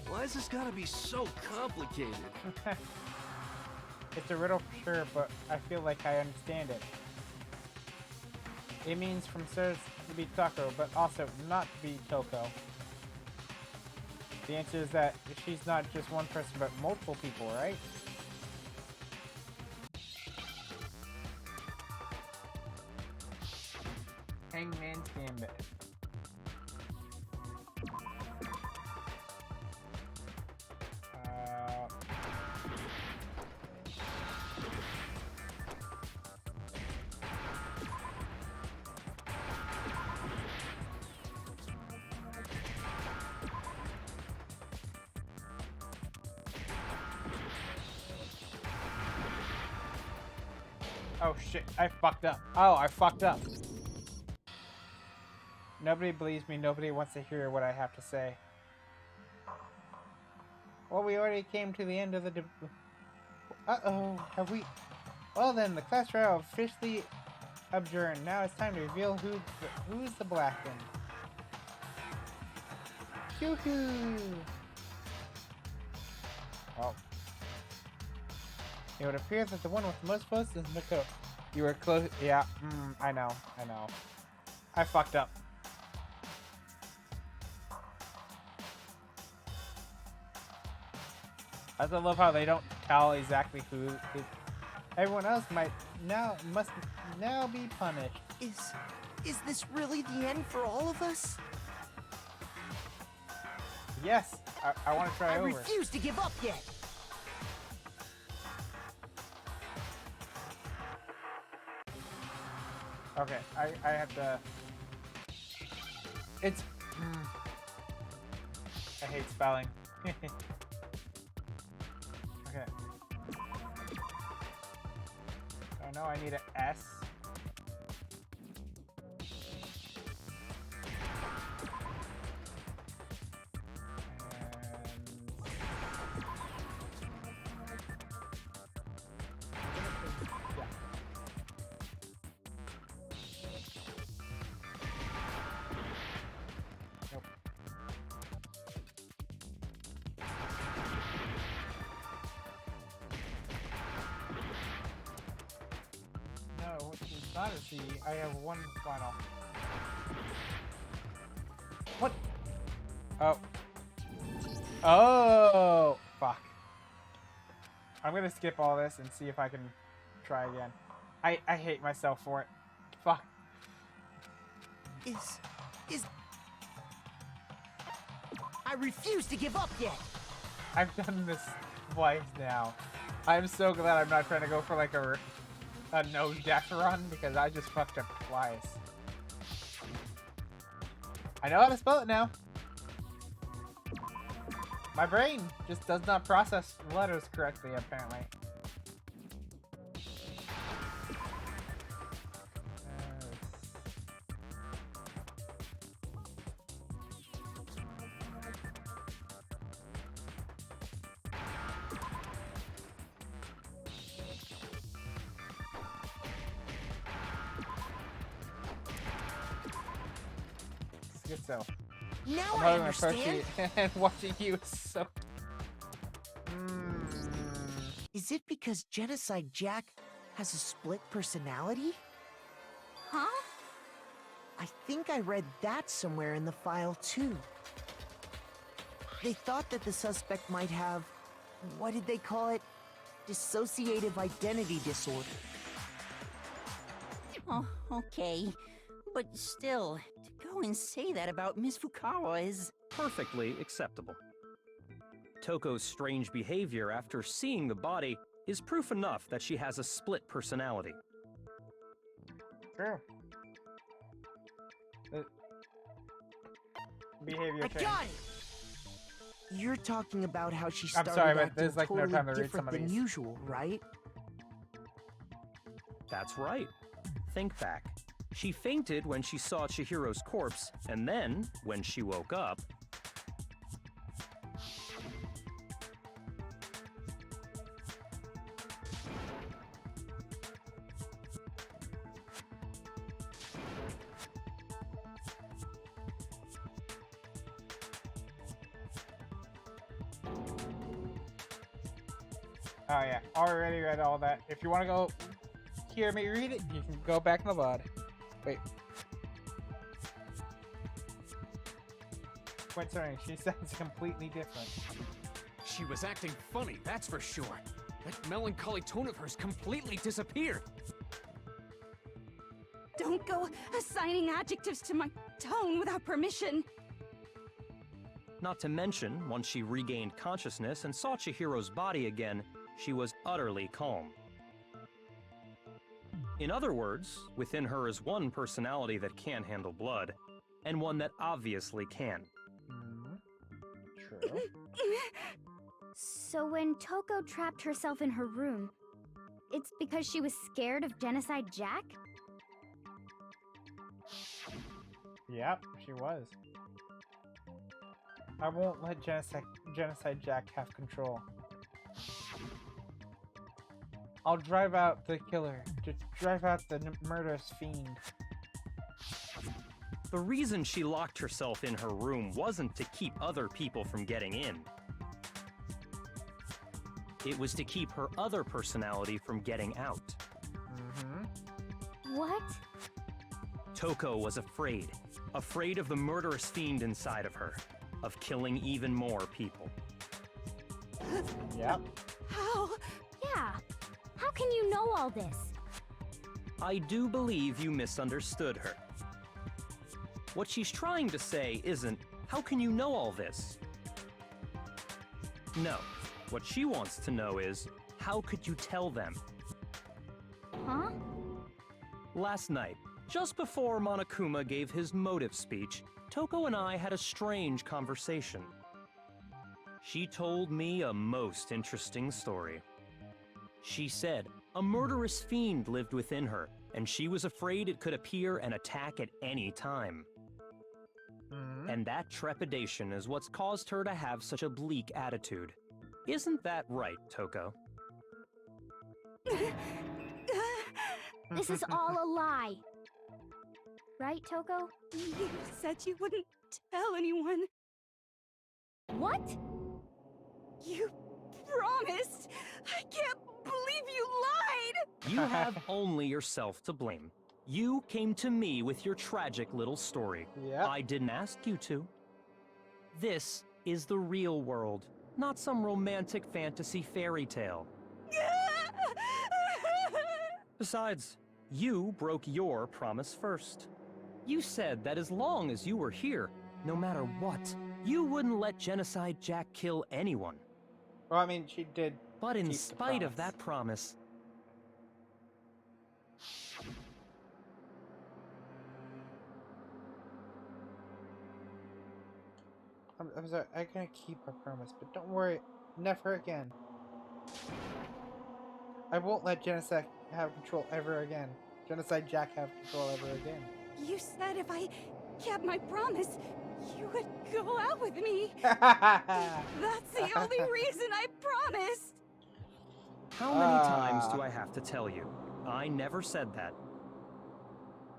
why has this gotta be so complicated? It's a riddle for sure, but I feel like I understand it. It means from Sirs to be Toko, but also not to be Toko. The answer is that she's not just one person, but multiple people, right? Hangman's Gambit. Oh shit, I fucked up. Oh, I fucked up. Nobody believes me, nobody wants to hear what I have to say. Well, we already came to the end of the uh-oh, have we... Well then, the class trial officially adjourned. Now it's time to reveal who's the black one. Yoo-hoo! Well, it would appear that the one with the most votes is Miko. You were close. Yeah, I know. I fucked up. I also love how they don't tell exactly who. Everyone else must now be punished. Is this really the end for all of us? Yes, I want to try I over. refuse to give up yet. Okay, I have to. It's. I hate spelling. Okay. Oh no, I need an S. It's not a C. I have one final. What? Oh. Oh! Fuck. I'm gonna skip all this and see if I can try again. I hate myself for it. Fuck. I refuse to give up yet. I've done this twice now. I'm so glad I'm not trying to go for like a no death run because I just fucked up twice. I know how to spell it now. My brain just does not process letters correctly, apparently. Good so. Now I'm I holding my understand. protein and watching you is so. Is it because Genocide Jack has a split personality? Huh? I think I read that somewhere in the file too. They thought that the suspect might have, what did they call it? Dissociative identity disorder. Oh, okay. But still, to go and say that about Miss Fukawa is... perfectly acceptable. Toko's strange behavior after seeing the body is proof enough that she has a split personality. True. Behavior I change. got it! You're talking about how she I'm started sorry, but acting there's like no totally time to read different some of than these. usual, right? That's right. Think back. She fainted when she saw Chihiro's corpse, and then, when she woke up... Oh yeah, already read all that. If you want to go hear me read it, you can go back in the VOD. Wait. Wait, sorry, she sounds completely different. She was acting funny, that's for sure. That melancholy tone of hers completely disappeared. Don't go assigning adjectives to my tone without permission. Not to mention, once she regained consciousness and saw Chihiro's body again, she was utterly calm. In other words, within her is one personality that can handle blood, and one that obviously can. True. So when Toko trapped herself in her room, it's because she was scared of Genocide Jack? Yep, she was. I won't let Genocide Jack have control. I'll drive out the killer. Just drive out the murderous fiend. The reason she locked herself in her room wasn't to keep other people from getting in. It was to keep her other personality from getting out. What? Toko was afraid. Afraid of the murderous fiend inside of her. Of killing even more people. Yep. How? Yeah. How can you know all this? I do believe you misunderstood her. What she's trying to say isn't, how can you know all this? No. What she wants to know is, how could you tell them? Huh? Last night, just before Monokuma gave his motive speech, Toko and I had a strange conversation. She told me a most interesting story. She said a murderous fiend lived within her, and she was afraid it could appear and attack at any time. And that trepidation is what's caused her to have such a bleak attitude. Isn't that right, Toko? This is all a lie. Right, Toko? You said you wouldn't tell anyone. What? You promised! I can't believe you lied! You have only yourself to blame. You came to me with your tragic little story. Yep. I didn't ask you to. This is the real world, not some romantic fantasy fairy tale. Besides, you broke your promise first. You said that as long as you were here, no matter what, you wouldn't let Genocide Jack kill anyone. Well, I mean, she did. But in keep the spite of promise. that promise, I'm sorry, I'm gonna keep my promise, but don't worry, never again. I won't let Genocide have control ever again. Genocide Jack have control ever again. You said if I kept my promise, you would go out with me. That's That's the only reason I promised. how many times do I have to tell you? I never said that.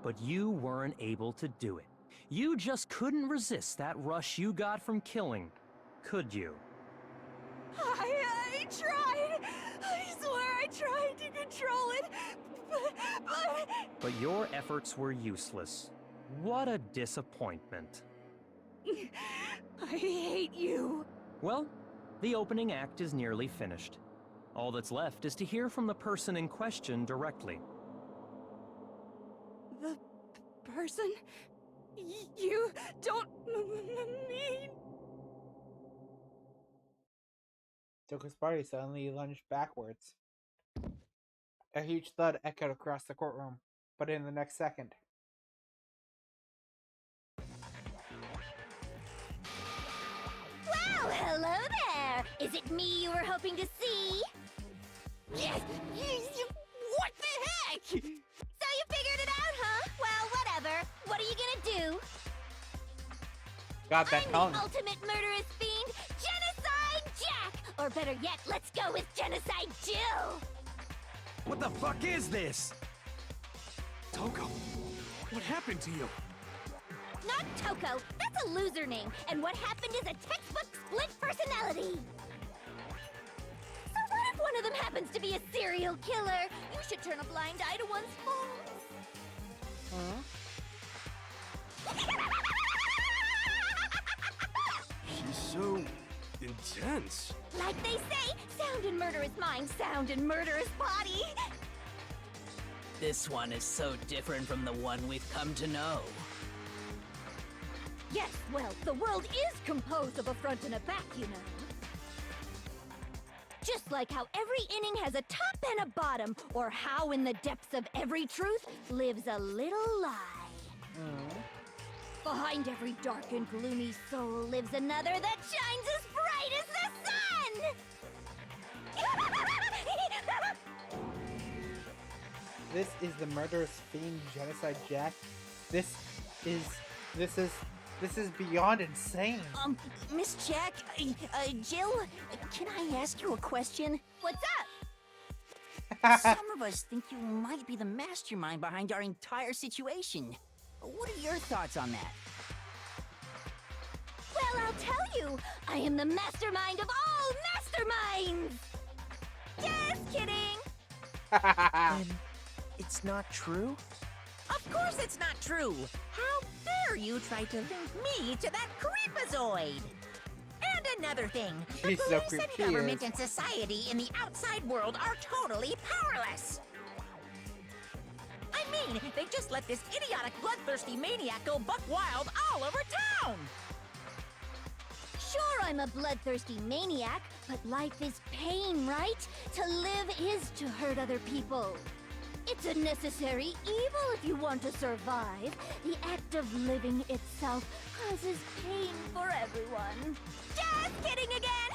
But you weren't able to do it. You just couldn't resist that rush you got from killing, could you? I tried. I swear I tried to control it, but... But your efforts were useless. What a disappointment. I hate you. Well, the opening act is nearly finished. All that's left is to hear from the person in question directly. The person? You don't mean... Toko's body suddenly lunged backwards. A huge thud echoed across the courtroom, but in the next second. Well, hello there! Is it me you were hoping to see? Yes! What the heck? So you figured it out, huh? Well, whatever. What are you gonna do? Got that I'm tongue. the ultimate murderous fiend, Genocide Jack! Or better yet, let's go with Genocide Jill! What the fuck is this? Toko, what happened to you? Not Toko, that's a loser name, and what happened is a textbook split personality! So what if one of them happens to be a serial killer? You should turn a blind eye to one's faults. She's so intense. Like they say, sound in murderous mind, sound in murderous body. This one is so different from the one we've come to know. Yes, well, the world is composed of a front and a back, you know. Just like how every inning has a top and a bottom, or how in the depths of every truth lives a little lie. Behind every dark and gloomy soul lives another that shines as bright as the sun! This is the murderous fiend Genocide Jack. This is beyond insane. Miss Jack, Jill, can I ask you a question? What's up? Some of us think you might be the mastermind behind our entire situation. What are your thoughts on that? Well, I'll tell you, I am the mastermind of all masterminds! Just kidding! And it's not true? Of course it's not true! How dare you try to link me to that creepazoid! And another thing. The She's so police creepy. and She government is. and society in the outside world are totally powerless. I mean, they just let this idiotic, bloodthirsty maniac go buck wild all over town. Sure, I'm a bloodthirsty maniac, but life is pain, right? To live is to hurt other people. It's a necessary evil if you want to survive. The act of living itself causes pain for everyone. Just kidding again!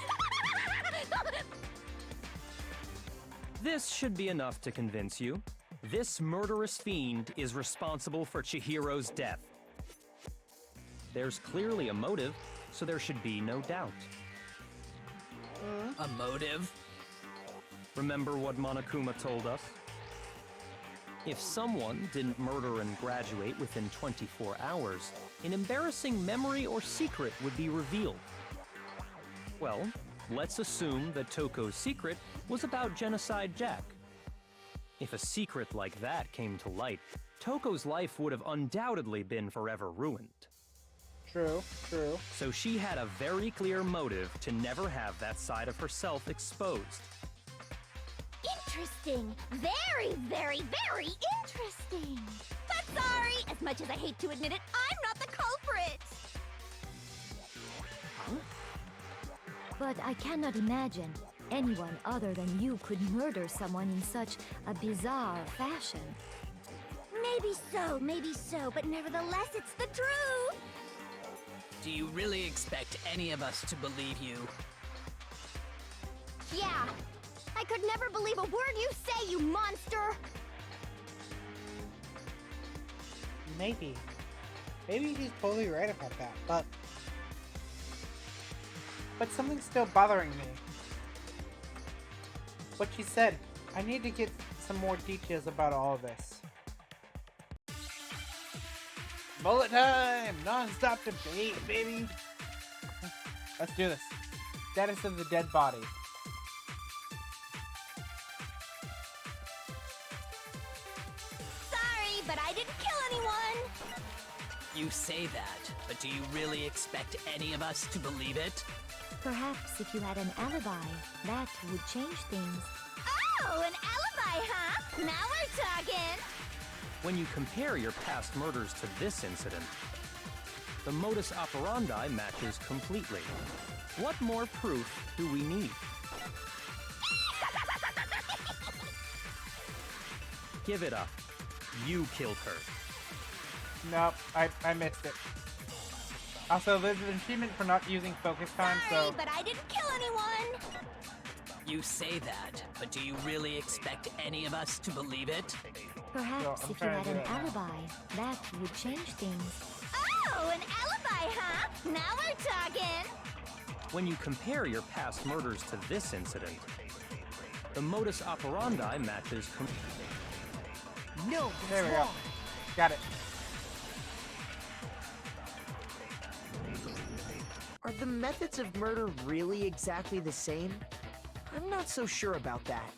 This should be enough to convince you. This murderous fiend is responsible for Chihiro's death. There's clearly a motive, so there should be no doubt. A motive? Remember what Monokuma told us? If someone didn't murder and graduate within 24 hours, an embarrassing memory or secret would be revealed. Well, let's assume that Toko's secret was about Genocide Jack. If a secret like that came to light, Toko's life would have undoubtedly been forever ruined. True, true. So she had a very clear motive to never have that side of herself exposed. Interesting. Very, very, very interesting. But sorry, as much as I hate to admit it, I'm not the culprit. Huh? But I cannot imagine anyone other than you could murder someone in such a bizarre fashion. Maybe so, but nevertheless, it's the truth. Do you really expect any of us to believe you? Yeah. I could never believe a word you say, you monster! Maybe. Maybe he's totally right about that, but something's still bothering me. What she said. I need to get some more details about all of this. Bullet time! Non-stop debate, baby! Let's do this. Status of the dead body. Sorry, but I didn't kill anyone! You say that, but do you really expect any of us to believe it? Perhaps if you had an alibi, that would change things. Oh, an alibi, huh? Now we're talking! When you compare your past murders to this incident, the modus operandi matches completely. What more proof do we need? Give it up. You killed her. Nope, I missed it. Also, there's an achievement for not using focus time, Sorry, so... but I didn't kill anyone! You say that, but do you really expect any of us to believe it? Perhaps if you had an alibi, that would change things. Oh, an alibi, huh? Now we're talking! When you compare your past murders to this incident, the modus operandi matches completely. No, There we go. Got it. Are the methods of murder really exactly the same? I'm not so sure about that.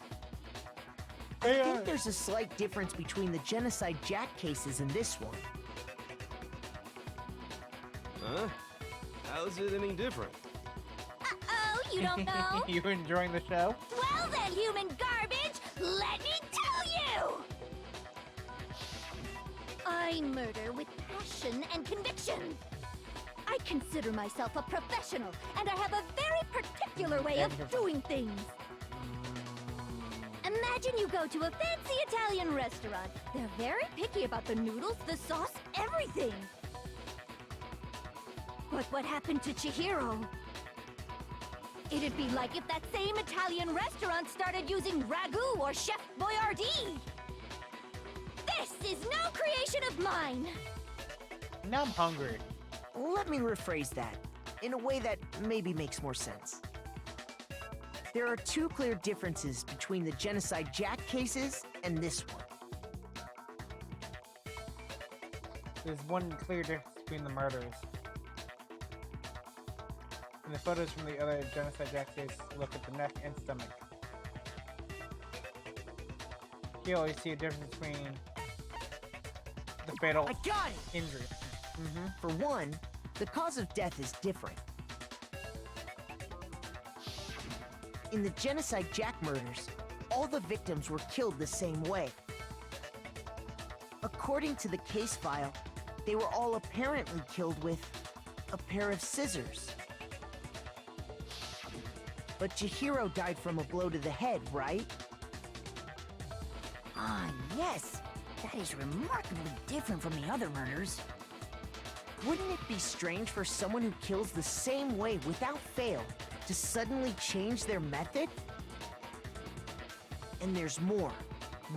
I think there's a slight difference between the Genocide Jack cases and this one. Huh? How's it any different? Uh-oh, you don't know? You enjoying the show? Well then, human garbage, let me tell you! I murder with passion and conviction. I consider myself a professional, and I have a very particular way of doing things. Imagine you go to a fancy Italian restaurant. They're very picky about the noodles, the sauce, everything. But what happened to Chihiro? It'd be like if that same Italian restaurant started using ragu or Chef Boyardee. This is no creation of mine. Now I'm hungry. Let me rephrase that in a way that maybe makes more sense. There are two clear differences between the Genocide Jack cases and this one. There's one clear difference between the murders. And the photos from the other Genocide Jack case look at the neck and stomach. You always see a difference between the fatal I got it! injury. For one, the cause of death is different. In the Genocide Jack murders, all the victims were killed the same way. According to the case file, they were all apparently killed with a pair of scissors. But Chihiro died from a blow to the head, right? Ah, yes. That is remarkably different from the other murders. Wouldn't it be strange for someone who kills the same way without fail to suddenly change their method? And there's more.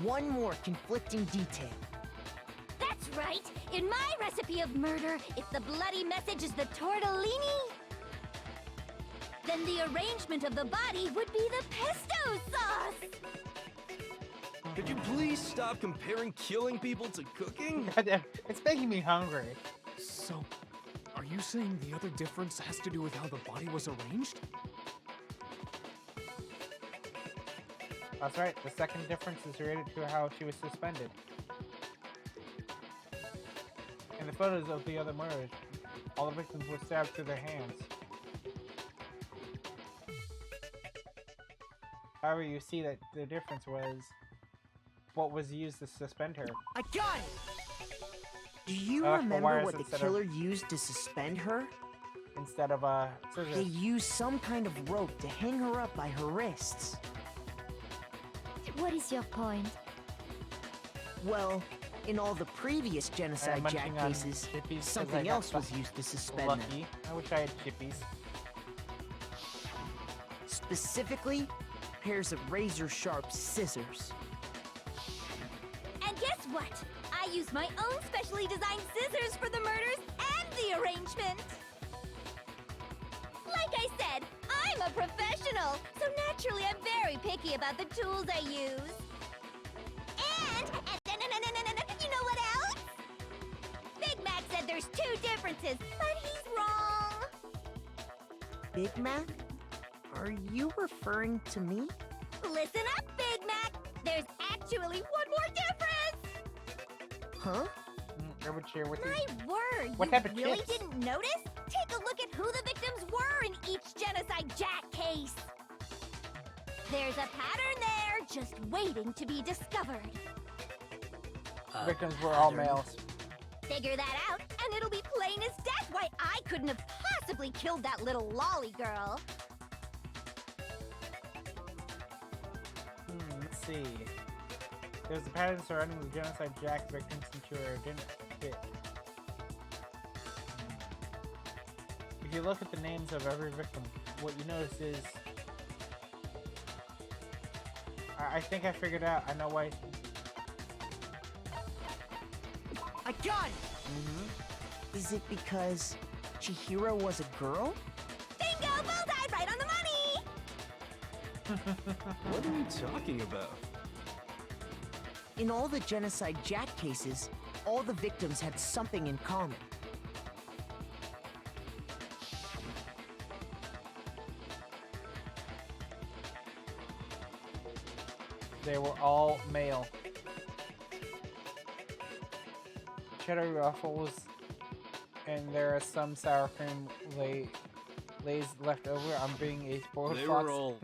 One more conflicting detail. That's right! In my recipe of murder, if the bloody message is the tortellini, then the arrangement of the body would be the pesto sauce! Could you please stop comparing killing people to cooking? Goddamn, it's making me hungry. So, are you saying the other difference has to do with how the body was arranged? That's right, the second difference is related to how she was suspended. In the photos of the other murders, all the victims were stabbed through their hands. However, you see that the difference was what was used to suspend her. I got it! Do you Electrical remember wires what the instead killer used to suspend her? Instead of scissors. They used some kind of rope to hang her up by her wrists. What is your point? Well, in all the previous Genocide Jack cases, something else was used to suspend them. Lucky. I wish I had chippies. Specifically, pairs of razor-sharp scissors. And guess what? I used my own specially designed scissors for the murders and the arrangement! Like I said, I'm a professional, so naturally I'm very picky about the tools I use. And you know what else? Big Mac said there's two differences, but he's wrong. Big Mac? Are you referring to me? Listen up, Big Mac! There's actually one more difference! Huh? I would share with you. My word! What You type of really chips? didn't notice? Take a look at who the victims were in each Genocide Jack case. There's a pattern there, just waiting to be discovered. Victims were all males. Figure that out, and it'll be plain as death why I couldn't have possibly killed that little lolly girl. Let's see. There's a pattern surrounding the Genocide Jack victims since didn't fit. If you look at the names of every victim, what you notice is... I think I figured out. I know why. I got it! Is it because Chihiro was a girl? Bingo! Bullseye! Right on the money! What are you talking about? In all the Genocide Jack cases, all the victims had something in common. They were all male. Cheddar ruffles, and there is some sour cream lays left over. I'm being a spoiled They fox. were all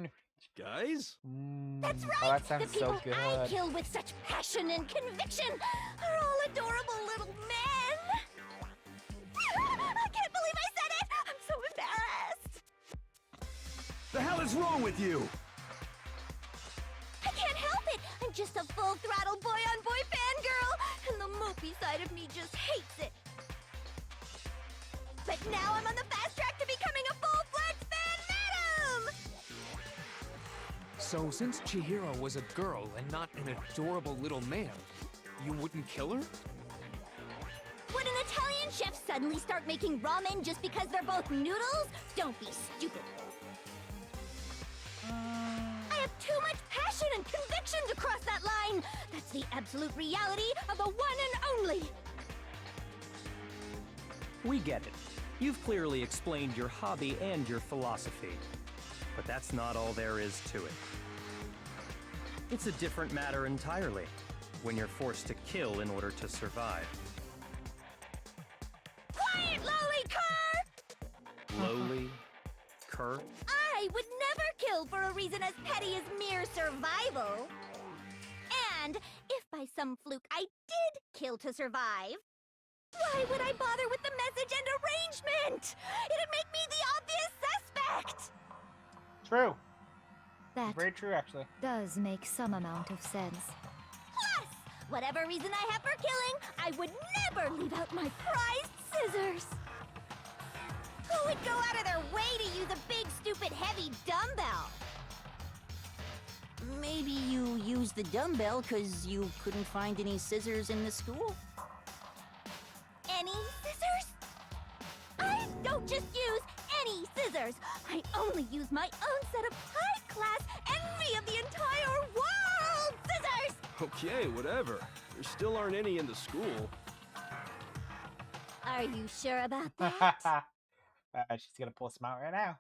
guys? That's right! Oh, that sounds the people so good. I kill with such passion and conviction are all adorable little men! I can't believe I said it! I'm so embarrassed! The hell is wrong with you? I can't help it! I'm just a full-throttle boy-on-boy fangirl, and the mopey side of me just hates it. But now I'm on the fast track to becoming a full-fledged fan madam! So, since Chihiro was a girl and not an adorable little man, you wouldn't kill her? Would an Italian chef suddenly start making ramen just because they're both noodles? Don't be stupid. I have too much passion and conviction to cross that line. That's the absolute reality of the one and only. We get it. You've clearly explained your hobby and your philosophy. But that's not all there is to it. It's a different matter entirely, when you're forced to kill in order to survive. Quiet, lowly cur! Lowly? Cur? I I would never kill for a reason as petty as mere survival. And if by some fluke I did kill to survive, why would I bother with the message and arrangement? It'd make me the obvious suspect! True. That Very true, actually. does make some amount of sense. Plus, whatever reason I have for killing, I would never leave out my prized scissors. Who would go out of their way to use a big, stupid, heavy dumbbell? Maybe you used the dumbbell because you couldn't find any scissors in the school? Any scissors? I don't just use any scissors. I only use my own set of high-class envy of the entire world scissors! Okay, whatever. There still aren't any in the school. Are you sure about that? She's gonna pull some out right now.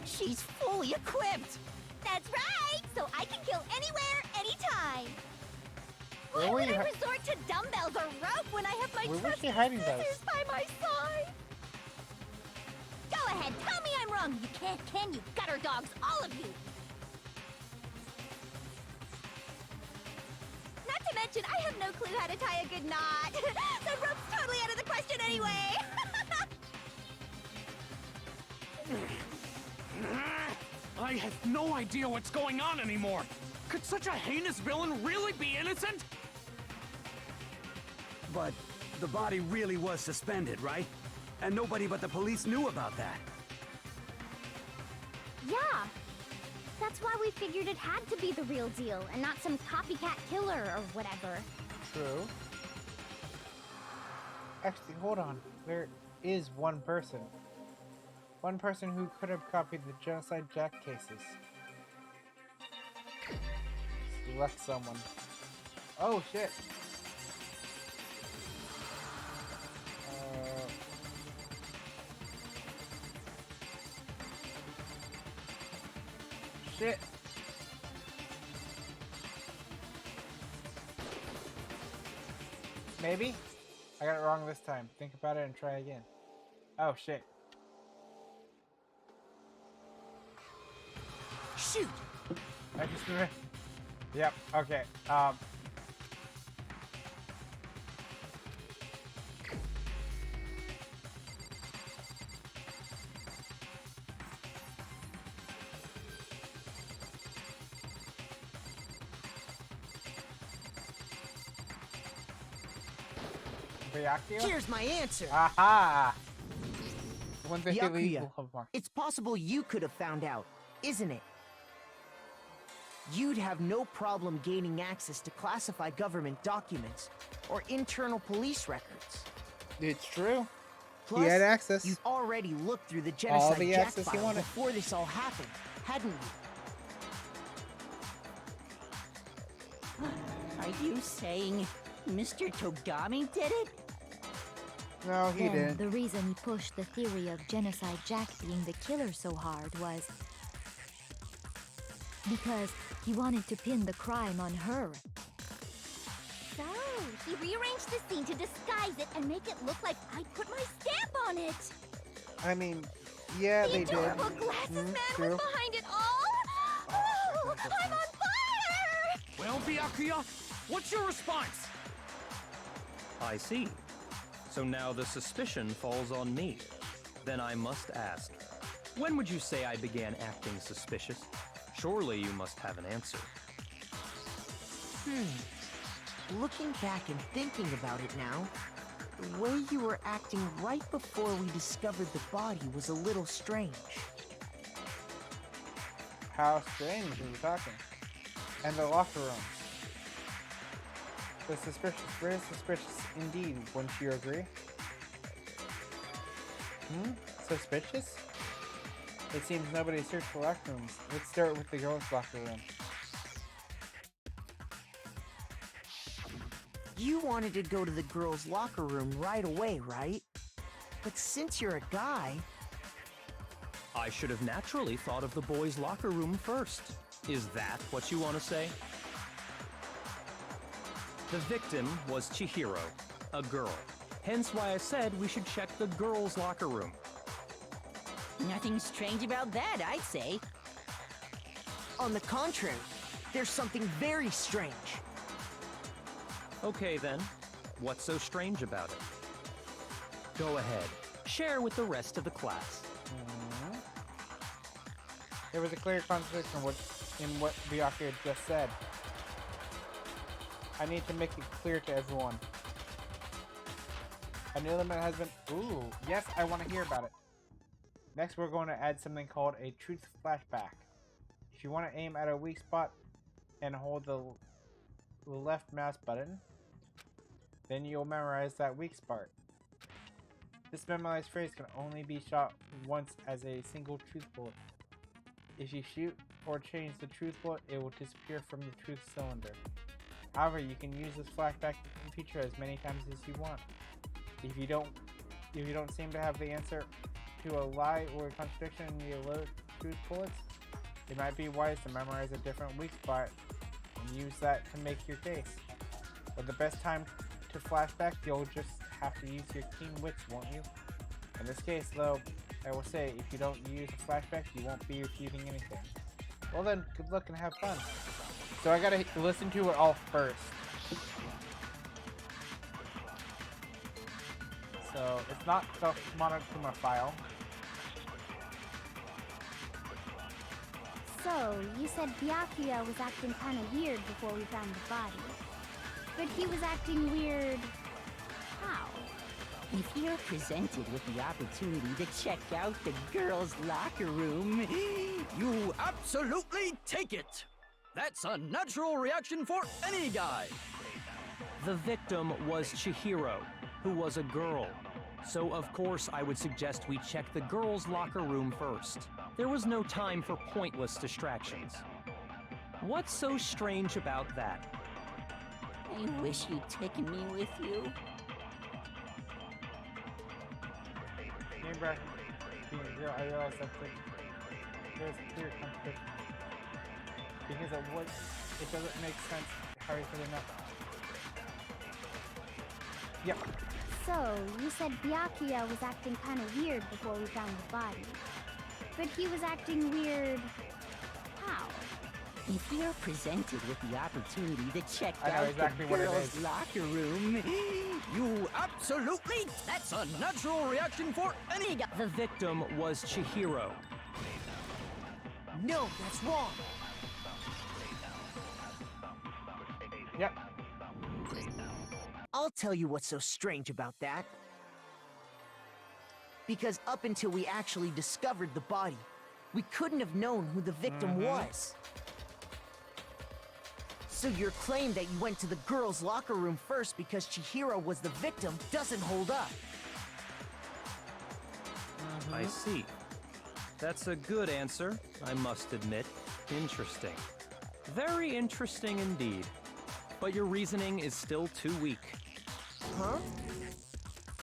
She's fully equipped! That's right! So I can kill anywhere, anytime! Where Why were would you I hi- resort to dumbbells or rope when I have my Where was trusty she hiding scissors those? by my side? Go ahead, tell me I'm wrong! You can't, can you? Gutter dogs, all of you! Not to mention, I have no clue how to tie a good knot. The rope's totally out of the question anyway. I have no idea what's going on anymore. Could such a heinous villain really be innocent? But the body really was suspended, right? And nobody but the police knew about that. Yeah. That's why we figured it had to be the real deal and not some copycat killer or whatever. True. Actually, hold on. There is one person. One person who could have copied the Genocide Jack cases. Select someone. Oh, shit. Shit. Maybe? I got it wrong this time. Think about it and try again. Oh, shit. Shoot! I just remember. Yep, okay. Byakuya? Here's my answer. Aha! One thing Byakuya, it's possible you could have found out, isn't it? You'd have no problem gaining access to classified government documents or internal police records. It's true. Plus, He had access. You'd already looked through the All genocide the Jack access he file wanted. before this all happened, hadn't you? Are you saying Mr. Togami did it? No, he Then didn't. the reason he pushed the theory of Genocide Jack being the killer so hard was because he wanted to pin the crime on her. So, he rearranged the scene to disguise it and make it look like I put my stamp on it. I mean, yeah, The they did. adorable glasses man true. was behind it all. Oh, I'm on fire! Well, Byakuya, what's your response? I see. So now the suspicion falls on me. Then I must ask, when would you say I began acting suspicious? Surely you must have an answer. Looking back and thinking about it now, the way you were acting right before we discovered the body was a little strange. How strange are you talking? And the locker room. The suspicious, very suspicious indeed, wouldn't you agree? Suspicious? It seems nobody searched the locker rooms. Let's start with the girls' locker room. You wanted to go to the girls' locker room right away, right? But since you're a guy... I should have naturally thought of the boys' locker room first. Is that what you want to say? The victim was Chihiro, a girl. Hence why I said we should check the girls' locker room. Nothing strange about that, I'd say. On the contrary, there's something very strange. Okay then, what's so strange about it? Go ahead, share with the rest of the class. There was a clear contradiction in what Byakuya had just said. I need to make it clear to everyone. A new element has been... Ooh, yes, I want to hear about it. Next, we're going to add something called a truth flashback. If you want to aim at a weak spot and hold the left mouse button, then you'll memorize that weak spot. This memorized phrase can only be shot once as a single truth bullet. If you shoot or change the truth bullet, it will disappear from the truth cylinder. However, you can use this flashback feature as many times as you want. If you don't seem to have the answer to a lie or a contradiction in the alert truth bullets, it might be wise to memorize a different weak spot and use that to make your case. But the best time to flashback, you'll just have to use your keen wits, won't you? In this case, though, I will say, if you don't use a flashback, you won't be refuting anything. Well then, good luck and have fun. So I gotta listen to it all first. So, it's not the Monokuma file. So, you said Byakuya was acting kind of weird before we found the body. But he was acting weird... how? If you're presented with the opportunity to check out the girls' locker room, you absolutely take it! That's a natural reaction for any guy! The victim was Chihiro, who was a girl. So of course I would suggest we check the girls' locker room first. There was no time for pointless distractions. What's so strange about that? I wish you'd taken me with you. Name bracket being a girl, I realized that there's a clear contradiction. Because it doesn't make sense how you could enough. Yep. So, you said Byakuya was acting kind of weird before we found the body. But he was acting weird... how? If you're presented with the opportunity to check I know out exactly the what it girls' is. locker room, you absolutely... That's a natural reaction for any guy! The victim was Chihiro. No, that's wrong. Yep. I'll tell you what's so strange about that. Because up until we actually discovered the body, we couldn't have known who the victim was. So your claim that you went to the girls' locker room first because Chihiro was the victim doesn't hold up. I see. That's a good answer, I must admit. Interesting. Very interesting indeed. But your reasoning is still too weak. Huh?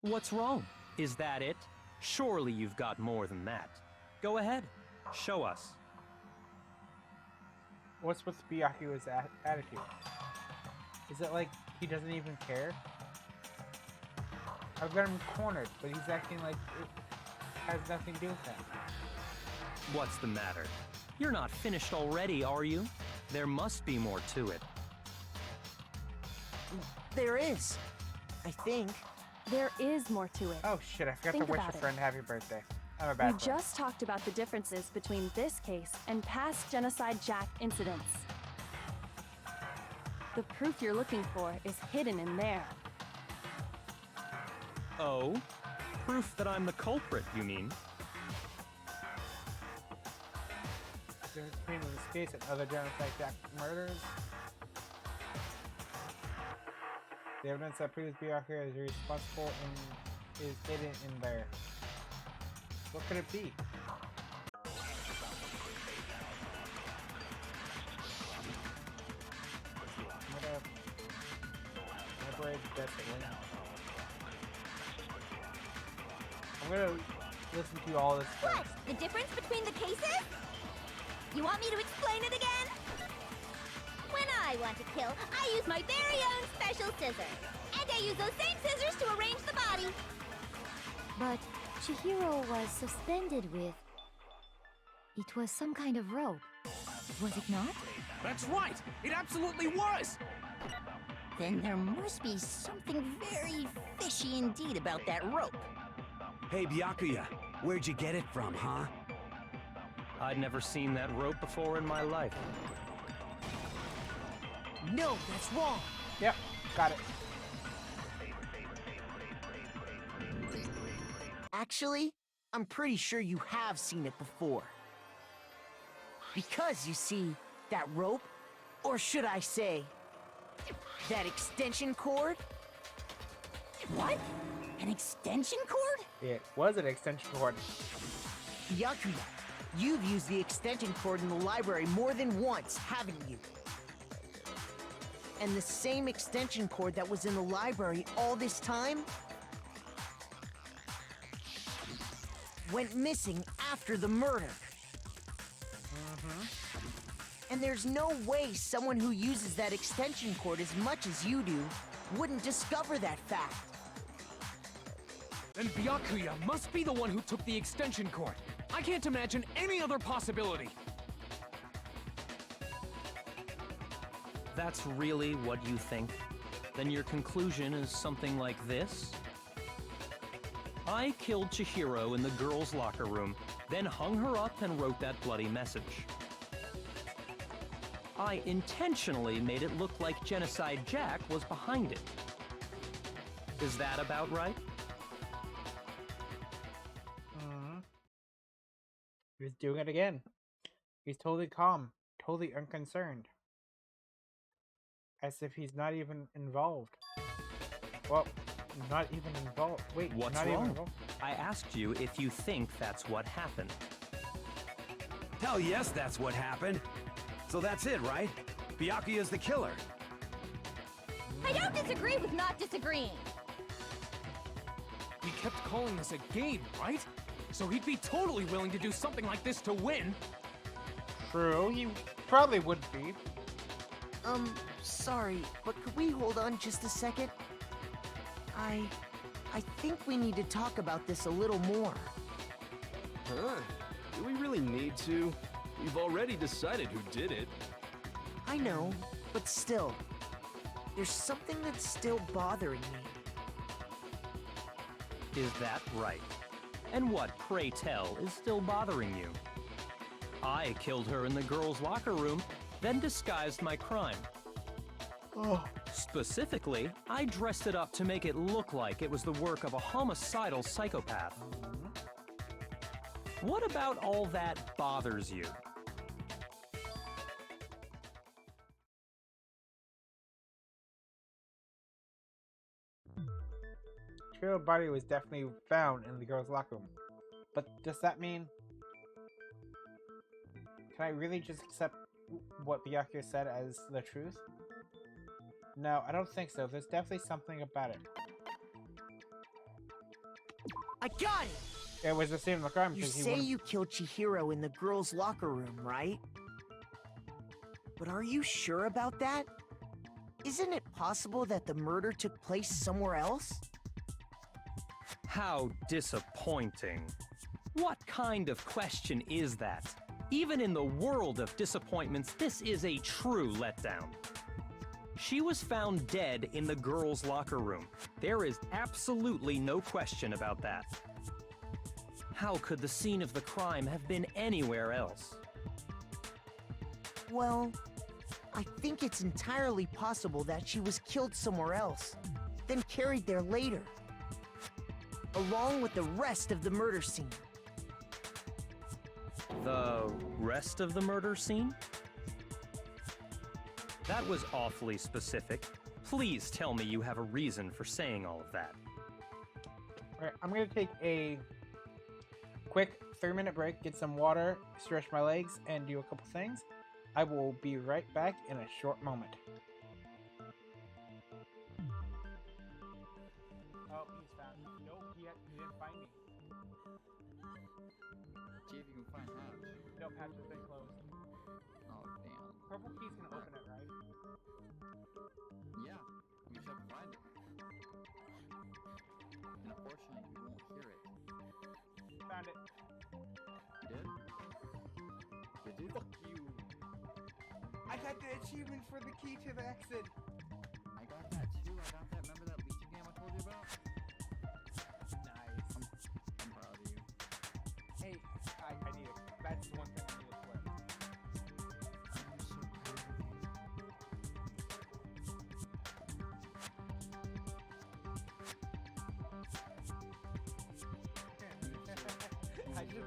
What's wrong? Is that it? Surely you've got more than that. Go ahead. Show us. What's with Byakuya's attitude? Is it like he doesn't even care? I've got him cornered, but he's acting like it has nothing to do with him. What's the matter? You're not finished already, are you? There must be more to it. There is. I think. There is more to it. Oh shit, I forgot Think to wish about a it. friend happy birthday. I'm a We bad friend. just talked about the differences between this case and past Genocide Jack incidents. The proof you're looking for is hidden in there. Oh? Proof that I'm the culprit, you mean? Difference between this case and other Genocide Jack murders. The evidence that proves Byakuya is responsible is hidden in there. What could it be? I'm gonna elaborate this link. I'm gonna listen to all this first. What? The difference between the cases? You want me to explain it again? When I want to kill, I use my very own special scissors. And they use those same scissors to arrange the body. But Chihiro was suspended with... It was some kind of rope. Was it not? That's right! It absolutely was! Then there must be something very fishy indeed about that rope. Hey, Byakuya, where'd you get it from, huh? I'd never seen that rope before in my life. No, that's wrong. Yep, got it. Actually, I'm pretty sure you have seen it before. Because, you see, that rope, or should I say, that extension cord? What? An extension cord? It was an extension cord. Byakuya, you've used the extension cord in the library more than once, haven't you? And the same extension cord that was in the library all this time went missing after the murder. And there's no way someone who uses that extension cord as much as you do wouldn't discover that fact. Then Byakuya must be the one who took the extension cord. I can't imagine any other possibility. That's really what you think? Then your conclusion is something like this? I killed Chihiro in the girls' locker room, then hung her up and wrote that bloody message. I intentionally made it look like Genocide Jack was behind it. Is that about right? He's doing it again. He's totally calm, totally unconcerned. As if he's not even involved. Well, not even involved. Wait, What's not wrong? even involved. I asked you if you think that's what happened. Hell yes, that's what happened. So that's it, right? Byakuya's the killer. I don't disagree with not disagreeing. He kept calling this a game, right? So he'd be totally willing to do something like this to win. True, he probably would be. Sorry, but could we hold on just a second? I think we need to talk about this a little more. Huh? Do we really need to? We've already decided who did it. I know, but still, there's something that's still bothering me. Is that right? And what, pray tell, is still bothering you? I killed her in the girls' locker room, then disguised my crime. Specifically, I dressed it up to make it look like it was the work of a homicidal psychopath. What about all that bothers you? Chihiro body was definitely found in the girls' locker room. But does that mean... Can I really just accept what Byakuya said as the truth? No, I don't think so. There's definitely something about it. I got it! It was the scene of the crime You because he say wouldn't... you killed Chihiro in the girls' locker room, right? But are you sure about that? Isn't it possible that the murder took place somewhere else? How disappointing. What kind of question is that? Even in the world of disappointments, this is a true letdown. She was found dead in the girls' locker room. There is absolutely no question about that. How could the scene of the crime have been anywhere else? Well, I think it's entirely possible that she was killed somewhere else, then carried there later, along with the rest of the murder scene. The rest of the murder scene? That was awfully specific. Please tell me you have a reason for saying all of that. Alright, I'm gonna take a quick 3-minute break, get some water, stretch my legs, and do a couple things. I will be right back in a short moment. Oh, he's found me. No, he didn't find me. See if you can find Hatch. No, Patch has been closed. Oh, damn. Purple key's gonna open it, right? Yeah. You just have to find it. And unfortunately, you won't hear it. Found it. You did? Did you? Fuck you. I got the achievement for the key to the exit. I got that too. I got that. Remember that Legion game I told you about? Nice. I'm proud of you. Hey, I need it. That's the one thing I need to flip. I'm so proud of you.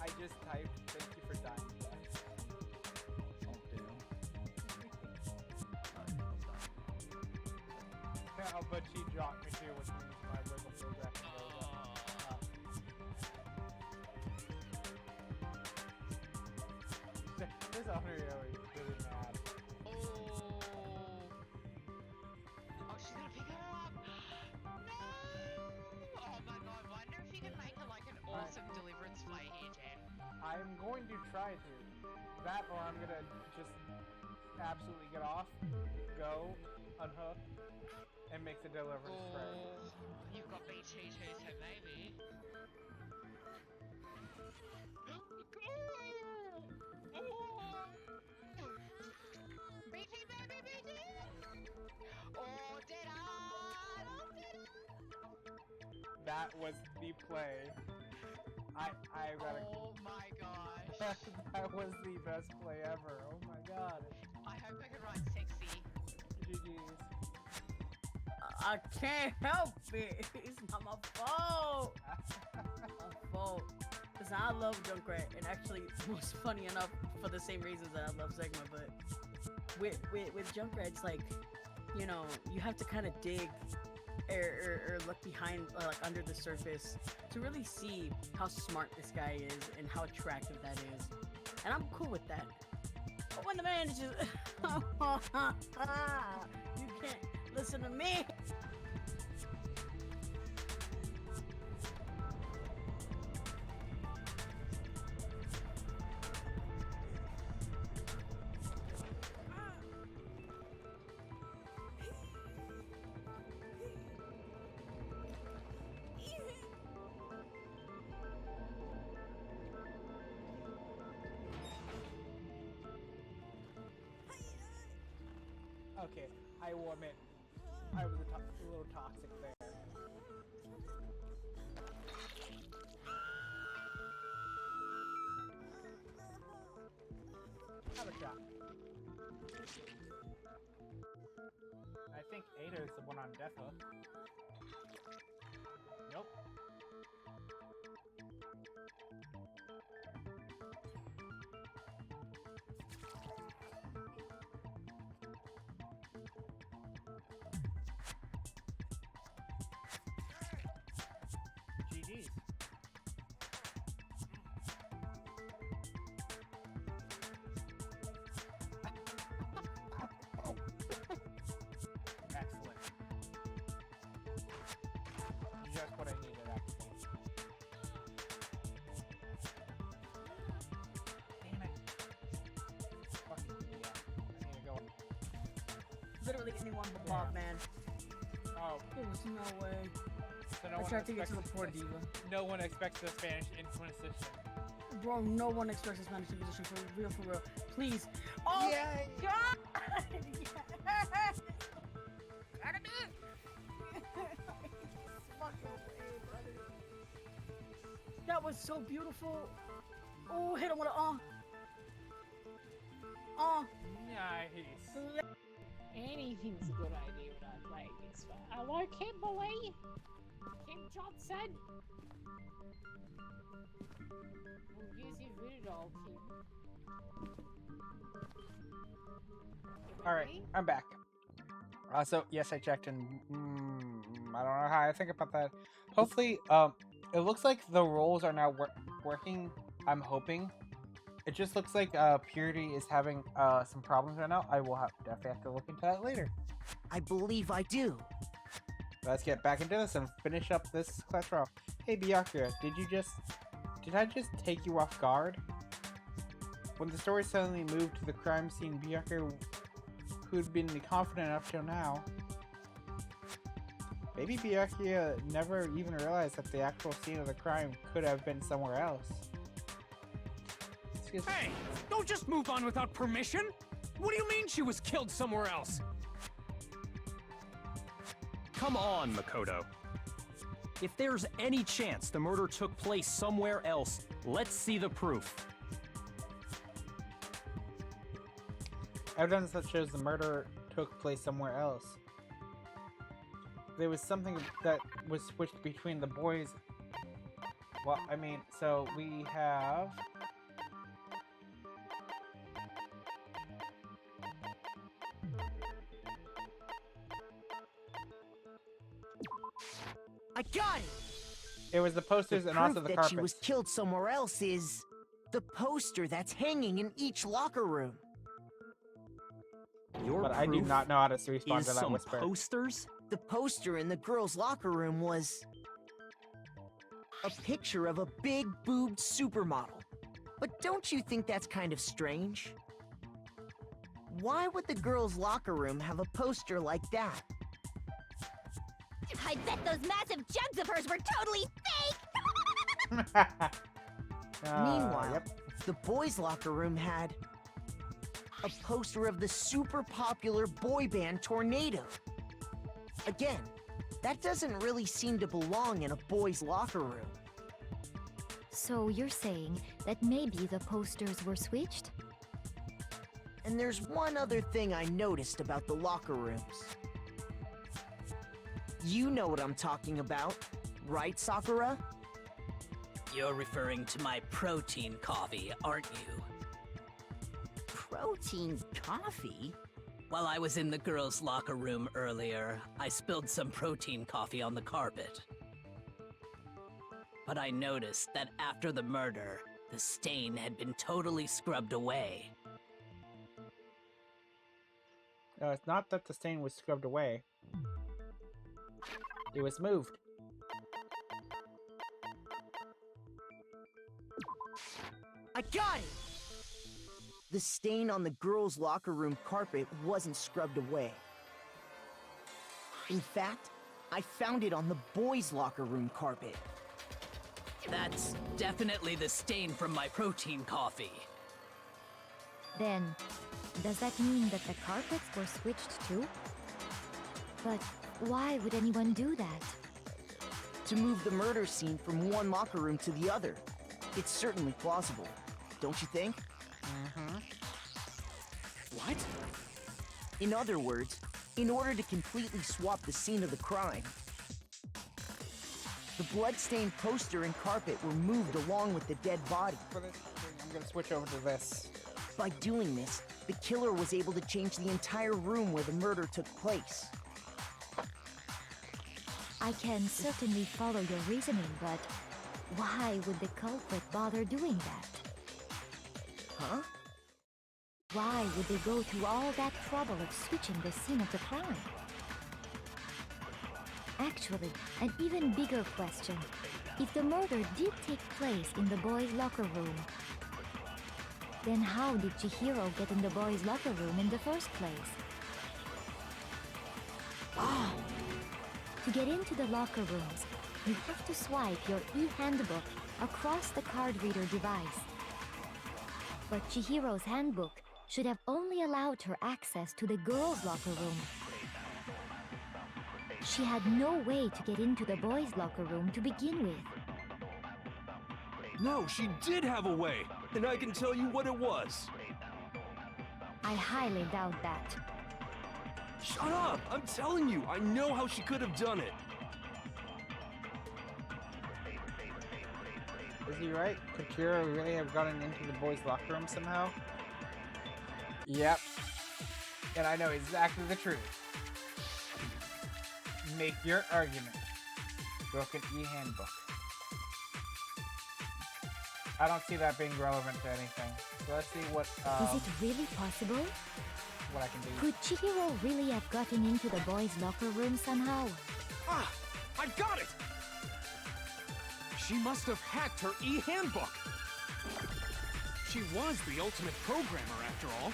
I just typed, thank you for dying. Oh, but she dropped me too, which means my wiggle feels actually goes up. This owner is really mad. Oh, she's gonna pick her up. No! Oh my god, wonder if you can make her like an awesome deliverance play here, Jen. I'm going to try to. That or I'm gonna just absolutely get off, go, unhook, and make the deliverance spray. You've got BT too, so maybe. BT, baby, BT! Oh, dead on! Oh, dead on! That was the play. I gotta. Oh my gosh. That was the best play ever. Oh my god. I hope I can ride sexy. GG's. I can't help it. It's not my fault. My fault. Because I love Junkrat, and actually, it was funny enough for the same reasons that I love Sigma, but with Junkrat, it's like, you know, you have to kind of dig or look behind, like under the surface to really see how smart this guy is and how attractive that is. And I'm cool with that. But when the man is just, you can't listen to me. Okay, I will admit, I was a little toxic there. Have a shot. I think Ada is the one on Death Hook. Nope. GG's. Excellent. Just what I needed, actually. Damn it. Fucking yeah. I need to go. Literally anyone but Bob, man. Oh. There was no way. So no I one tried to get to the expects- poor diva. No one expects the Spanish Inquisition. Bro, no one expects a Spanish Inquisition for real. Please. Oh, Yay. God! Yes! Gotta do it! Fucking way, brother. That was so beautiful. Oh, hit him with a Nice. Anything's a good idea when I play this one. Hello, Kimberly? Kim Johnson? We'll use your voodoo doll, Kim. Alright, I'm back. So, yes, I checked, and I don't know how I think about that. Hopefully, it looks like the roles are now working. I'm hoping. It just looks like Purity is having some problems right now. I will definitely have to look into that later. I believe I do. Let's get back into this and finish up this Clash Royale. Hey, Byakuya, did I just take you off guard? When the story suddenly moved to the crime scene, Byakuya who'd been confident up till now. Maybe Byakuya never even realized that the actual scene of the crime could have been somewhere else. Hey, don't just move on without permission! What do you mean she was killed somewhere else? Come on, Makoto. If there's any chance the murder took place somewhere else, let's see the proof. Evidence that shows the murder took place somewhere else. There was something that was switched between the boys. Well, I mean, so we have... I got it! It was the posters and also the proof carpets. that she was killed somewhere else is the poster that's hanging in each locker room. But I do not know how to respond to that some whisper. posters? The poster in the girls' locker room was a picture of a big boobed supermodel. But don't you think that's kind of strange? Why would the girls' locker room have a poster like that? I bet those massive jugs of hers were totally fake! Meanwhile, the boys' locker room had a poster of the super popular boy band Tornado. Again, that doesn't really seem to belong in a boys' locker room. So you're saying that maybe the posters were switched? And there's one other thing I noticed about the locker rooms. You know what I'm talking about, right, Sakura? You're referring to my protein coffee, aren't you? Protein coffee? While I was in the girls' locker room earlier, I spilled some protein coffee on the carpet. But I noticed that after the murder, the stain had been totally scrubbed away. No, it's not that the stain was scrubbed away. It was moved. I got it! The stain on the girls' locker room carpet wasn't scrubbed away. In fact, I found it on the boys' locker room carpet. That's definitely the stain from my protein coffee. Then, does that mean that the carpets were switched too? But why would anyone do that? To move the murder scene from one locker room to the other. It's certainly plausible, don't you think? What? In other words, in order to completely swap the scene of the crime, the blood-stained poster and carpet were moved along with the dead body. For this, I'm gonna switch over to this. By doing this, the killer was able to change the entire room where the murder took place. I can certainly follow your reasoning, but why would the culprit bother doing that? Huh? Why would they go through all that trouble of switching the scene of the crime? Actually, an even bigger question. If the murder did take place in the boys' locker room, then how did Chihiro get in the boys' locker room in the first place? Ah! To get into the locker rooms, you have to swipe your e-handbook across the card reader device. But Chihiro's handbook should have only allowed her access to the girls' locker room. She had no way to get into the boys' locker room to begin with. No, she did have a way, and I can tell you what it was. I highly doubt that. Shut up! I'm telling you, I know how she could have done it. Is he right? Could Kira really have gotten into the boys' locker room somehow? Yep. And I know exactly the truth. Make your argument. Broken e-handbook. I don't see that being relevant to anything. So let's see what Is it really possible? what I can do. Could Chihiro really have gotten into the boys' locker room somehow? Ah! I've got it! She must have hacked her e-handbook! She was the ultimate programmer, after all.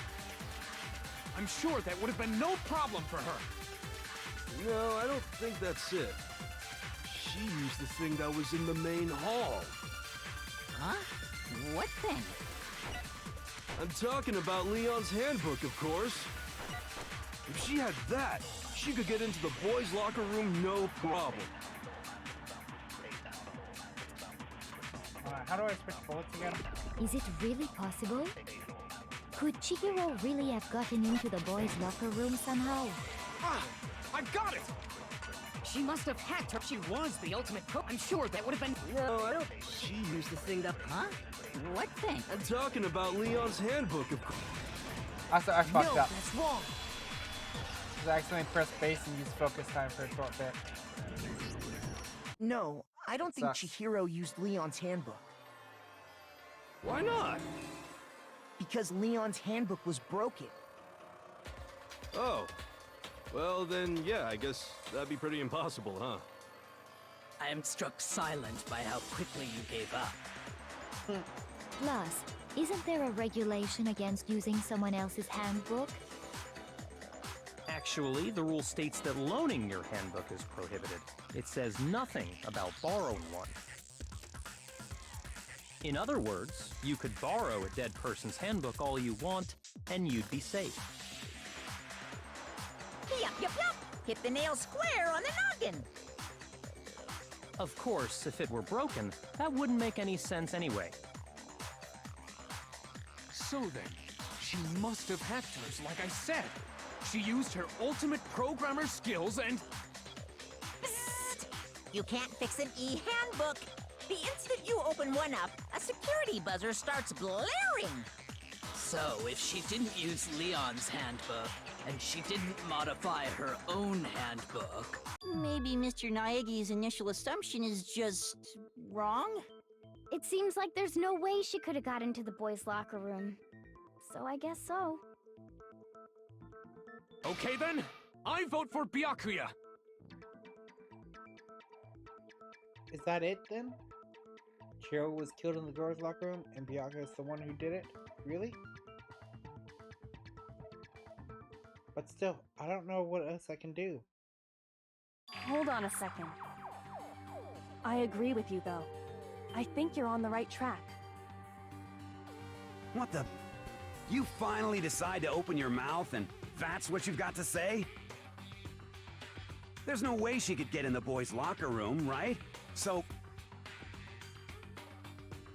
I'm sure that would have been no problem for her. No, I don't think that's it. She used the thing that was in the main hall. Huh? What thing? I'm talking about Leon's handbook, of course. If she had that, she could get into the boys' locker room no problem. How do I switch bullets again? Is it really possible? Could Chihiro really have gotten into the boys' locker room somehow? Ah! I've got it! She must have hacked her. She was the ultimate pro. I'm sure that would have been. No, I don't. She used the thing that. Huh? What thing? I'm talking about Leon's handbook, of course. I fucked up. That's wrong. I accidentally pressed base and used focus time for a short bit. No, I don't think Sucks. Chihiro used Leon's handbook. Why not? Because Leon's handbook was broken. Oh. Well, then, yeah, I guess that'd be pretty impossible, huh? I am struck silent by how quickly you gave up. Plus, isn't there a regulation against using someone else's handbook? Actually, the rule states that loaning your handbook is prohibited. It says nothing about borrowing one. In other words, you could borrow a dead person's handbook all you want, and you'd be safe. Yup, yup, yup! Hit the nail square on the noggin! Of course, if it were broken, that wouldn't make any sense anyway. So then, she must have hacked hers, like I said. She used her ultimate programmer skills and... Psst! You can't fix an e-handbook! The instant you open one up, a security buzzer starts blaring! So, if she didn't use Leon's handbook, and she didn't modify her own handbook... Maybe Mr. Naegi's initial assumption is just... wrong? It seems like there's no way she could have got into the boys' locker room. So I guess so. Okay then, I vote for Byakuya! Is that it then? Chihiro was killed in the girls' locker room and Byakuya is the one who did it? Really? But still, I don't know what else I can do. Hold on a second. I agree with you, though. I think you're on the right track. What the? You finally decide to open your mouth and that's what you've got to say? There's no way she could get in the boys' locker room, right? So...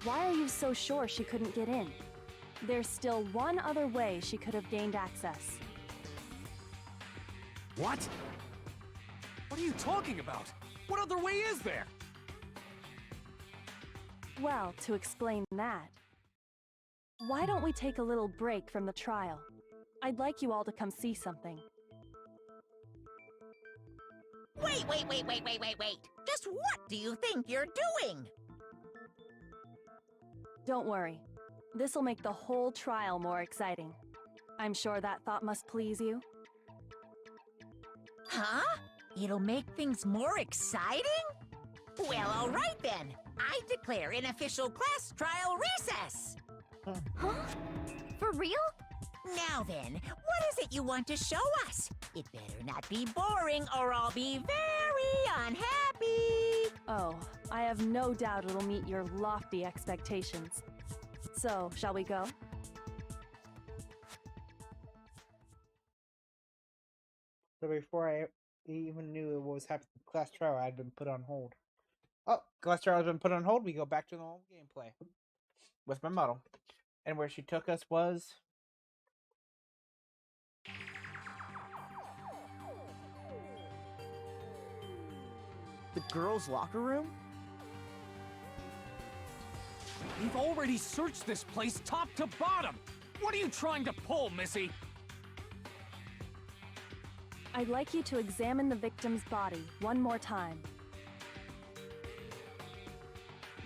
Why are you so sure she couldn't get in? There's still one other way she could have gained access. What? What are you talking about? What other way is there? Well, to explain that, why don't we take a little break from the trial? I'd like you all to come see something. Wait! Just what do you think you're doing? Don't worry. This'll make the whole trial more exciting. I'm sure that thought must please you. Huh? It'll make things more exciting? Well, all right then. I declare an official class trial recess. Huh? For real? Now then, what is it you want to show us? It better not be boring or I'll be very unhappy. Oh, I have no doubt it'll meet your lofty expectations. So, shall we go? So before I even knew what was happening to class trial, I had been put on hold. Oh, class trial has been put on hold. We go back to the normal gameplay with my model. And where she took us was... The girls' locker room? We've already searched this place top to bottom! What are you trying to pull, Missy? I'd like you to examine the victim's body one more time.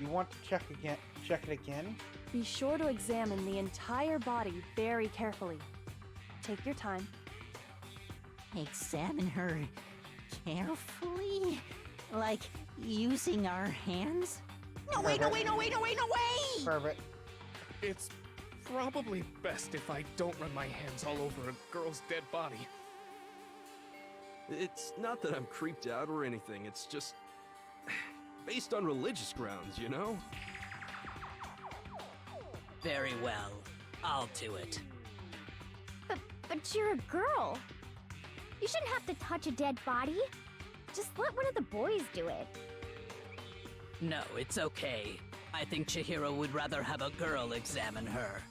You want to check it again? Be sure to examine the entire body very carefully. Take your time. Examine her carefully? Like using our hands? No way! Pervert. It's probably best if I don't run my hands all over a girl's dead body. It's not that I'm creeped out or anything, it's just based on religious grounds, you know? Very well. I'll do it. But you're a girl. You shouldn't have to touch a dead body. Just let one of the boys do it. No, it's okay. I think Chihiro would rather have a girl examine her.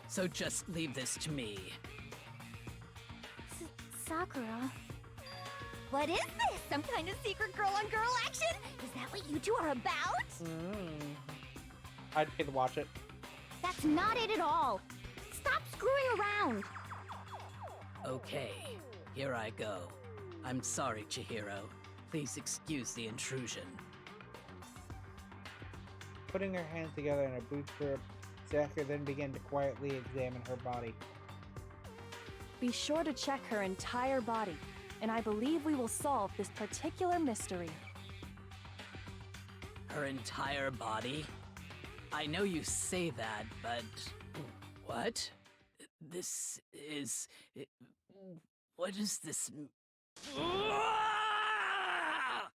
So just leave this to me. Sakura. What is this? Some kind of secret girl-on-girl action? Is that what you two are about? I'd pay to watch it. That's not it at all. Stop screwing around. Okay, here I go. I'm sorry, Chihiro. Please excuse the intrusion. Putting her hands together in a boot grip, Sakura then began to quietly examine her body. Be sure to check her entire body, and I believe we will solve this particular mystery. Her entire body? I know you say that, but... What? This is... What is this...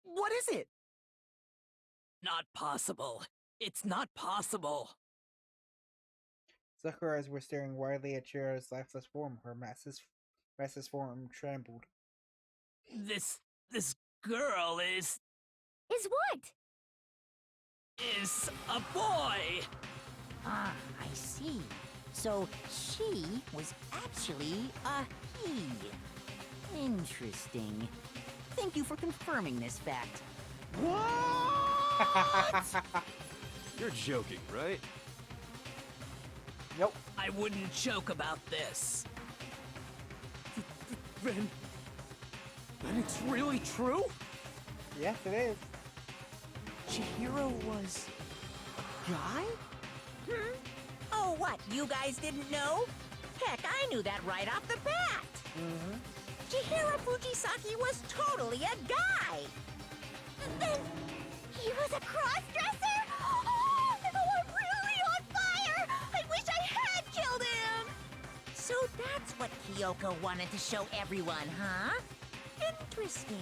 What is it? Not possible. It's not possible. Sakura's eyes were staring wildly at Chihiro's lifeless form. Her massive form trembled. This girl is... Is what? Is a boy! Ah, I see. So she was actually a he. Interesting. Thank you for confirming this fact. What? You're joking, right? Nope. I wouldn't joke about this. Then it's really true? Yes, it is. Chihiro was a guy? Oh, what? You guys didn't know? Heck, I knew that right off the bat. Chihiro Fujisaki was totally a guy. Then he was a cross-dresser? Oh, I'm really on fire! I wish I had killed him! So that's what Kyoko wanted to show everyone, huh? Interesting.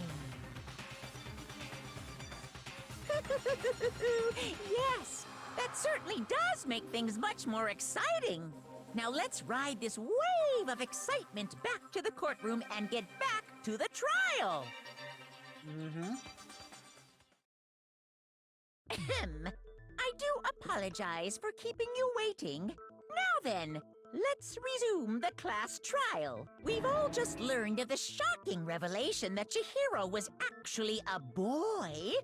Yes, that certainly does make things much more exciting. Now let's ride this wave of excitement back to the courtroom and get back to the trial. Ahem. I do apologize for keeping you waiting. Now then, let's resume the class trial. We've all just learned of the shocking revelation that Chihiro was actually a boy.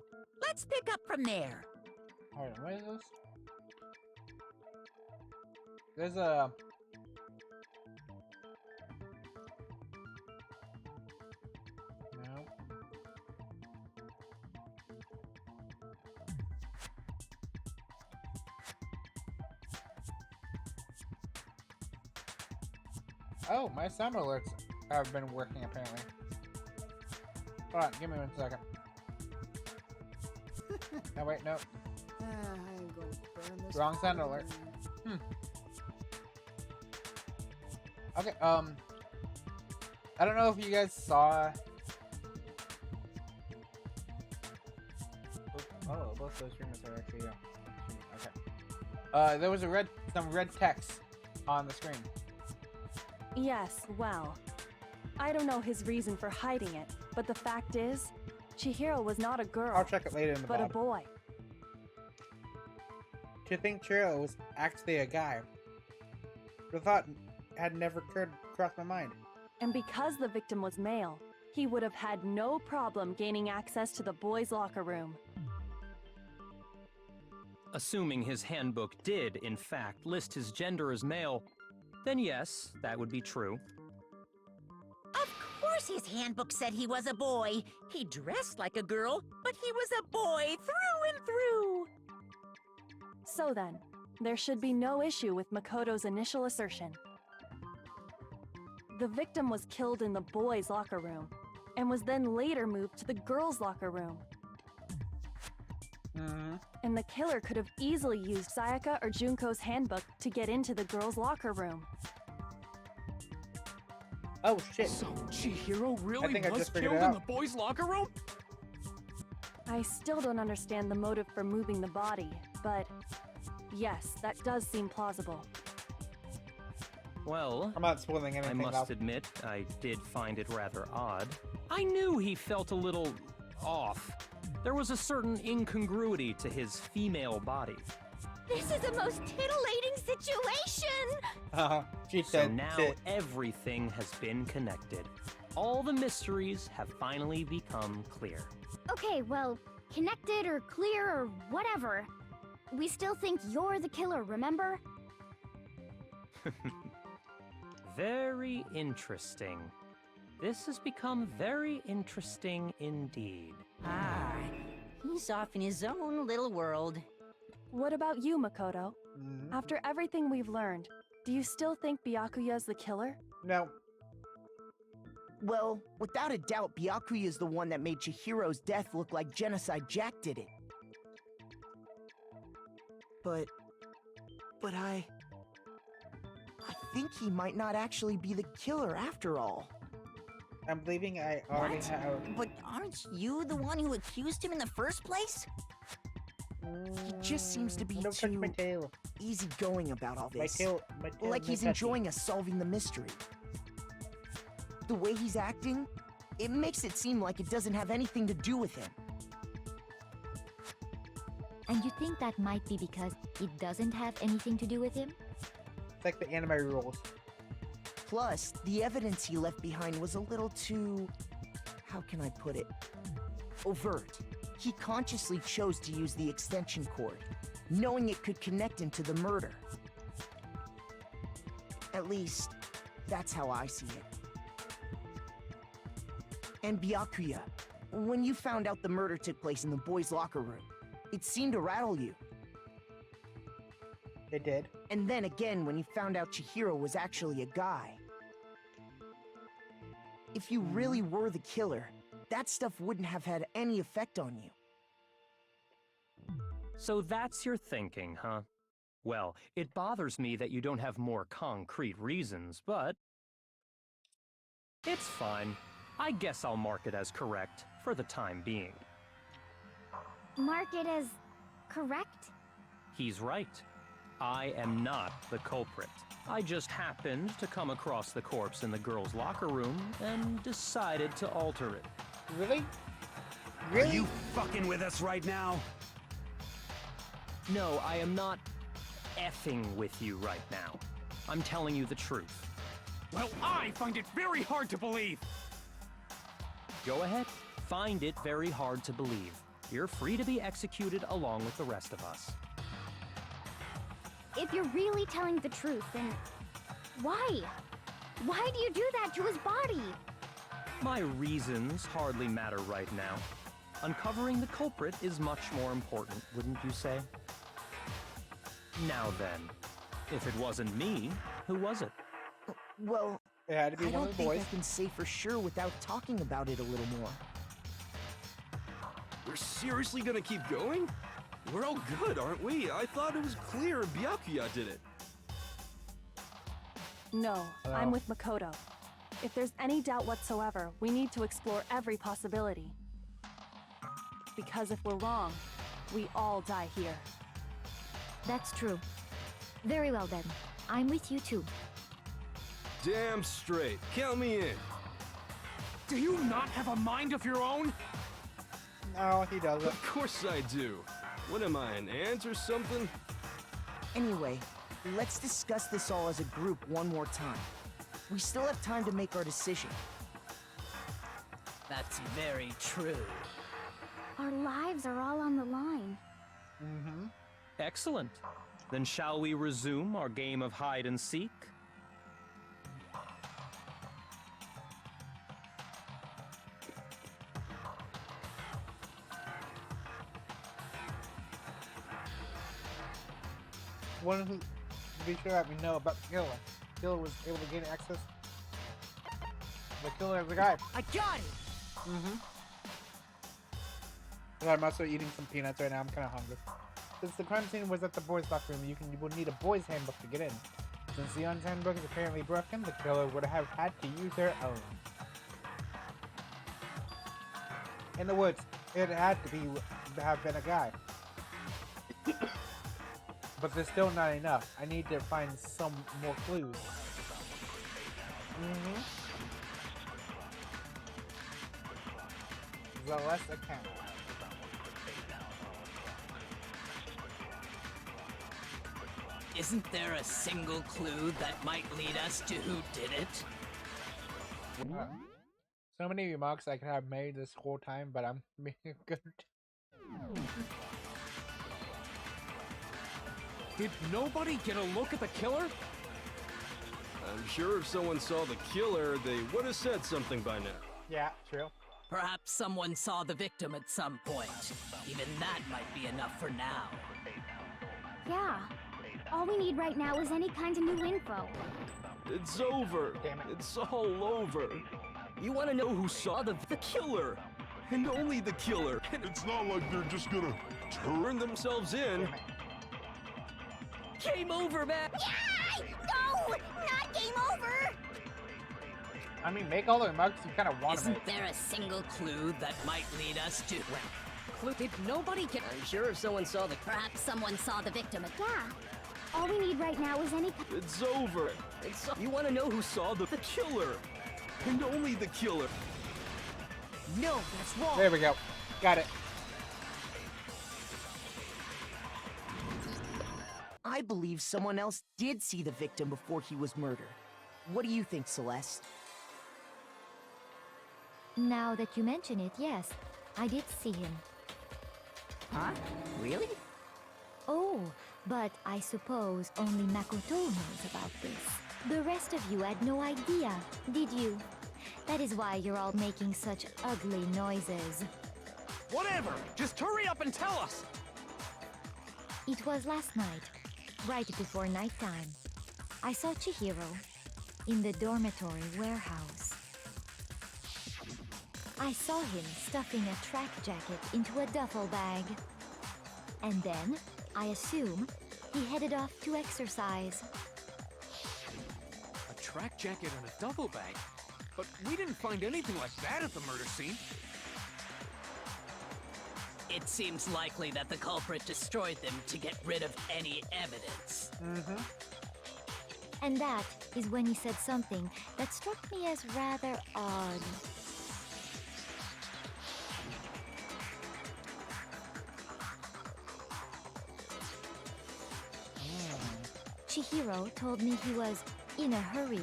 Let's pick up from there. Hold on, what is this? There's a... No. Oh, my sound alerts have been working apparently. Hold on, give me 1 second. Oh wait, no. I'm going to burn this. Wrong sound alert. Okay, I don't know if you guys saw... Oh, both those streamers are actually, okay. There was some red text on the screen. Yes, well, I don't know his reason for hiding it, but the fact is, Chihiro was not a girl. I'll check it later in the but a bottom. boy. To think Chihiro was actually a guy. The thought had never crossed my mind. And because the victim was male, he would have had no problem gaining access to the boys' locker room. Assuming his handbook did, in fact, list his gender as male, then yes, that would be true. Of course his handbook said he was a boy. He dressed like a girl, but he was a boy through and through. So then, there should be no issue with Makoto's initial assertion. The victim was killed in the boys' locker room, and was then later moved to the girls' locker room. And the killer could have easily used Sayaka or Junko's handbook to get into the girls' locker room. Oh shit. So Chihiro I really think I was just figured killed it in out. the boys' locker room? I still don't understand the motive for moving the body, but yes, that does seem plausible. Well, I'm not spoiling I anything. must though. admit, I did find it rather odd. I knew he felt a little off. There was a certain incongruity to his female body. This is the most titillating situation! She So said now tit. everything has been connected. All the mysteries have finally become clear. Okay, well, connected or clear or whatever. We still think you're the killer, remember? Very interesting. This has become very interesting indeed. Ah, he's off in his own little world. What about you, Makoto? After everything we've learned, do you still think Byakuya's the killer? No. Well, without a doubt, Byakuya is the one that made Chihiro's death look like Genocide Jack did it. But I think he might not actually be the killer after all. I'm believing I already What? have. But aren't you the one who accused him in the first place? He just seems to be Don't touch too my tail. easygoing about all My this. tail. Like he's my touchy. enjoying us solving the mystery. The way he's acting, it makes it seem like it doesn't have anything to do with him. And you think that might be because it doesn't have anything to do with him? It's like the anime rules. Plus, the evidence he left behind was a little too... how can I put it? Overt. He consciously chose to use the extension cord, knowing it could connect him to the murder. At least, that's how I see it. And Byakuya, when you found out the murder took place in the boys' locker room, it seemed to rattle you. It did. And then again when you found out Chihiro was actually a guy. If you really were the killer, that stuff wouldn't have had any effect on you. So that's your thinking, huh? Well, it bothers me that you don't have more concrete reasons, but it's fine. I guess I'll mark it as correct for the time being. Mark it as correct? He's right. I am not the culprit. I just happened to come across the corpse in the girls' locker room and decided to alter it. Really? Are you fucking with us right now? No, I am not effing with you right now. I'm telling you the truth. Well, I find it very hard to believe. Go ahead. Find it very hard to believe. You're free to be executed along with the rest of us. If you're really telling the truth, then why? Why do you do that to his body? My reasons hardly matter right now. Uncovering the culprit is much more important, wouldn't you say? Now then, if it wasn't me, who was it? Well, It had to be I one don't of the think boys. I can say for sure without talking about it a little more. We're seriously gonna keep going? We're all good, aren't we? I thought it was clear Byakuya did it. No, I'm with Makoto. If there's any doubt whatsoever, we need to explore every possibility. Because if we're wrong, we all die here. That's true. Very well then. I'm with you too. Damn straight. Count me in. Do you not have a mind of your own? No, he doesn't. Of course I do. What am I, an ant or something? Anyway, let's discuss this all as a group one more time. We still have time to make our decision. That's very true. Our lives are all on the line. Excellent. Then shall we resume our game of hide and seek? One who, to be sure that we know about the killer. The killer was able to gain access. The killer is the guy. I got it! I'm also eating some peanuts right now. I'm kind of hungry. Since the crime scene was at the boys' locker room, you will need a boys' handbook to get in. Since Leon's handbook is apparently broken, the killer would have had to use their own. In the woods, it had to have been a guy. But there's still not enough. I need to find some more clues. The less account. Isn't there a single clue that might lead us to who did it? So many remarks I could have made this whole time, but I'm being good. Did nobody get a look at the killer? I'm sure if someone saw the killer, they would have said something by now. Yeah, true. Perhaps someone saw the victim at some point. Even that might be enough for now. Yeah. All we need right now is any kind of new info. It's over. Damn it. It's all over. You want to know who saw the killer? And only the killer. And it's not like they're just gonna turn themselves in. Game over, man! Yeah! No! Not game over! I mean, make all the remarks you kind of want to make. Isn't there a single clue that might lead us to... Clue? Did nobody get... I'm sure if someone saw the... Perhaps someone saw the victim. Yeah. All we need right now is any... It's over. You want to know who saw the killer? And only the killer. No, that's wrong. There we go. Got it. I believe someone else did see the victim before he was murdered. What do you think, Celeste? Now that you mention it, yes, I did see him. Huh? Really? Oh, but I suppose only Makoto knows about this. The rest of you had no idea, did you? That is why you're all making such ugly noises. Whatever! Just hurry up and tell us! It was last night, right before nighttime. I saw Chihiro in the dormitory warehouse. I saw him stuffing a track jacket into a duffel bag. And then, I assume, he headed off to exercise. A track jacket and a duffel bag? But we didn't find anything like that at the murder scene. It seems likely that the culprit destroyed them to get rid of any evidence. And that is when he said something that struck me as rather odd. Chihiro told me he was in a hurry.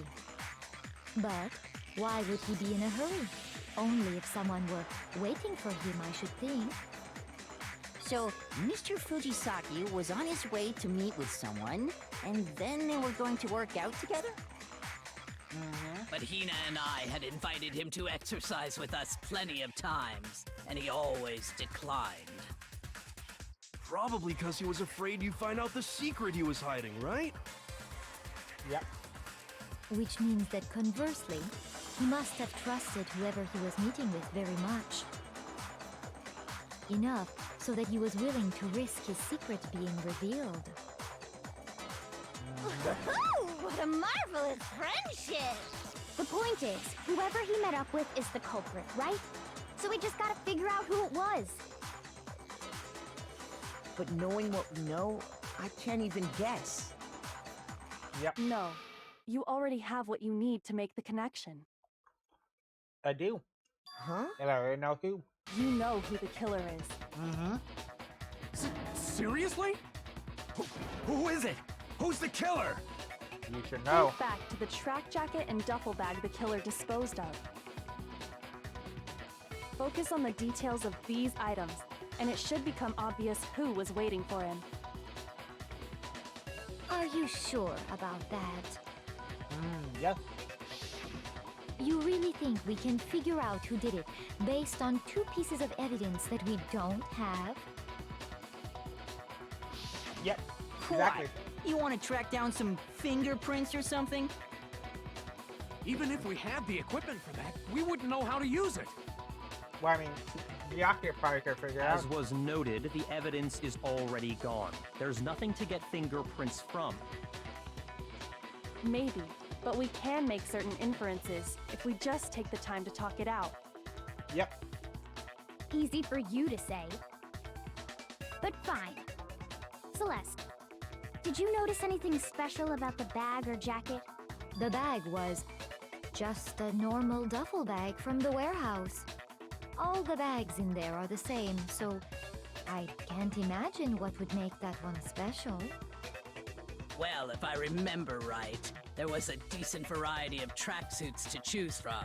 But why would he be in a hurry? Only if someone were waiting for him, I should think. So, Mr. Fujisaki was on his way to meet with someone, and then they were going to work out together? But Hina and I had invited him to exercise with us plenty of times, and he always declined. Probably because he was afraid you'd find out the secret he was hiding, right? Yep. Which means that conversely, he must have trusted whoever he was meeting with very much. Enough so that he was willing to risk his secret being revealed. What a marvelous friendship! The point is, whoever he met up with is the culprit, right? So we just gotta figure out who it was. But knowing what we know, I can't even guess. Yep. No. You already have what you need to make the connection. I do. Huh? And I already know who. You know who the killer is. Seriously? Who is it? Who's the killer? You should know. Think back to the track jacket and duffel bag the killer disposed of. Focus on the details of these items, and it should become obvious who was waiting for him. Are you sure about that? Yes. You really think we can figure out who did it based on two pieces of evidence that we don't have? Yep. Exactly. What? You want to track down some fingerprints or something? Even if we had the equipment for that, we wouldn't know how to use it. Well, I mean, Byakuya probably could figure out. As was noted, the evidence is already gone. There's nothing to get fingerprints from. Maybe, but we can make certain inferences if we just take the time to talk it out. Yep. Easy for you to say. But fine. Celeste, did you notice anything special about the bag or jacket? The bag was just a normal duffel bag from the warehouse. All the bags in there are the same, so I can't imagine what would make that one special. Well, if I remember right, there was a decent variety of tracksuits to choose from.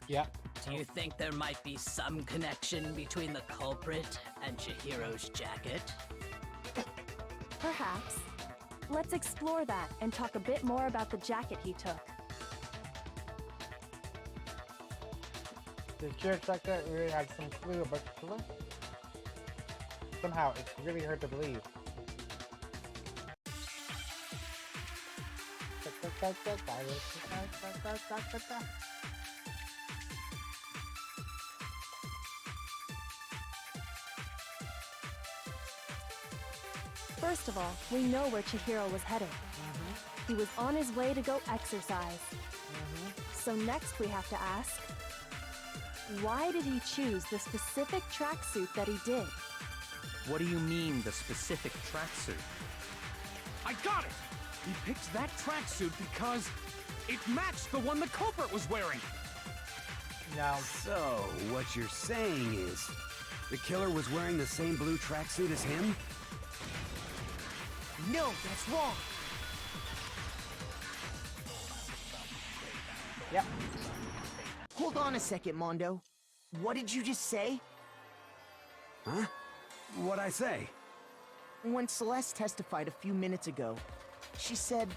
Yep. Do you think there might be some connection between the culprit and Chihiro's jacket? Perhaps. Let's explore that and talk a bit more about the jacket he took. The church like that really had some clue about the killer? Somehow, it's really hard to believe. First of all, we know where Chihiro was headed. He was on his way to go exercise. So next we have to ask, why did he choose the specific tracksuit that he did? What do you mean, the specific tracksuit? I got it! He picked that tracksuit because it matched the one the culprit was wearing. No. So, what you're saying is, the killer was wearing the same blue tracksuit as him? No, that's wrong. Yep. Hold on a second, Mondo. What did you just say? Huh? What'd I say? When Celeste testified a few minutes ago, she said...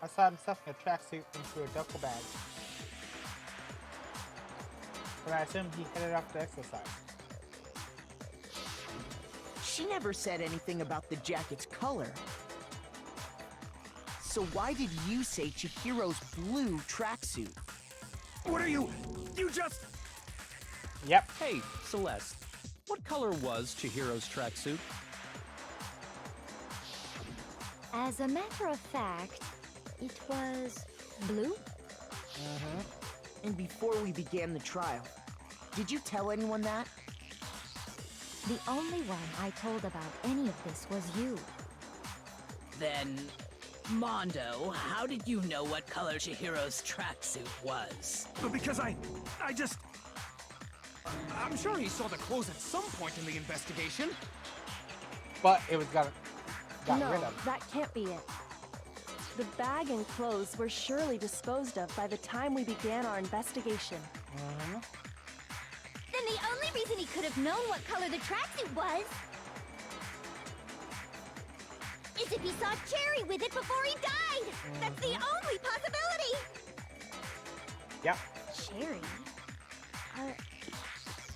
I saw him stuffing a tracksuit into a duffel bag. But I assume he headed off to exercise. She never said anything about the jacket's color. So why did you say Chihiro's blue tracksuit? What are you just... Yep. Hey, Celeste, what color was Chihiro's tracksuit? As a matter of fact, it was blue. And before we began the trial, did you tell anyone that? The only one I told about any of this was you. Then, Mondo, how did you know what color Chihiro's tracksuit was? Because I'm sure he saw the clothes at some point in the investigation. But it was got No, rid of. that can't be it. The bag and clothes were surely disposed of by the time we began our investigation. Then the only reason he could have known what color the tracksuit was is if he saw Cherry with it before he died. That's the only possibility. Yep. Cherry?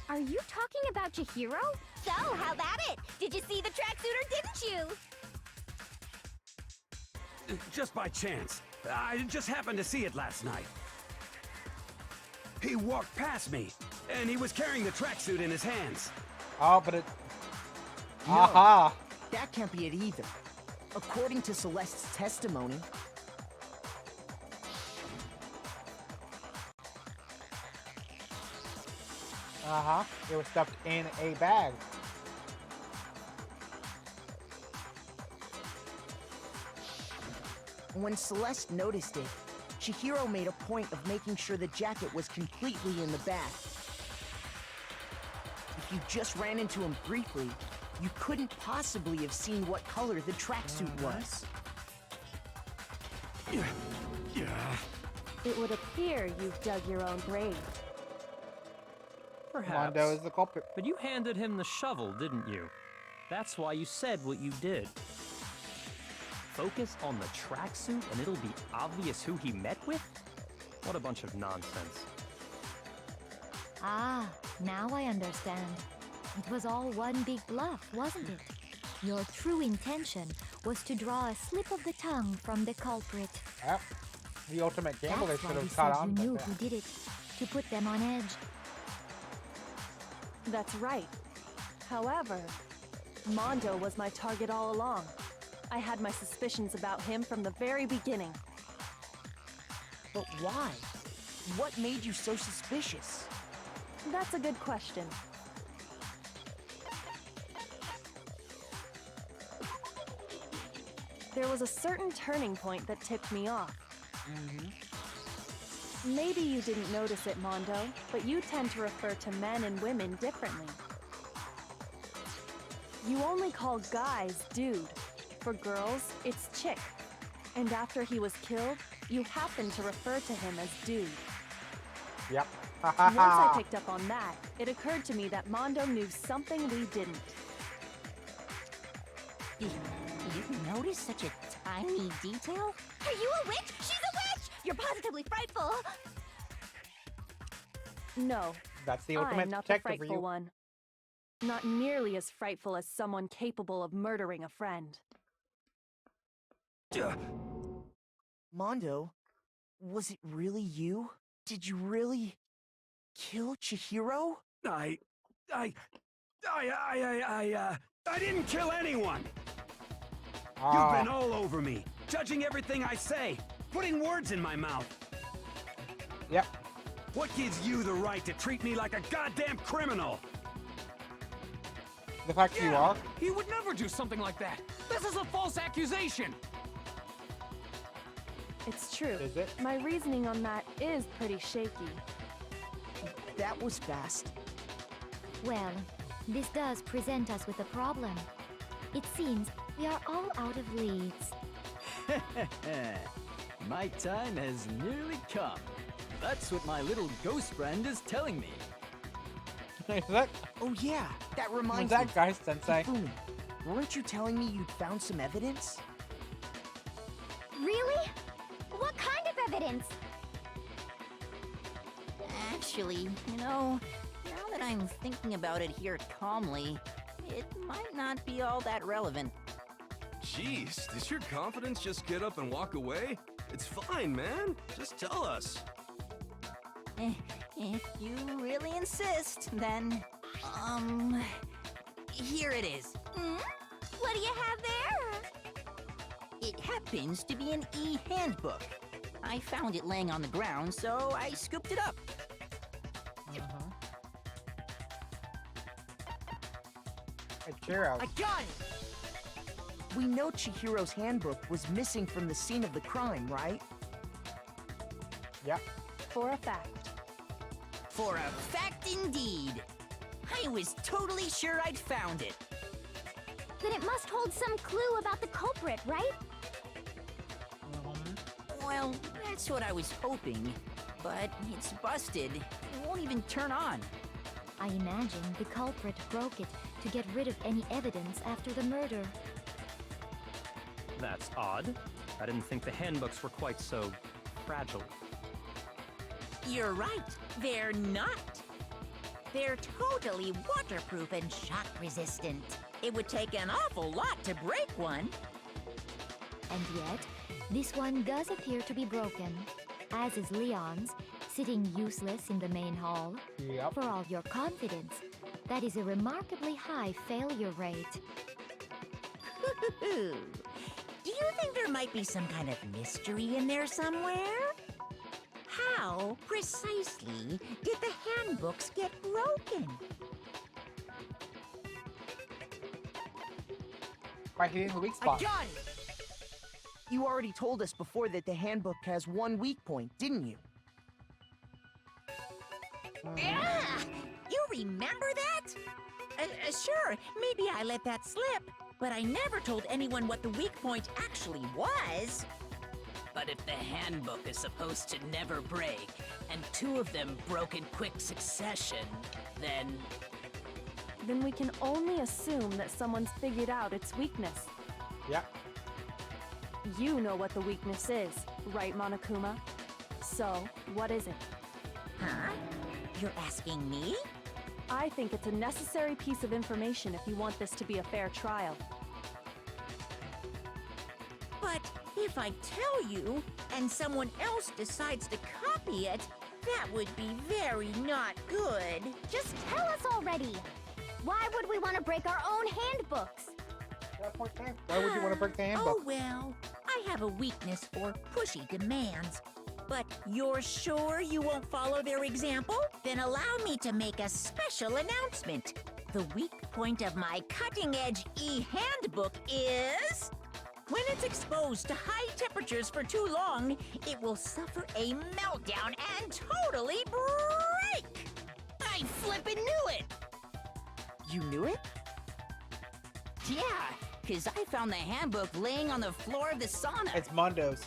Are you talking about Chihiro? So, how about it? Did you see the tracksuit or didn't you? Just by chance. I just happened to see it last night. He walked past me, and he was carrying the tracksuit in his hands. Oh, but it... No, Aha! that can't be it either. According to Celeste's testimony, It was stuffed in a bag. when Celeste noticed it, Chihiro made a point of making sure the jacket was completely in the bag. If you just ran into him briefly, you couldn't possibly have seen what color the tracksuit was. It would appear you've dug your own grave. Perhaps. Mondo is the culprit. But you handed him the shovel, didn't you? That's why you said what you did. Focus on the tracksuit and it'll be obvious who he met with? What a bunch of nonsense. Ah, now I understand. It was all one big bluff, wasn't it? Your true intention was to draw a slip of the tongue from the culprit. Yep. The ultimate That's gambler why should we have caught said on you to knew that. who did it, to put them on edge. That's right. However, Mondo was my target all along. I had my suspicions about him from the very beginning. But why? What made you so suspicious? That's a good question. There was a certain turning point that tipped me off. Maybe you didn't notice it, Mondo, but you tend to refer to men and women differently. You only call guys dude. For girls, it's chick. And after he was killed, you happen to refer to him as dude. Yep. Once I picked up on that, it occurred to me that Mondo knew something we didn't. You notice such a tiny detail? Are you a witch? She's a witch! You're positively frightful. No, That's the ultimate I'm not the detective for frightful you. one. Not nearly as frightful as someone capable of murdering a friend. Mondo, was it really you? Did you really kill Chihiro? I didn't kill anyone! You've been all over me, judging everything I say, putting words in my mouth. Yep. What gives you the right to treat me like a goddamn criminal? The fact you are. He would never do something like that. This is a false accusation. It's true. Is it? My reasoning on that is pretty shaky. That was fast. Well, this does present us with a problem. It seems we are all out of leads. My time has nearly come. That's what my little ghost friend is telling me. Is that? Oh yeah, that Was reminds that me. guy Sensei? Hifumi, weren't you telling me you'd found some evidence? Really? What kind of evidence? Actually, now that I'm thinking about it here calmly, it might not be all that relevant. Jeez, does your confidence just get up and walk away? It's fine, man. Just tell us. If you really insist, then, here it is. What do you have there? It happens to be an e-handbook. I found it laying on the ground, so I scooped it up. Chihiro. I got it! We know Chihiro's handbook was missing from the scene of the crime, right? Yep. For a fact. For a fact indeed. I was totally sure I'd found it. Then it must hold some clue about the culprit, right? Well, that's what I was hoping. But it's busted. It won't even turn on. I imagine the culprit broke it to get rid of any evidence after the murder. That's odd. I didn't think the handbooks were quite so fragile. You're right. They're not. They're totally waterproof and shock resistant. It would take an awful lot to break one. And yet, this one does appear to be broken, as is Leon's, sitting useless in the main hall. Yep. For all your confidence, that is a remarkably high failure rate. Do you think there might be some kind of mystery in there somewhere? How precisely did the handbooks get broken? By hitting the weak I spot. got it! You already told us before that the handbook has one weak point, didn't you? Yeah! You remember that? Sure, maybe I let that slip, but I never told anyone what the weak point actually was. But if the handbook is supposed to never break, and two of them broke in quick succession, then... Then we can only assume that someone's figured out its weakness. Yep. You know what the weakness is, right, Monokuma? So, what is it? Huh? You're asking me? I think it's a necessary piece of information if you want this to be a fair trial. But if I tell you and someone else decides to copy it, that would be very not good. Just tell us already. Why would we want to break our own handbooks? Why would you want to break the handbook? Oh, well, I have a weakness for pushy demands. But you're sure you won't follow their example? Then allow me to make a special announcement. The weak point of my cutting-edge e-handbook is... when it's exposed to high temperatures for too long, it will suffer a meltdown and totally break! I flippin' knew it! You knew it? Yeah, because I found the handbook laying on the floor of the sauna. It's Mondo's.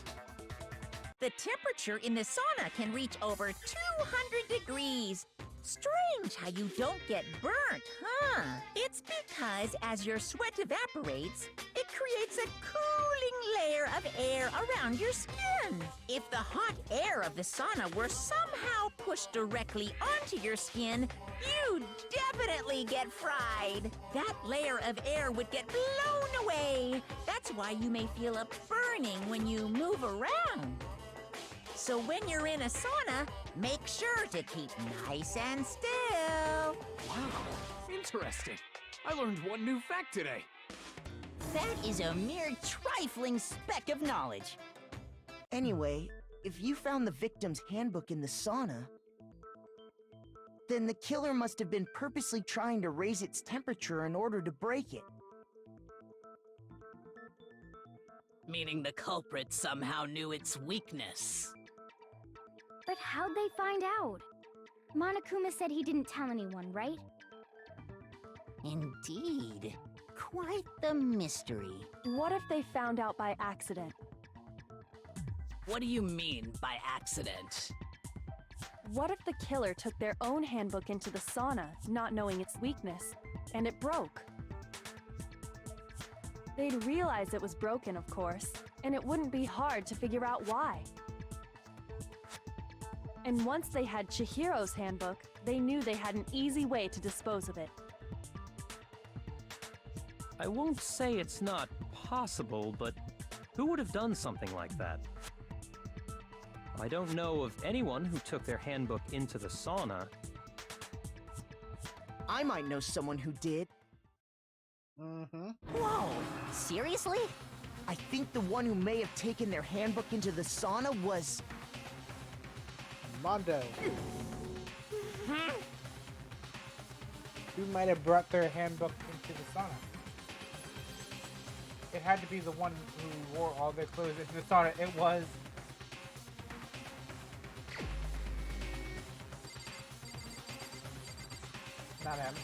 The temperature in the sauna can reach over 200 degrees. Strange how you don't get burnt, huh? It's because as your sweat evaporates, it creates a cooling layer of air around your skin. If the hot air of the sauna were somehow pushed directly onto your skin, you'd definitely get fried. That layer of air would get blown away. That's why you may feel a burning when you move around. So when you're in a sauna, make sure to keep nice and still. Wow, interesting. I learned one new fact today. That is a mere trifling speck of knowledge. Anyway, if you found the victim's handbook in the sauna, then the killer must have been purposely trying to raise its temperature in order to break it. Meaning the culprit somehow knew its weakness. But how'd they find out? Monokuma said he didn't tell anyone, right? Indeed. Quite the mystery. What if they found out by accident? What do you mean by accident? What if the killer took their own handbook into the sauna, not knowing its weakness, and it broke? They'd realize it was broken, of course, and it wouldn't be hard to figure out why. And once they had Chihiro's handbook, they knew they had an easy way to dispose of it. I won't say it's not possible, but who would have done something like that? I don't know of anyone who took their handbook into the sauna. I might know someone who did. Whoa, seriously? I think the one who may have taken their handbook into the sauna was... Mondo. Who might have brought their handbook into the sauna? It had to be the one who wore all their clothes into the sauna. It was... not him.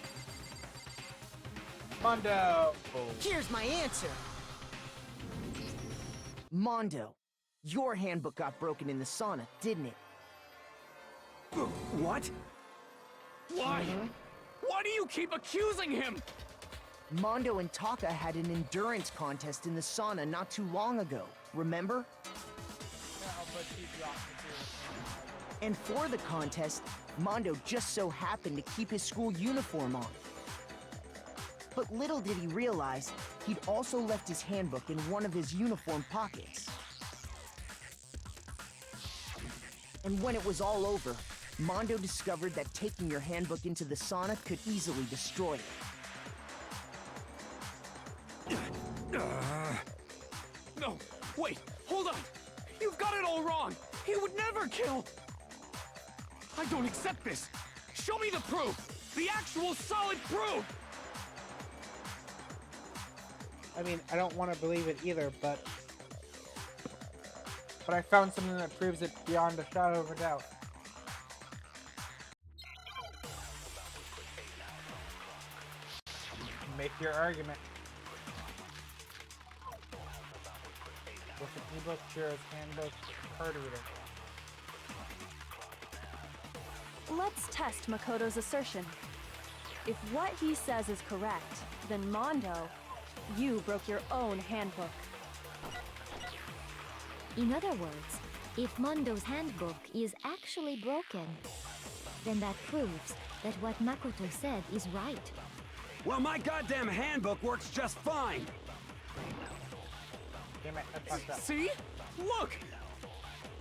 Mondo! Here's my answer! Mondo, your handbook got broken in the sauna, didn't it? What? Why? Why do you keep accusing him? Mondo and Taka had an endurance contest in the sauna not too long ago, remember? And for the contest, Mondo just so happened to keep his school uniform on. But little did he realize, he'd also left his handbook in one of his uniform pockets. And when it was all over, Mondo discovered that taking your handbook into the sauna could easily destroy it. No, wait, hold on. You've got it all wrong. He would never kill. I don't accept this. Show me the proof. The actual solid proof. I mean, I don't want to believe it either, but I found something that proves it beyond a shadow of a doubt. Make your argument. With an ebook, Chihiro's handbook, card reader. Let's test Makoto's assertion. If what he says is correct, then Mondo, you broke your own handbook. In other words, if Mondo's handbook is actually broken, then that proves that what Makoto said is right. Well, my goddamn handbook works just fine. Damn it, I fucked up. See? Look!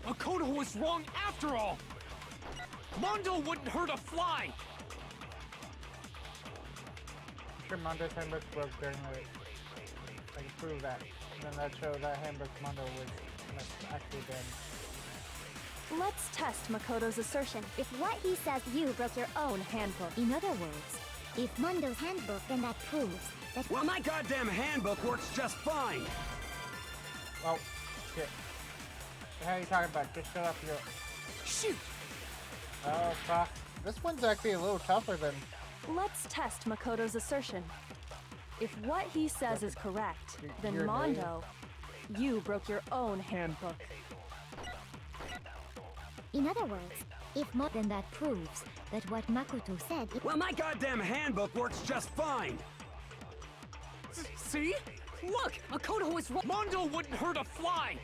Makoto was wrong after all! Mondo wouldn't hurt a fly! I'm sure Mondo's handbook broke during the... I can prove that. And then that showed that handbook Mondo was actually been... Let's test Makoto's assertion. If what he says You broke your own handbook. In other words, if Mondo's handbook, then that proves that... Well, my goddamn handbook works just fine! Oh, shit. What the hell are you talking about? Just shut up your... Shoot! Oh, fuck. This one's actually a little tougher than... Let's test Makoto's assertion. If what he says is correct, then You're Mondo, you broke your own handbook. In other words, if then that proves that what Makoto said... Well, my goddamn handbook works just fine! See? Look! Makoto was wrong! Mondo wouldn't hurt a fly!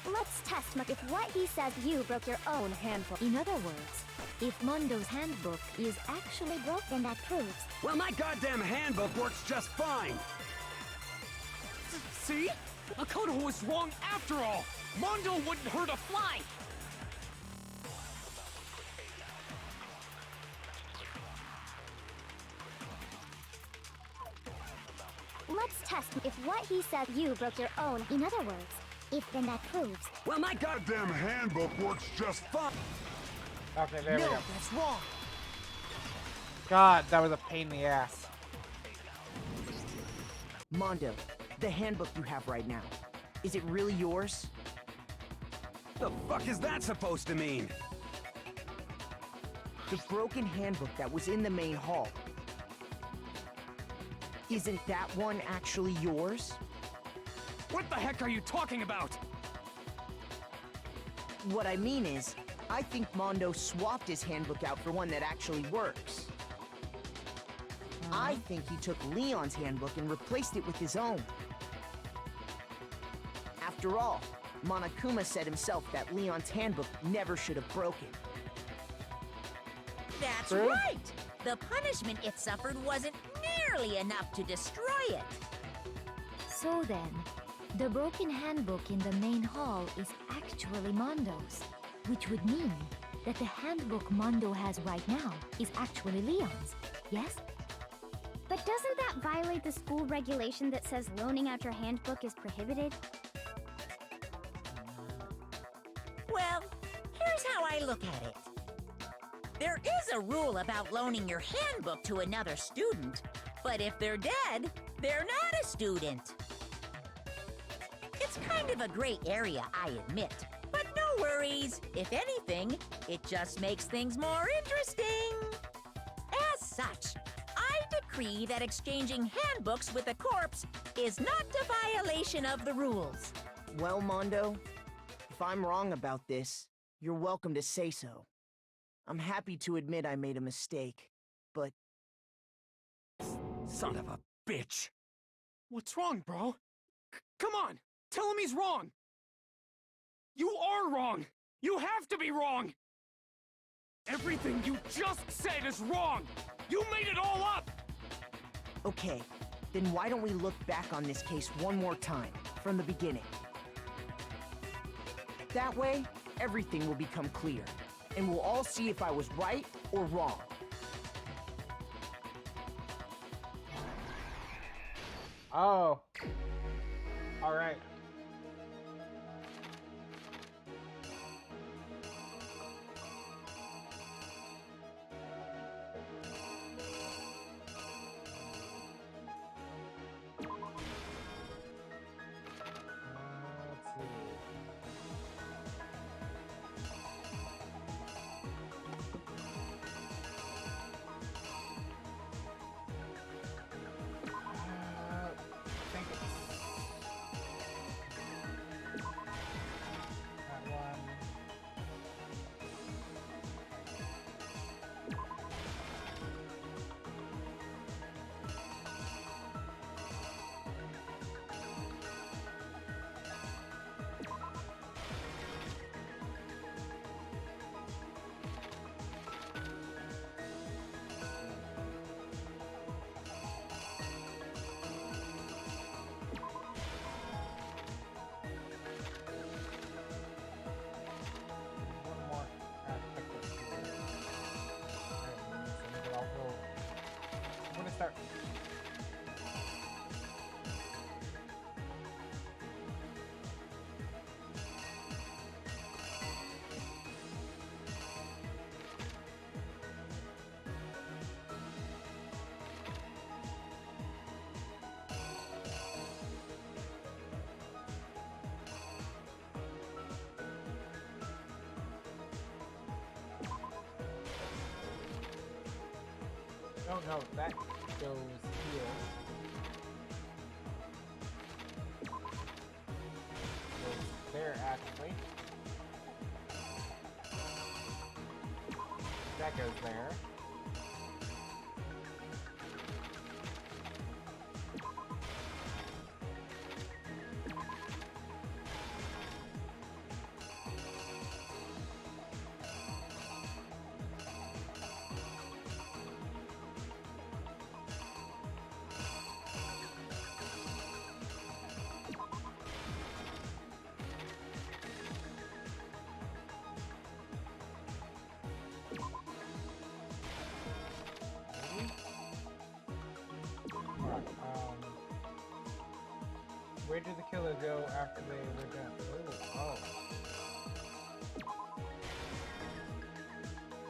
Let's test if what he says you broke your own handbook. In other words, if Mondo's handbook is actually broke, then that proves... Well, my goddamn handbook works just fine! See? Makoto was wrong after all! Mondo wouldn't hurt a fly! Let's test if what he said you broke your own. In other words, if then that proves... Well, my goddamn handbook works just fine! Okay, there we No, go. that's wrong. God, that was a pain in the ass. Mondo, the handbook you have right now, is it really yours? The fuck is that supposed to mean? The broken handbook that was in the main hall. Isn't that one actually yours? What the heck are you talking about? What I mean is, I think Mondo swapped his handbook out for one that actually works. I think he took Leon's handbook and replaced it with his own. After all, Monokuma said himself that Leon's handbook never should have broken. That's True. right! The punishment it suffered wasn't nearly enough to destroy it. So then, the broken handbook in the main hall is actually Mondo's, which would mean that the handbook Mondo has right now is actually Leon's, yes? But doesn't that violate the school regulation that says loaning out your handbook is prohibited? Well, here's how I look at it. There is a rule about loaning your handbook to another student, but if they're dead, they're not a student. It's kind of a gray area, I admit, but no worries. If anything, it just makes things more interesting. As such, I decree that exchanging handbooks with a corpse is not a violation of the rules. Well, Mondo, if I'm wrong about this, you're welcome to say so. I'm happy to admit I made a mistake, but... Son of a bitch! What's wrong, bro? Come on! Tell him he's wrong! You are wrong! You have to be wrong! Everything you just said is wrong! You made it all up! Okay, then why don't we look back on this case one more time, from the beginning? That way, everything will become clear, and we'll all see if I was right or wrong. Oh. Alright. Oh no, that goes here. Goes there, actually. That goes there. Where did the killer go after they were done? Ooh, oh.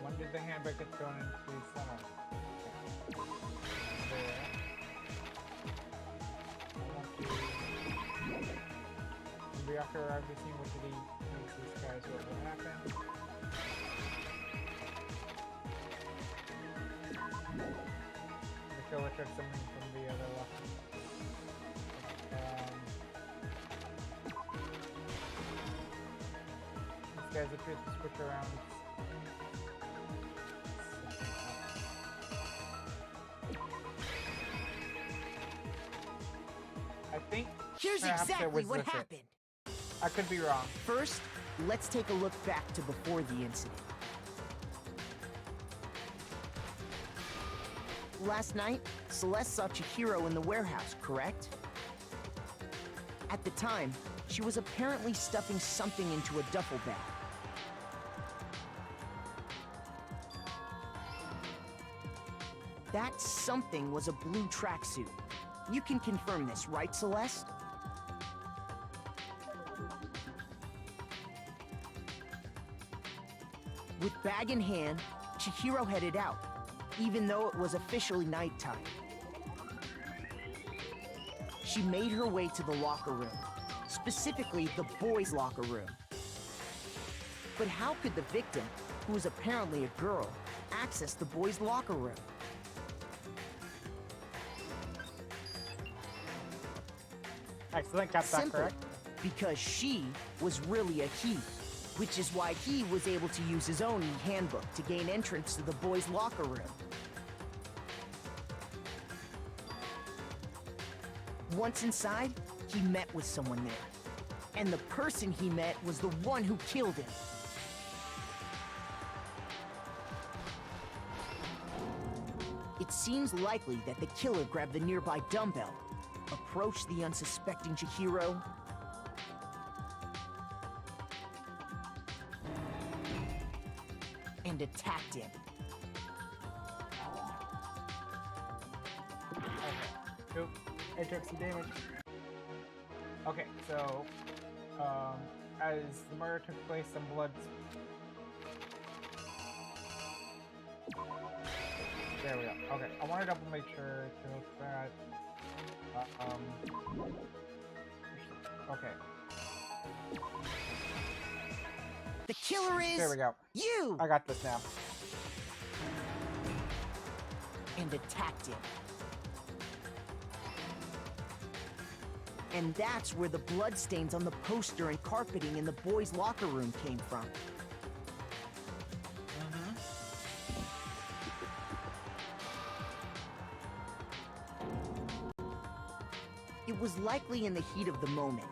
When did the handbook get thrown into the center? There. I want to... Maybe after I've seen what did he make these guys what will happen? The killer took something from the other locker. Guys appear to switch around. I think here's exactly what happened. I could be wrong. First, let's take a look back to before the incident. Last night, Celeste saw Chihiro in the warehouse, correct? At the time, she was apparently stuffing something into a duffel bag. That something was a blue tracksuit. You can confirm this, right, Celeste? With bag in hand, Chihiro headed out, even though it was officially nighttime. She made her way to the locker room, specifically the boys' locker room. But how could the victim, who was apparently a girl, access the boys' locker room? Excellent, got that correct. Because she was really a he, which is why he was able to use his own e-handbook to gain entrance to the boys' locker room. Once inside, he met with someone there. And the person he met was the one who killed him. It seems likely that the killer grabbed the nearby dumbbell, approached the unsuspecting Chihiro, and attacked him. Okay. Oop. I took some damage. Okay, so as the murder took place, some blood. There we go. Okay, I want to double make sure to look that. Okay. The killer is... There we go. You! I got this now. And attacked him. And that's where the bloodstains on the poster and carpeting in the boys' locker room came from. It was likely in the heat of the moment.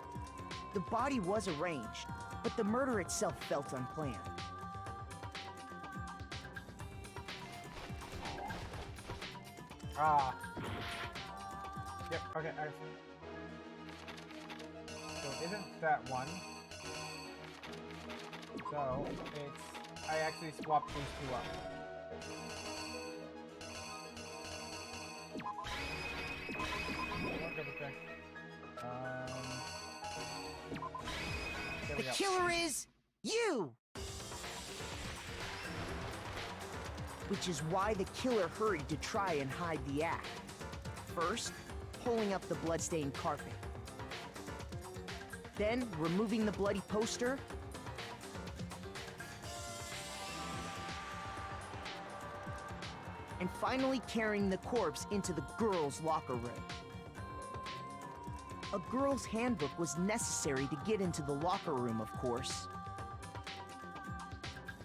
The body was arranged, but the murder itself felt unplanned. Ah. Yep, okay, I see. So it isn't that one. So it's... I actually swapped these two up. The killer is you! Which is why the killer hurried to try and hide the act. First, pulling up the bloodstained carpet. Then, removing the bloody poster. and finally carrying the corpse into the girls' locker room. A girl's handbook was necessary to get into the locker room, of course.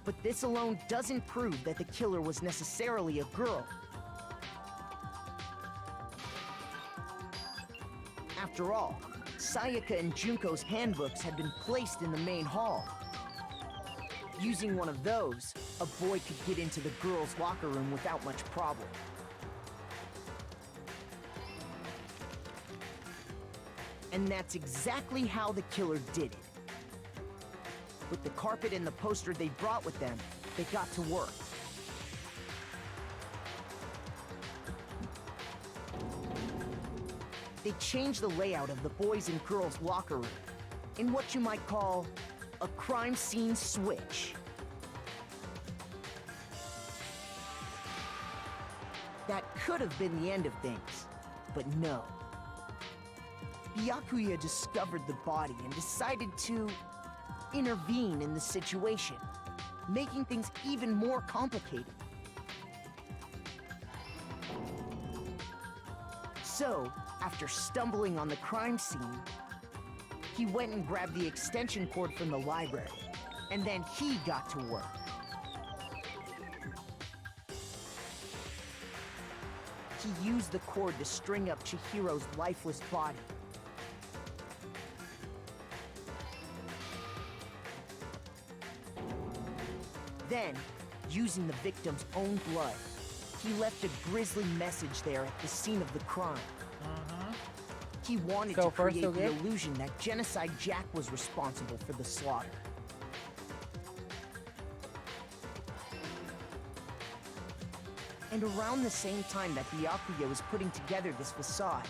But this alone doesn't prove that the killer was necessarily a girl. After all, Sayaka and Junko's handbooks had been placed in the main hall. Using one of those, a boy could get into the girls' locker room without much problem. And that's exactly how the killer did it. With the carpet and the poster they brought with them, they got to work. They changed the layout of the boys' and girls' locker room in what you might call a crime scene switch. That could have been the end of things, but no. Byakuya discovered the body and decided to intervene in the situation, making things even more complicated. So, after stumbling on the crime scene, he went and grabbed the extension cord from the library, and then he got to work. He used the cord to string up Chihiro's lifeless body. Then, using the victim's own blood, he left a grisly message there at the scene of the crime. He wanted to create the illusion that Genocide Jack was responsible for the slaughter. And around the same time that Byakuya was putting together this facade,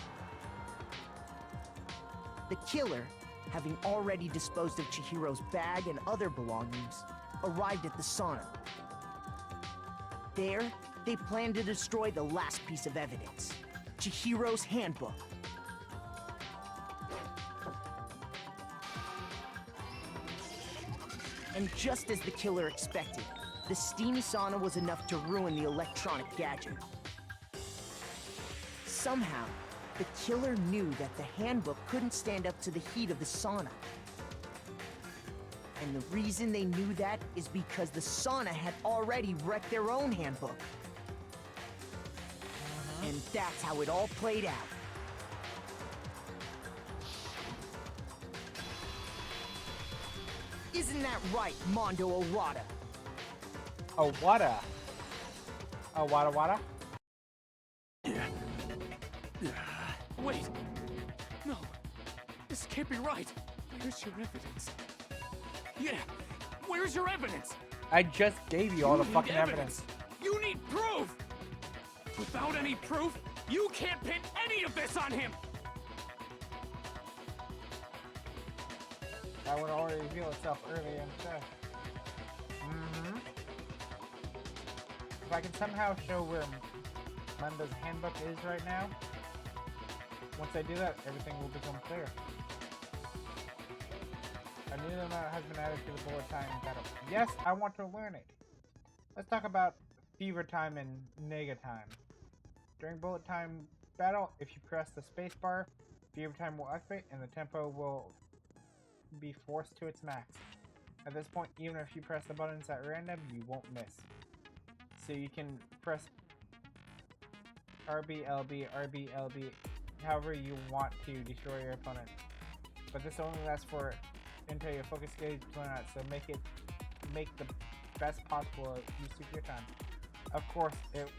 the killer, having already disposed of Chihiro's bag and other belongings, arrived at the sauna. There, they planned to destroy the last piece of evidence, Chihiro's handbook. And just as the killer expected, the steamy sauna was enough to ruin the electronic gadget. Somehow, the killer knew that the handbook couldn't stand up to the heat of the sauna. And the reason they knew that is because the sauna had already wrecked their own handbook. And that's how it all played out. Isn't that right, Mondo Owada? Owada? Owada? Wait! No! This can't be right! Where's your evidence? Yeah! Where's your evidence? I just gave you all the fucking evidence. You need proof! Without any proof, you can't pin any of this on him! That would already reveal itself earlier in the show. If I can somehow show where Manda's handbook is right now, once I do that, everything will become clear. A new amount has been added to the bullet time battle. Yes, I want to learn it. Let's talk about fever time and nega time. During bullet time battle, if you press the space bar, fever time will activate and the tempo will be forced to its max. At this point, even if you press the buttons at random, you won't miss. So you can press RB, LB, RB, LB, however you want to destroy your opponent. But this only lasts for until your focus gauge run out, so make the best possible use of your time. Of course, it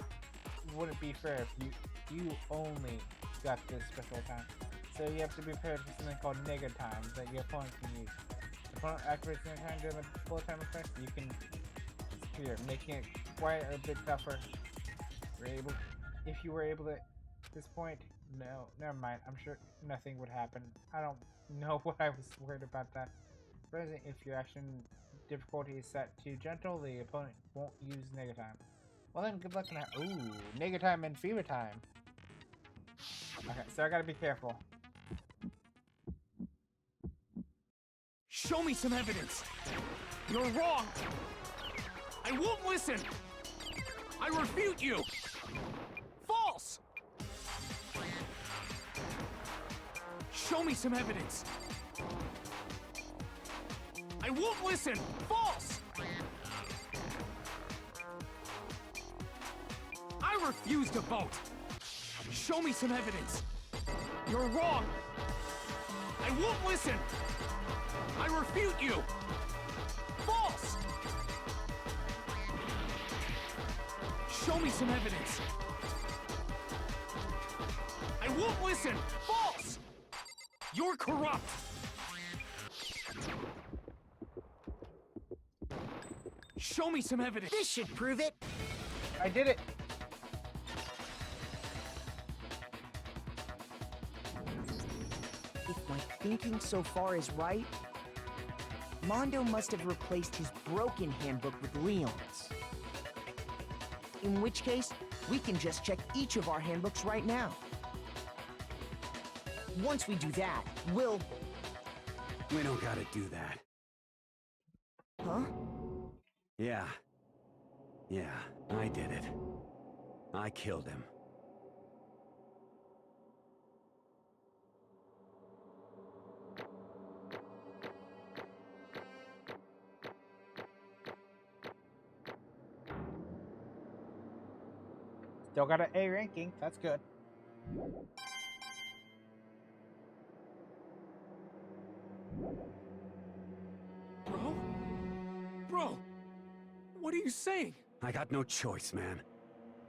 wouldn't be fair if you only got this special time. So you have to be prepared for something called nega time that your opponent can use. If the opponent activates nega time during the bullet time effect, you can disappear, making it quite a bit tougher. If you were able to at this point, no, never mind. I'm sure nothing would happen. I don't know what I was worried about that. For instance, if your action difficulty is set to gentle, the opponent won't use nega time. Well then, good luck on that. Ooh, nega time and fever time. Okay, so I gotta be careful. Show me some evidence! You're wrong! I won't listen! I refute you! False! Show me some evidence. I won't listen. False! I refuse to vote. Show me some evidence. You're wrong. I won't listen. I refute you. False! Show me some evidence. I won't listen. False! You're corrupt. Show me some evidence. This should prove it. I did it. If my thinking so far is right, Mondo must have replaced his broken handbook with Leon's. In which case, we can just check each of our handbooks right now. Once we do that, we'll... We don't gotta do that. Huh? Yeah. Yeah, I did it. I killed him. Still got an A ranking. That's good. Bro, what are you saying? I got no choice, man.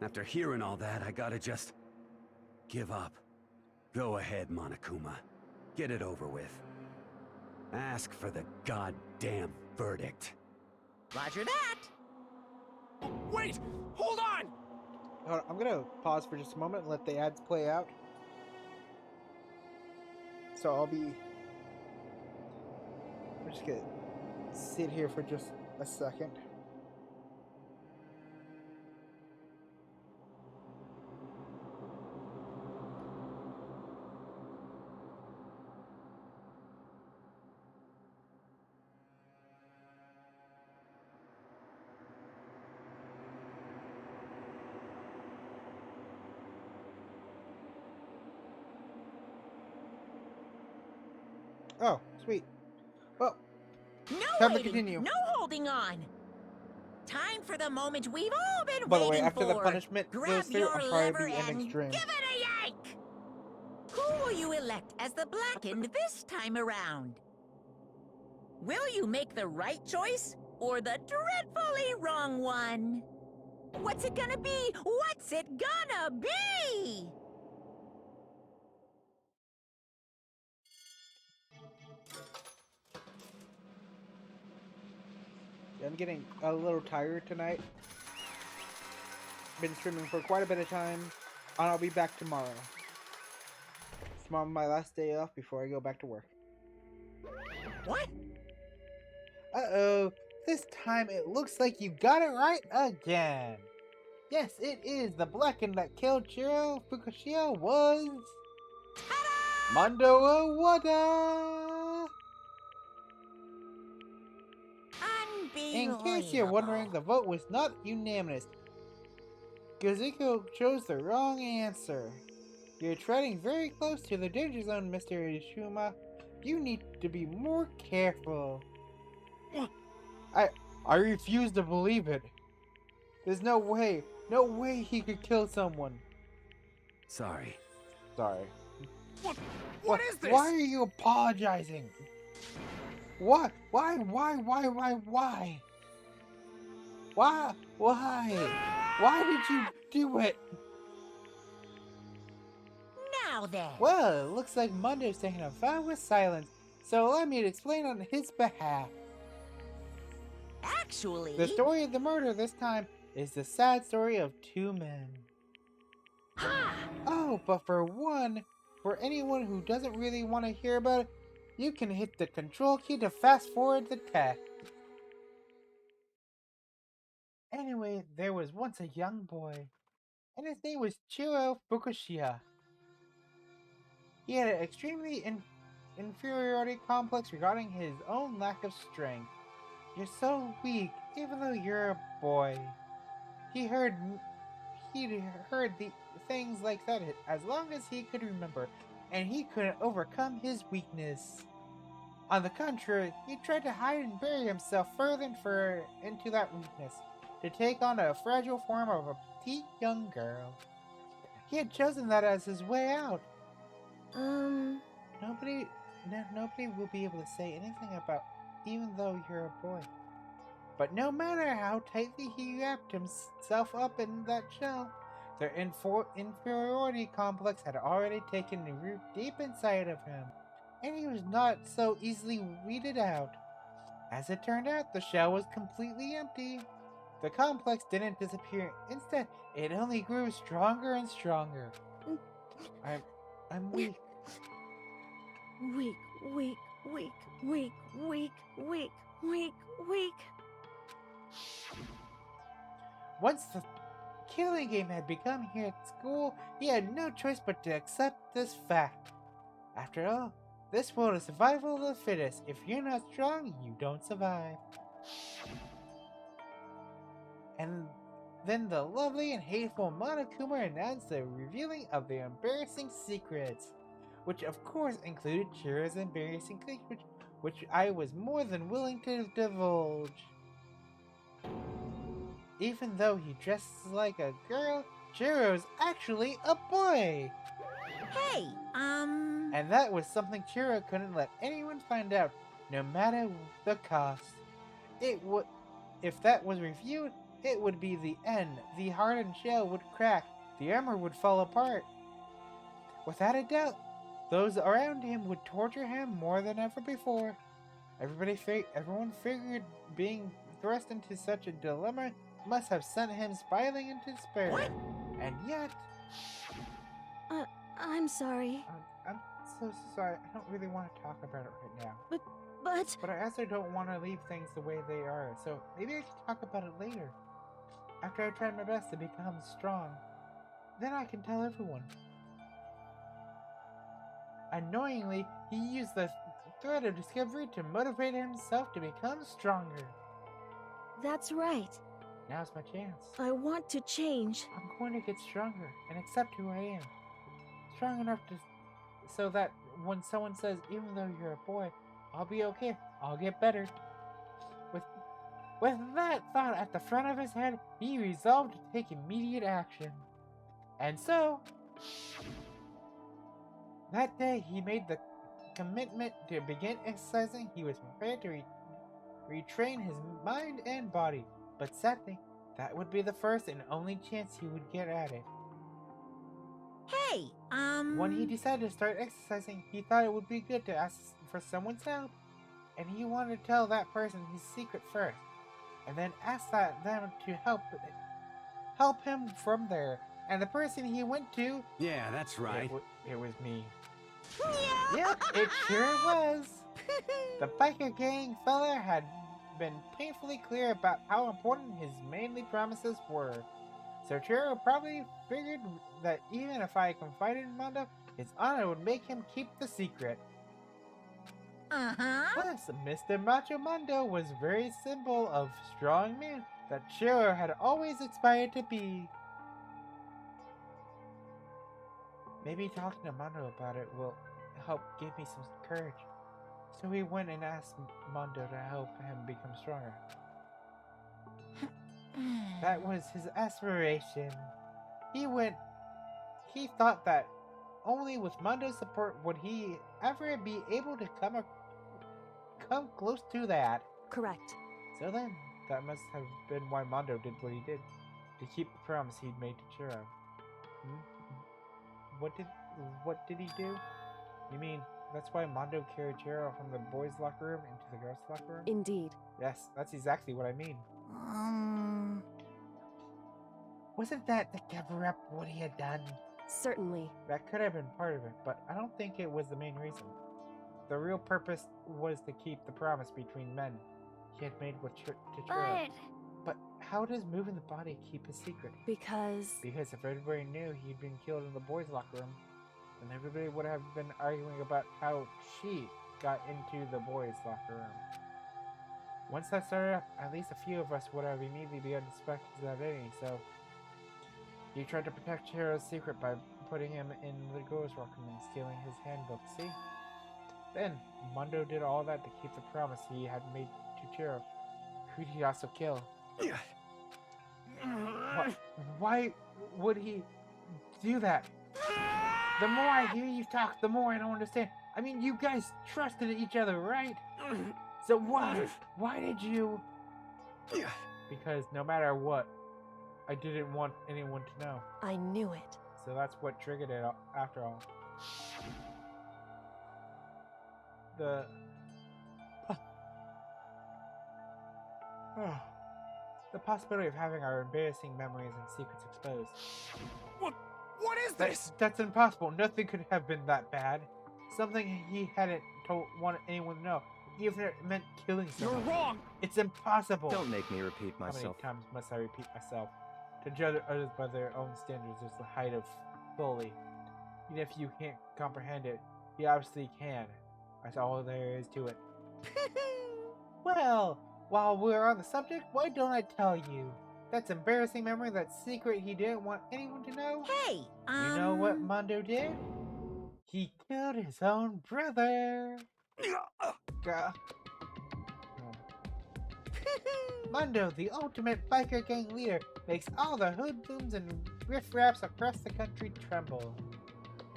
After hearing all that, I gotta just... give up. Go ahead, Monokuma. Get it over with. Ask for the goddamn verdict. Roger that! Wait! Hold on! Hold on, I'm gonna pause for just a moment and let the ads play out. So I'm just gonna sit here for just a second. Oh, sweet. Well, No time to waiting, continue. no holding on. Time for the moment we've all been By the waiting way, after for. the punishment Grab goes through, your I'm probably lever be ending and stream. give it a yank! Who will you elect as the blackened this time around? Will you make the right choice or the dreadfully wrong one? What's it gonna be? What's it gonna be? I'm getting a little tired tonight. Been streaming for quite a bit of time, and I'll be back tomorrow. Tomorrow my last day off before I go back to work. What? Uh-oh. This time it looks like you got it right again. Yes, it is. The blackened that killed Chiro Fukushia was... Mondo Owada! In case you're wondering, the vote was not unanimous. Kazuko chose the wrong answer. You're treading very close to the danger zone, Mr. Ishuma. You need to be more careful. I refuse to believe it. There's no way he could kill someone. Sorry. Sorry. What is this? Why are you apologizing? What? Why? Why did you do it? Now then. Well, it looks like Mondo's taking a vow with silence, so allow me to explain on his behalf. Actually... The story of the murder this time is the sad story of two men. Ha! Oh, but for anyone who doesn't really want to hear about it, you can hit the control key to fast forward the text. Anyway, there was once a young boy, and his name was Chiro Fukushia. He had an extremely inferiority complex regarding his own lack of strength. You're so weak, even though you're a boy. He he'd heard the things like that as long as he could remember, and he couldn't overcome his weakness. On the contrary, he tried to hide and bury himself further and further into that weakness, to take on a fragile form of a petite young girl. He had chosen that as his way out. Nobody will be able to say anything about, even though you're a boy. But no matter how tightly he wrapped himself up in that shell, their inferiority complex had already taken root deep inside of him, and he was not so easily weeded out. As it turned out, the shell was completely empty. The complex didn't disappear. Instead, it only grew stronger and stronger. I'm weak. Weak, weak, weak, weak, weak, weak, weak, weak. Once the killing game had begun here at school, he had no choice but to accept this fact. After all, this world is survival of the fittest. If you're not strong, you don't survive. And then the lovely and hateful Monokuma announced the revealing of the embarrassing secrets, which of course included Chihiro's embarrassing secret, which I was more than willing to divulge. Even though he dresses like a girl, Chihiro's actually a boy! Hey, And that was something Chihiro couldn't let anyone find out, no matter the cost. If that was reviewed, it would be the end. The hardened shell would crack, the armor would fall apart. Without a doubt, those around him would torture him more than ever before. Everyone figured being thrust into such a dilemma must have sent him spiraling into despair. What? And yet... I'm sorry. I'm so sorry. I don't really want to talk about it right now. But I also don't want to leave things the way they are, so maybe I can talk about it later. After I try my best to become strong, then I can tell everyone. Annoyingly, he used the thread of discovery to motivate himself to become stronger. That's right. Now's my chance. I want to change. I'm going to get stronger and accept who I am. Strong enough so that when someone says, even though you're a boy, I'll be okay. I'll get better. With that thought at the front of his head, he resolved to take immediate action. And so, that day he made the commitment to begin exercising. He was prepared to retrain his mind and body, but sadly, that would be the first and only chance he would get at it. Hey, When he decided to start exercising, he thought it would be good to ask for someone's help, and he wanted to tell that person his secret first, and then ask them to help him from there. And the person he went to... Yeah, that's right. It was me. Yep, it sure was. The biker gang fella had been painfully clear about how important his manly promises were. So Chihiro probably figured that even if I confided in Mondo, his honor would make him keep the secret. Plus, Mr. Macho Mondo was very symbol of strong man that Chihiro had always aspired to be. Maybe talking to Mondo about it will help give me some courage. So he went and asked Mondo to help him become stronger. That was his aspiration. He thought that only with Mondo's support would he ever be able to come close to that. Correct. So then, that must have been why Mondo did what he did, to keep the promise he'd made to Chihiro. What did he do? You mean that's why Mondo carried Chihiro from the boys' locker room into the girls' locker room? Indeed. Yes, that's exactly what I mean. Wasn't that to cover up what he had done? Certainly. That could have been part of it, but I don't think it was the main reason. The real purpose was to keep the promise between men he had made with to Chihiro. But how does moving the body keep his secret? Because if everybody knew he'd been killed in the boys' locker room, then everybody would have been arguing about how she got into the boys' locker room. Once that started up, at least a few of us would have immediately begun to suspect that any, so He tried to protect Chihiro's secret by putting him in the ghost room and stealing his handbook, see? Then, Mondo did all that to keep the promise he had made to Chihiro, who he'd also kill. Why would he do that? The more I hear you talk, the more I don't understand. I mean, you guys trusted each other, right? So why? Why did you? Because no matter what, I didn't want anyone to know. I knew it. So that's what triggered it after all. The possibility of having our embarrassing memories and secrets exposed. What is this? That's impossible. Nothing could have been that bad. Something he hadn't wanted anyone to know, even if it meant killing someone. You're wrong! It's impossible. Don't make me repeat myself. How many times must I repeat myself? To judge others by their own standards is the height of folly. Even if you can't comprehend it, you obviously can. That's all there is to it. Well, while we're on the subject, why don't I tell you? That's embarrassing memory, that secret he didn't want anyone to know. Hey, You know what Mondo did? He killed his own brother. Mondo, the ultimate biker gang leader, makes all the hoodlums and riffraffs across the country tremble.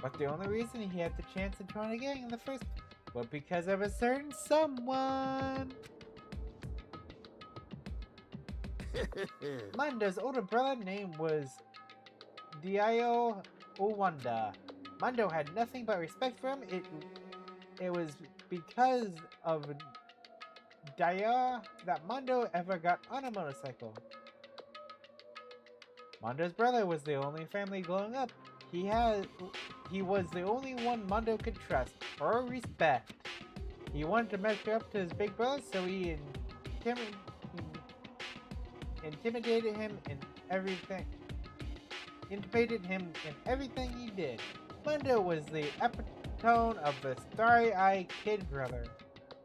But the only reason he had the chance to join a gang in the first was because of a certain someone. Mondo's older brother name was Dio Owanda. Mondo had nothing but respect for him. It was because of Dio that Mondo ever got on a motorcycle. Mondo's brother was the only family growing up. He was the only one Mondo could trust or respect. He wanted to measure up to his big brother, so he intimidated him in everything. He did. Mondo was the epitome of the starry-eyed kid brother.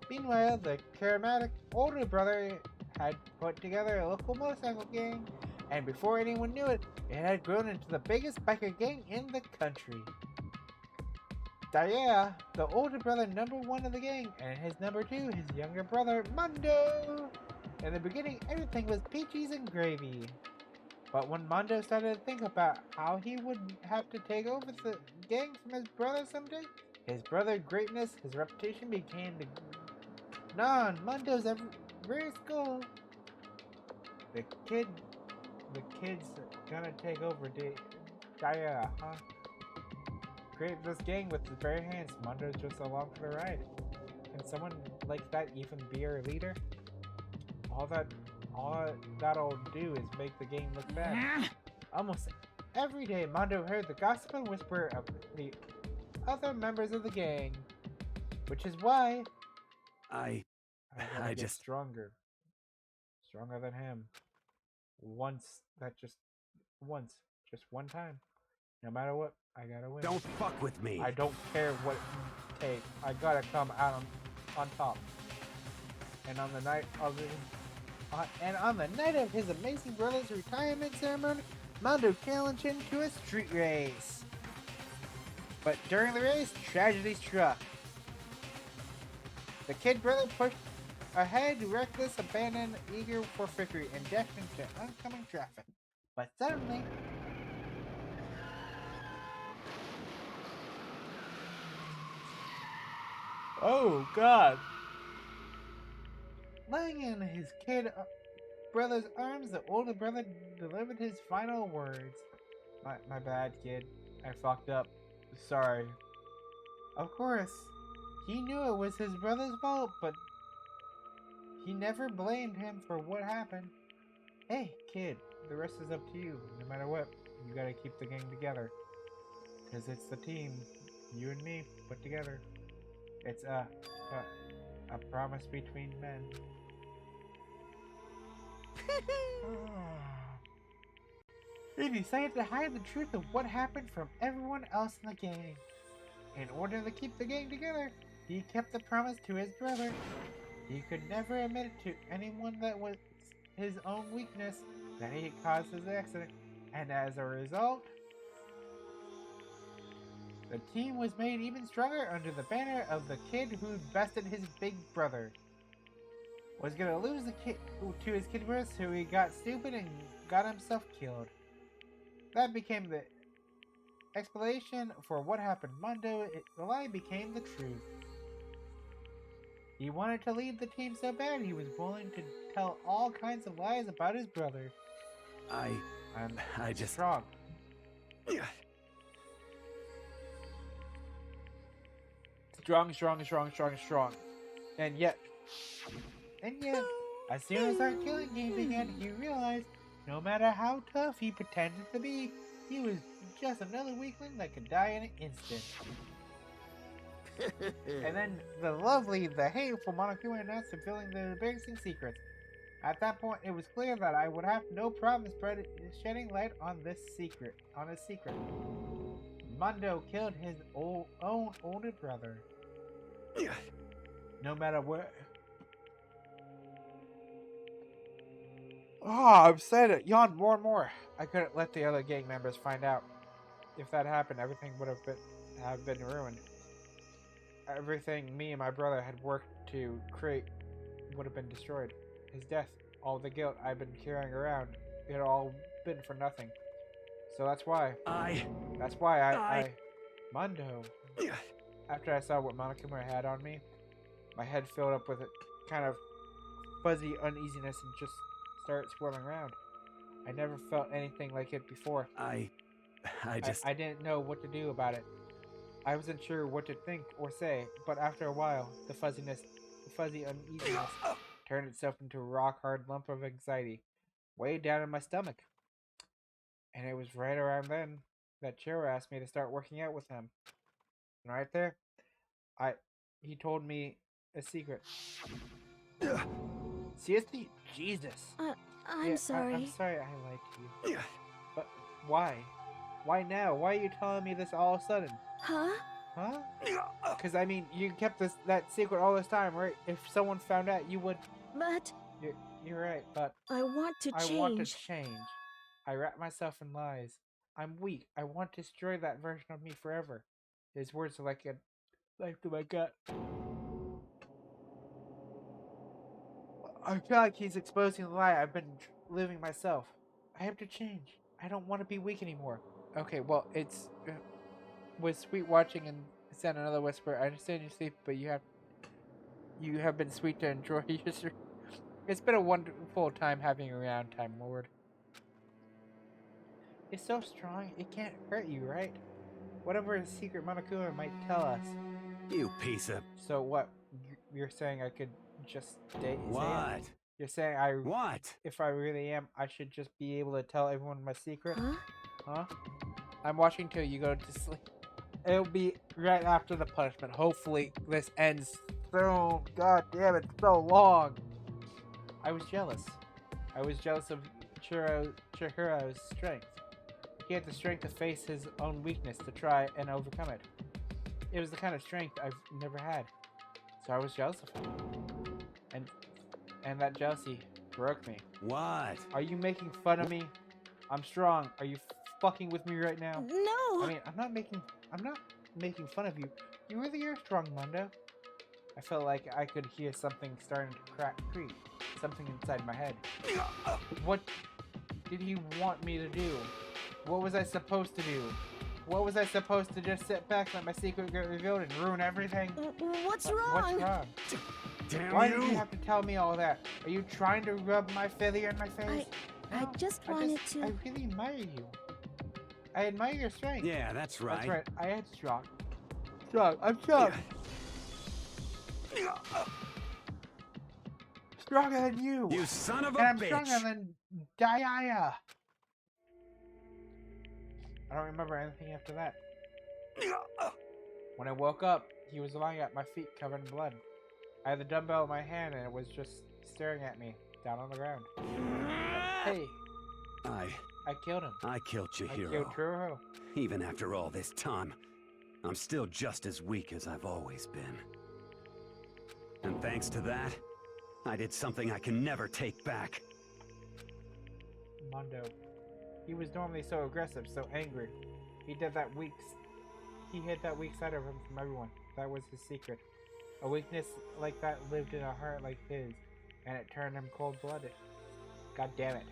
Meanwhile, the charismatic older brother had put together a local motorcycle gang, and before anyone knew it, it had grown into the biggest biker gang in the country. Daya, the older brother, #1 of the gang, and his #2, his younger brother, Mondo. In the beginning, everything was peaches and gravy. But when Mondo started to think about how he would have to take over the gang from his brother someday, his brother's greatness, his reputation became to gnaw on Mondo's rarest goal. The kid's gonna take over Daya, huh? Create this gang with his bare hands. Mondo's just along for the ride. Can someone like that even be our leader? All that'll do is make the game look bad. Almost every day, Mondo heard the gossip and whisper of the other members of the gang, which is why I just stronger than him. Just one time. No matter what, I gotta win. Don't fuck with me. I don't care what it takes. I gotta come out on top. And on the night of his amazing brother's retirement ceremony, Mondo challenged him to a street race. But during the race, tragedy struck. The kid brother pushed ahead, reckless, abandoned, eager for victory, and dashed into oncoming traffic. But suddenly, oh God! Lying in his kid brother's arms, the older brother delivered his final words. My bad, kid. I fucked up. Sorry. Of course, he knew it was his brother's fault, but he never blamed him for what happened. Hey, kid, the rest is up to you. No matter what, you gotta keep the gang together. Because it's the team, you and me, put together. It's a promise between men. He decided to hide the truth of what happened from everyone else in the gang. In order to keep the gang together, he kept the promise to his brother. He could never admit it to anyone that was his own weakness that he caused his accident. And as a result, the team was made even stronger under the banner of the kid who bested his big brother. Was gonna lose the kid to his kid brother, so he got stupid and got himself killed. That became the explanation for what happened. The lie became the truth. He wanted to lead the team so bad he was willing to tell all kinds of lies about his brother. I just... Strong. Strong. And yet, as soon as our killing game began, he realized no matter how tough he pretended to be, he was just another weakling that could die in an instant. And then the hateful Monokuma announced revealing the embarrassing secrets. At that point, it was clear that I would have no problem shedding light on his secret. Mundo killed his own older brother. No matter what. I'm sad it yawned more and more. I couldn't let the other gang members find out. If that happened, everything would have been ruined. Everything me and my brother had worked to create would have been destroyed. His death, all the guilt I've been carrying around, it had all been for nothing. So that's why I Mundo. After I saw what Monokuma had on me, my head filled up with a kind of fuzzy uneasiness and just started swirling around. I never felt anything like it before. I didn't know what to do about it. I wasn't sure what to think or say, but after a while, the fuzzy uneasiness turned itself into a rock-hard lump of anxiety, way down in my stomach. And it was right around then that Chiro asked me to start working out with him. And right there, he told me a secret. Seriously? Jesus. I'm sorry. I'm sorry I lied to you. But why? Why now? Why are you telling me this all of a sudden? Huh? Huh? Because, I mean, you kept that secret all this time, right? If someone found out, you would... But... You're right, but... I want to change. I want to change. I wrap myself in lies. I'm weak. I want to destroy that version of me forever. His words are like a knife to my gut. I feel like he's exposing the lie I've been living myself. I have to change. I don't want to be weak anymore. Okay, well, it's... with sweet watching and send another whisper. I understand you sleep, but you have been sweet to enjoy. It's been a wonderful time having you around, Time Lord. It's so strong, it can't hurt you, right? Whatever his secret Monokuma might tell us. You piece of... So what? You're saying I could just stay? What? You're saying What? If I really am, I should just be able to tell everyone my secret? Huh? Huh? I'm watching till you go to sleep. It'll be right after the punishment. Hopefully this ends soon. God damn it, so long. I was jealous. I was jealous of Chihiro's strength. He had the strength to face his own weakness to try and overcome it. It was the kind of strength I've never had. So I was jealous of him. And that jealousy broke me. What? Are you making fun of me? I'm strong. Are you fucking with me right now? No. I mean, I'm not making fun of you. You really are strong, Mundo. I felt like I could hear something starting to creak. Something inside my head. What did he want me to do? What was I supposed to do? What was I supposed to just sit back, let my secret get revealed, and ruin everything? What's wrong? What's wrong? Damn Why you! did you have to tell me all that? Are you trying to rub my failure in my face? I just wanted to... I really admire you. I admire your strength. Yeah, that's right. That's right. I am strong. I'm strong. Stronger than you. You son of a and I'm bitch. stronger than Daiaya. I don't remember anything after that. When I woke up, he was lying at my feet covered in blood. I had the dumbbell in my hand and it was just staring at me down on the ground. Hey. I killed him. I killed Chihiro. I killed Chihiro. Even after all this time, I'm still just as weak as I've always been. And thanks to that, I did something I can never take back. Mundo. He was normally so aggressive, so angry. He hid that weak side of him from everyone. That was his secret. A weakness like that lived in a heart like his, and it turned him cold-blooded. God damn it.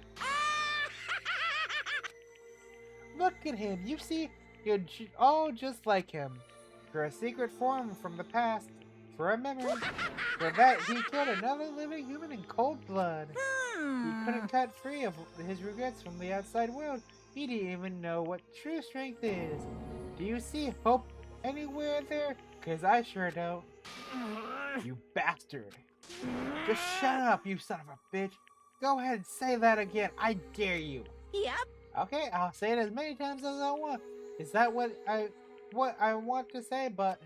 Look at him, you see? You're all just like him. For a secret form from the past, for a memory, for that he killed another living human in cold blood. He couldn't cut free of his regrets from the outside world. He didn't even know what true strength is. Do you see hope anywhere there? 'Cause I sure don't. You bastard. Just shut up, you son of a bitch. Go ahead and say that again. I dare you. Yep. Okay, I'll say it as many times as I want. Is that what I want to say? But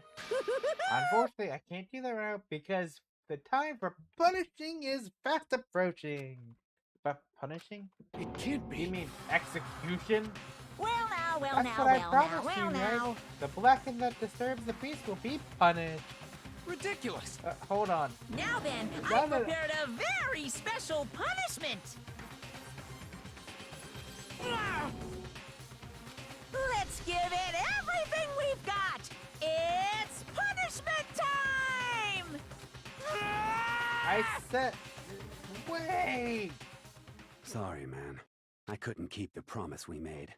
unfortunately, I can't do that right now because the time for punishing is fast approaching. But punishing? It can't be. You mean execution? Well now, That's what I promised you, right? The blackened that disturbs the peace will be punished. Ridiculous. Hold on. Now then, Now I that- prepared a very special punishment. Let's give it everything we've got. It's punishment time! I said... Wait! Sorry, man. I couldn't keep the promise we made.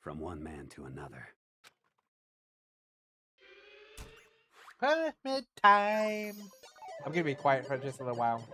From one man to another. Punishment time! I'm gonna be quiet for just a little while.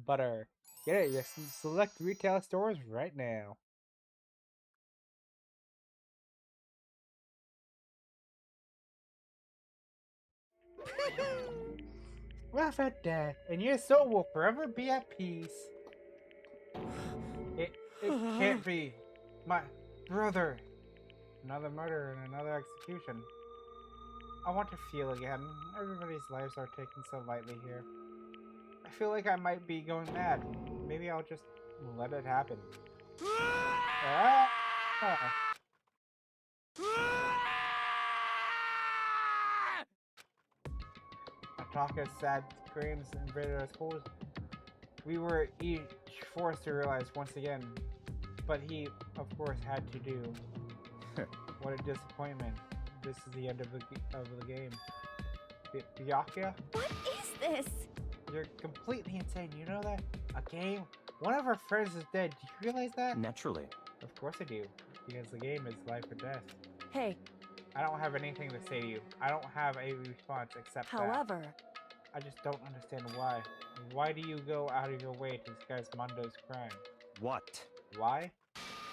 Butter. Get it, your select retail stores right now. Laugh at that, and your soul will forever be at peace. It can't be. My brother. Another murder and another execution. I want to feel again. Everybody's lives are taken so lightly here. I feel like I might be going mad. Maybe I'll just let it happen. Ah! Ataka's sad screams invaded our schools. We were each forced to realize once again, but he, of course, had to do. What a disappointment. This is the end of the game. Byakuya? What is this? You're completely insane, you know that? A game? One of our friends is dead, do you realize that? Naturally. Of course I do, because the game is life or death. Hey. I don't have anything to say to you. I don't have a response except However, I just don't understand why. Why do you go out of your way to disguise Mondo's crime? What? Why?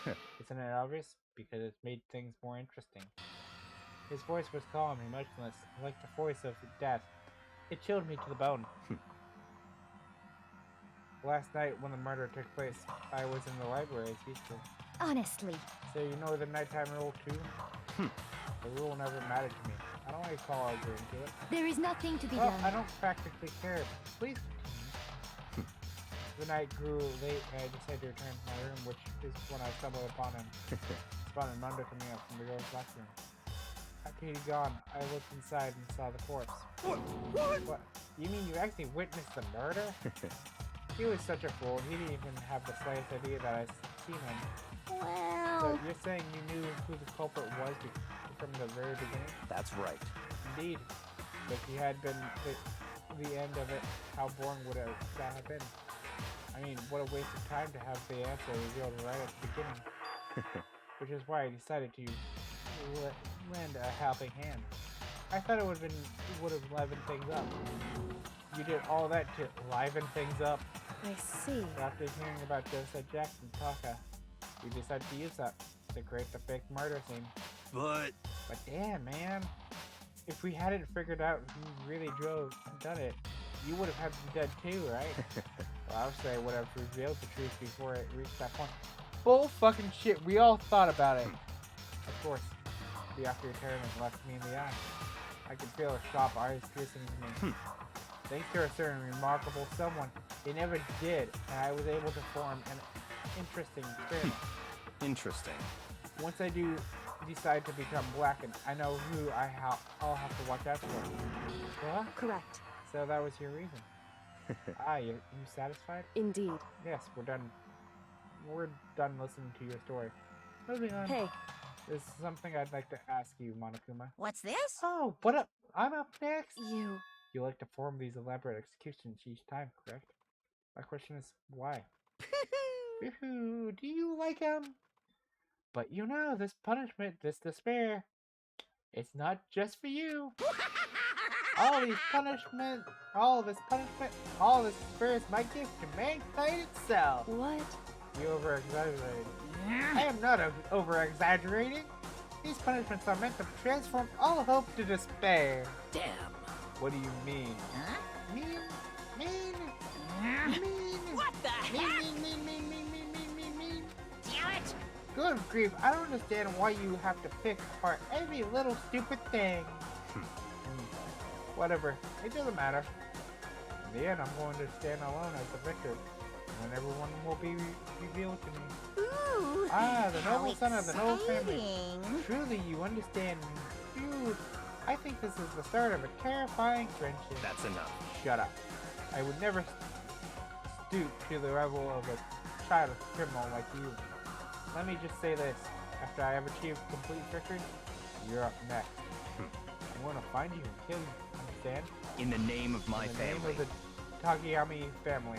Isn't it obvious? Because it made things more interesting. His voice was calm and motionless, like the voice of death. It chilled me to the bone. Last night, when the murder took place, I was in the library as usual. Honestly. So you know the nighttime rule too? The rule never mattered to me. I don't recall agreeing to it. There is nothing to be well, done. I don't practically care, but please continue. the night grew late, I decided to return to my room, which is when I stumbled upon him. Spawn and Mondo coming out from the girls' locker room. After he'd gone, I looked inside and saw the corpse. What? You mean you actually witnessed the murder? He was such a fool. He didn't even have the slightest idea that I'd seen him. Well... So you're saying you knew who the culprit was from the very beginning? That's right. Indeed. But if he had been the end of it, how boring would that have been? I mean, what a waste of time to have the answer revealed right at the beginning. Which is why I decided to lend a helping hand. I thought it would have livened things up. You did all that to liven things up. I see. After hearing about Joseph Jackson Taka, we decided to use that to create the fake murder scene. But damn, man. If we hadn't figured out who really done it, you would have had to be dead too, right? Well, obviously I would have revealed the truth before it reached that point. Bull fucking shit, we all thought about it. Of course, the after retirement left me in the eye. I could feel a sharp eyes piercing me. Thanks to a certain remarkable someone, it never did, and I was able to form an interesting experiment. Interesting. Once I do decide to become blackened, I know who I'll have to watch out for. What? Correct. So that was your reason. You satisfied? Indeed. Yes, we're done. We're done listening to your story. Moving on. Hey. There's something I'd like to ask you, Monokuma. What's this? Oh, what up? I'm up next. You like to form these elaborate executions each time, correct? My question is, why? Do you like them? But you know, this punishment, this despair, it's not just for you. All this punishment, all this despair is my gift to mankind itself. What? You over-exaggerated. I am not over-exaggerating. These punishments are meant to transform all hope to despair. Damn. What do you mean? Huh? Mean? What the heck? Mean. Damn it! Good grief, I don't understand why you have to pick apart every little stupid thing. Whatever, it doesn't matter. In the end, I'm going to stand alone as the victor, and everyone will be revealed to me. Ooh, the noble son of the noble family. exciting. Truly, you understand me. Dude, I think this is the start of a terrifying friendship. That's enough. Shut up. I would never stoop to the level of a child criminal like you. Let me just say this. After I have achieved complete victory, you're up next. I'm going to find you and kill you. Understand? In the name of my family. In the name of the Takayami family.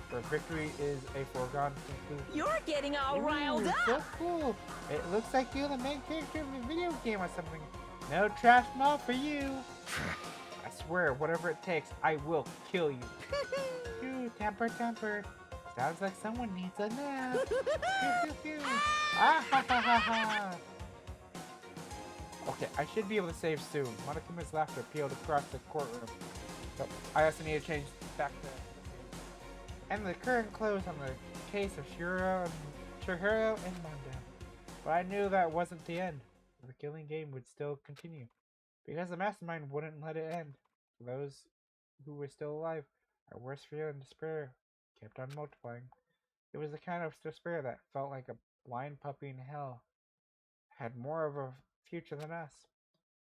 For victory is a foregone conclusion. You're getting all riled up. So cool. It looks like you're the main character of a video game or something. No trash mouth for you. I swear, whatever it takes, I will kill you. Ooh, temper. Sounds like someone needs a nap. Ah ha ha ha ha. Okay, I should be able to save soon. Monokuma's laughter peeled across the courtroom. So I also need to change back to... And the current close on the case of Chihiro and Mondo. But I knew that wasn't the end. The killing game would still continue. Because the mastermind wouldn't let it end. For those who were still alive, our worst fear and despair kept on multiplying. It was the kind of despair that felt like a blind puppy in hell. Had more of a future than us.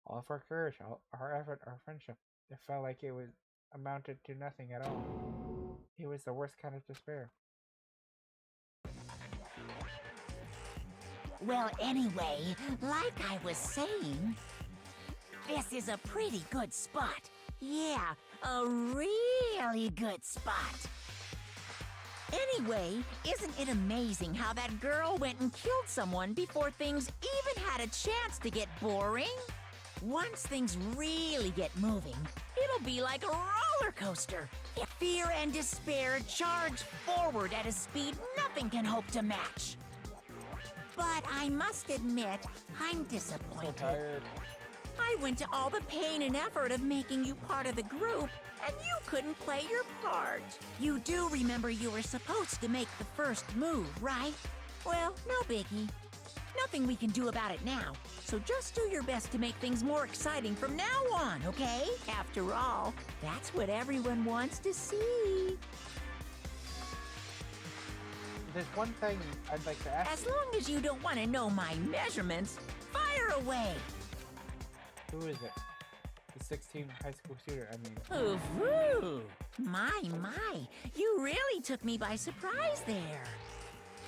All of our courage, all our effort, our friendship. It felt like it was amounted to nothing at all. It was the worst kind of despair. Well, anyway, like I was saying, this is a pretty good spot. Yeah, a really good spot. Anyway, isn't it amazing how that girl went and killed someone before things even had a chance to get boring? Once things really get moving, it'll be like a roller coaster. Fear and despair charge forward at a speed nothing can hope to match. But I must admit, I'm disappointed. So tired. I went to all the pain and effort of making you part of the group, and you couldn't play your part. You do remember you were supposed to make the first move, right? Well, no biggie. Nothing we can do about it now, so just do your best to make things more exciting from now on, okay? After all, that's what everyone wants to see. there's one thing I'd like to ask As you. long as you don't want to know my measurements, fire away. Who is it? The 16 high school student, I mean. Ooh, my, you really took me by surprise there.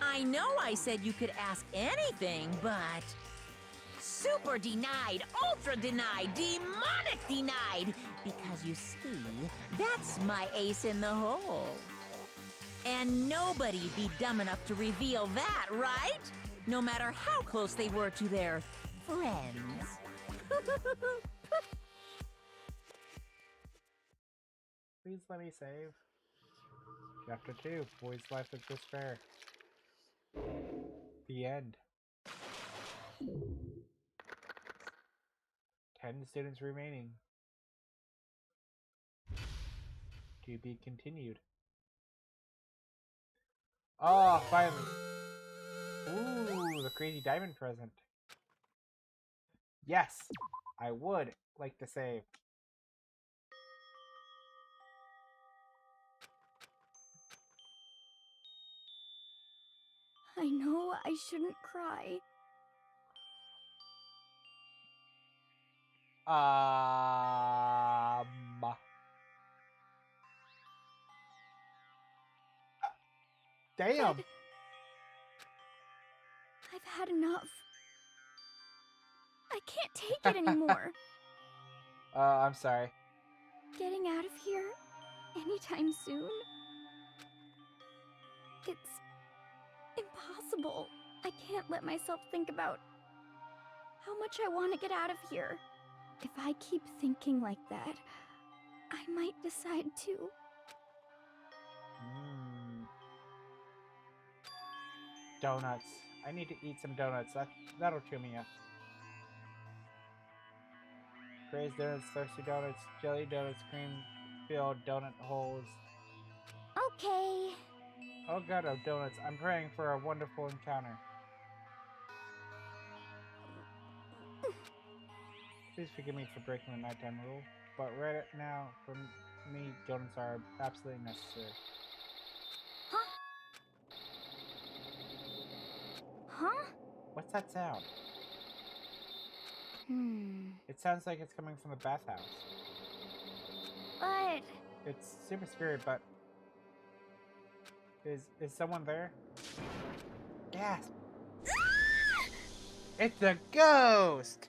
I know I said you could ask anything, but... Super denied, ultra denied, demonic denied! Because you see, that's my ace in the hole. And nobody'd be dumb enough to reveal that, right? No matter how close they were to their friends. Please let me save. Chapter 2, Boy's Life of Despair. The end. 10 students remaining. To be continued. Oh, finally. Ooh, the crazy diamond present. Yes, I would like to save. I know I shouldn't cry. Damn. But I've had enough. I can't take it anymore. I'm sorry. Getting out of here anytime soon? It's impossible. I can't let myself think about how much I want to get out of here. If I keep thinking like that, I might decide to. Donuts. I need to eat some donuts. That'll cheer me up. Crazed donuts, thirsty donuts, jelly donuts, cream-filled donut holes. Okay. Oh god, of donuts. I'm praying for a wonderful encounter. Please forgive me for breaking the nighttime rule, but right now, for me, donuts are absolutely necessary. Huh? What's that sound? It sounds like it's coming from the bathhouse. But... It's super scary, but... Is someone there? Gasp! It's a ghost!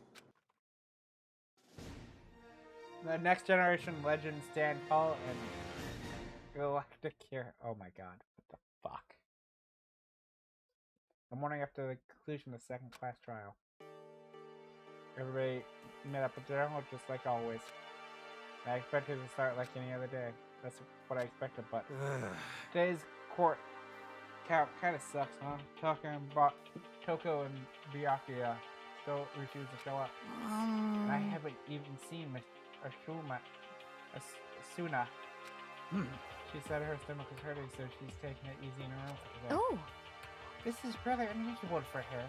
The next generation legends stand tall and galactic here. Oh my god, what the fuck? The morning after the conclusion of the second class trial. Everybody met up at the general just like always. I expected it to start like any other day. That's what I expected, but today's court count kind of sucks, huh? Toko and Byakuya still refuse to show up. And I haven't even seen Miss Asuna. She said her stomach was hurting, so she's taking it easy in her room for today. Oh! This is rather unusual for her.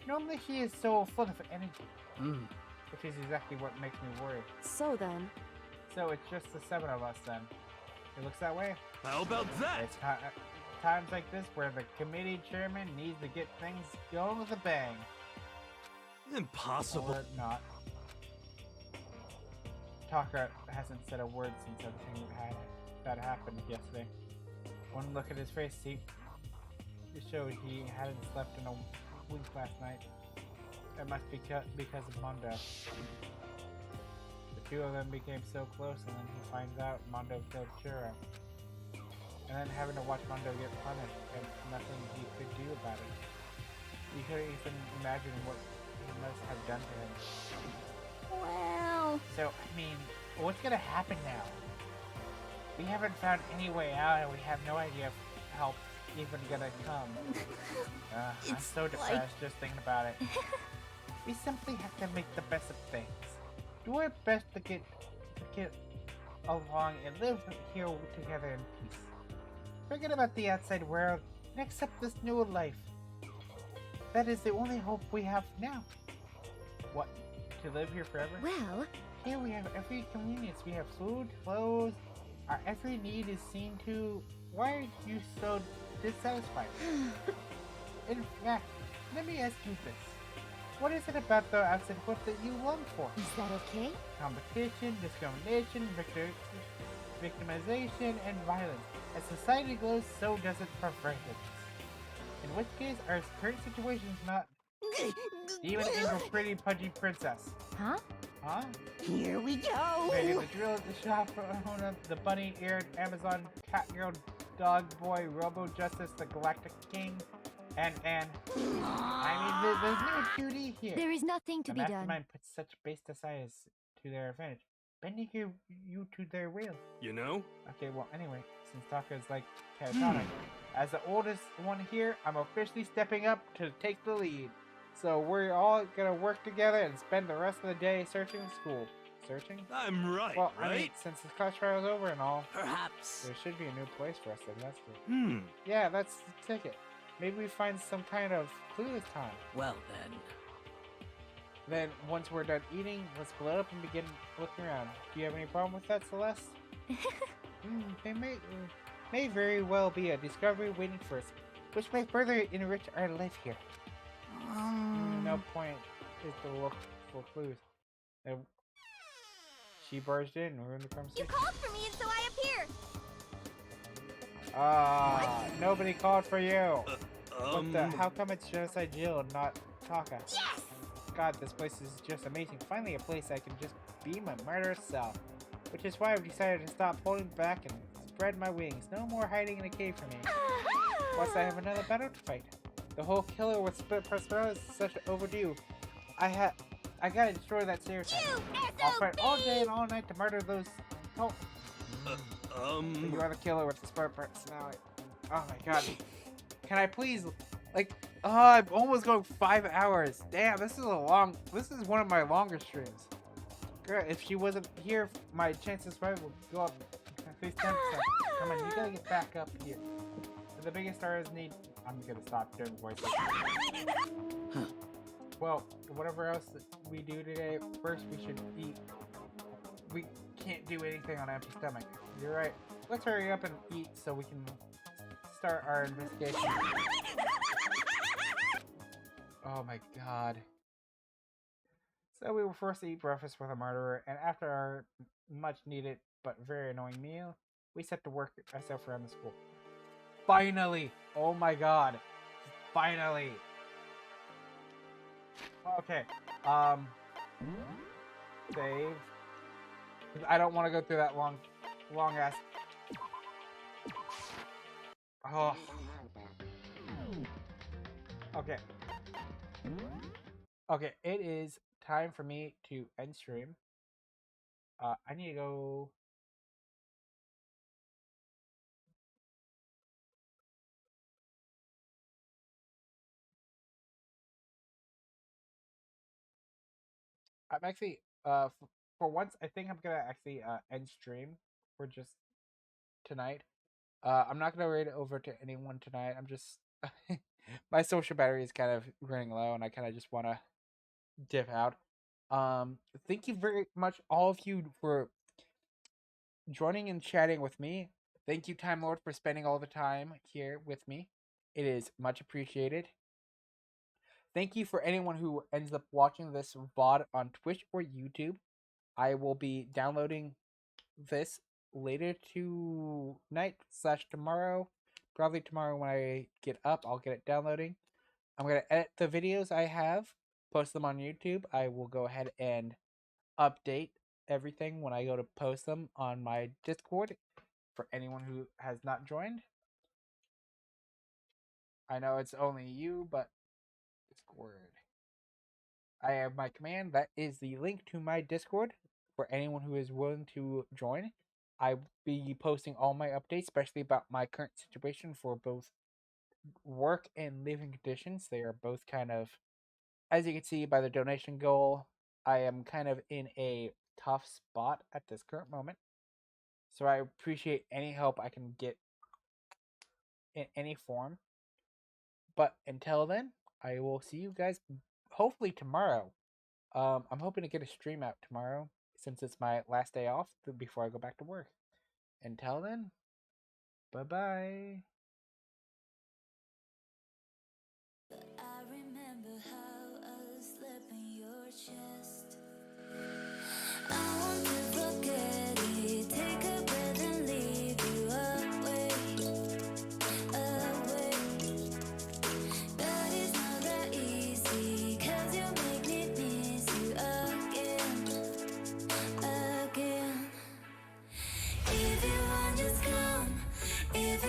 Normally she is so full of energy. Which is exactly what makes me worry. So then... So it's just the 7 of us then. It looks that way. How about that? It's times like this where the committee chairman needs to get things going with a bang. Impossible. Or not. Taka hasn't said a word since everything that happened yesterday. One look at his face seemed to show he hadn't slept in a week last night. That must be because of Mondo. The two of them became so close, and then he finds out Mondo killed Churro. And then having to watch Mondo get punished, and nothing he could do about it. You couldn't even imagine what he must have done to him. Well... So, I mean, what's gonna happen now? We haven't found any way out, and we have no idea if help even gonna come. I'm so depressed just thinking about it. We simply have to make the best of things. Do our best to get along and live here together in peace. Forget about the outside world and accept this new life. That is the only hope we have now. What? To live here forever? Well... Here we have every convenience. We have food, clothes, our every need is seen to. Why are you so dissatisfied. In fact, let me ask you this. What is it about the outfit that you long for? Is that okay? Competition, discrimination, victimization, and violence. As society grows, so does its preferences. In which case, our current situation is not even Angel Pretty Pudgy Princess. Huh? Huh? Here we go. Ready the drill at the shop, owner, the bunny-eared Amazon cat girl, dog boy, Robo Justice, the Galactic King, and I mean, there's no cutie here. There is nothing to the be done. mastermind puts such base desires to their advantage, bending you to their will. You know? Okay, well, anyway, since Taka's like catatonic, as the oldest one here, I'm officially stepping up to take the lead. So we're all gonna work together and spend the rest of the day searching the school. Searching? I'm right, Well, right? I mean, since the class trial's over and all, Perhaps. there should be a new place for us, then that's true. Yeah, that's the ticket. Maybe we find some kind of clue this time. Well then. Then, once we're done eating, let's split up and begin looking around. Do you have any problem with that, Celeste? There may very well be a discovery waiting for us, which may further enrich our life here. No point is to look for clues. And she barged in and ruined the You conversation. called for me and so I appeared. Nobody called for you. What the? How come it's Genocide Jill and not Taka? Yes! God, this place is just amazing. Finally, a place I can just be my murderous self. Which is why I've decided to stop holding back and spread my wings. No more hiding in a cave for me. Plus, I have another battle to fight. The whole killer with split personality is such overdue. I gotta destroy that stereotype. I'll fight all day and all night to murder those cult. So you are the killer with the split personality. Oh my god. Can I please, like, I'm almost going 5 hours. Damn, this is one of my longer streams. Girl, if she wasn't here, my chances of survival would go up at least 10%. Come on, you gotta get back up here. The biggest stars need... I'm gonna stop doing voices. Well, whatever else that we do today, first we should eat. We can't do anything on an empty stomach. You're right. Let's hurry up and eat so we can start our investigation. Oh my god. So we were forced to eat breakfast with a murderer, and after our much needed but very annoying meal, we set to work ourselves around the school. Finally! Oh my god. Finally! Okay. Save. I don't want to go through that long ass. Oh. Okay. Okay, it is time for me to end stream. I need to go. I'm actually, for once, I think I'm gonna actually end stream for just tonight. I'm not gonna read it over to anyone tonight. I'm just my social battery is kind of running low, and I kind of just want to dip out. Thank you very much, all of you, for joining and chatting with me. Thank you, Time Lord, for spending all the time here with me. It is much appreciated. Thank you for anyone who ends up watching this VOD on Twitch or YouTube. I will be downloading this later tonight / tomorrow. Probably tomorrow when I get up, I'll get it downloading. I'm going to edit the videos I have, post them on YouTube. I will go ahead and update everything when I go to post them on my Discord for anyone who has not joined. I know it's only you, but Discord. I have my command. That is the link to my Discord for anyone who is willing to join. I'll be posting all my updates, especially about my current situation for both work and living conditions. They are both kind of, as you can see by the donation goal, I am kind of in a tough spot at this current moment. So I appreciate any help I can get in any form. But until then, I will see you guys hopefully tomorrow. I'm hoping to get a stream out tomorrow since it's my last day off before I go back to work. Until then, bye-bye. If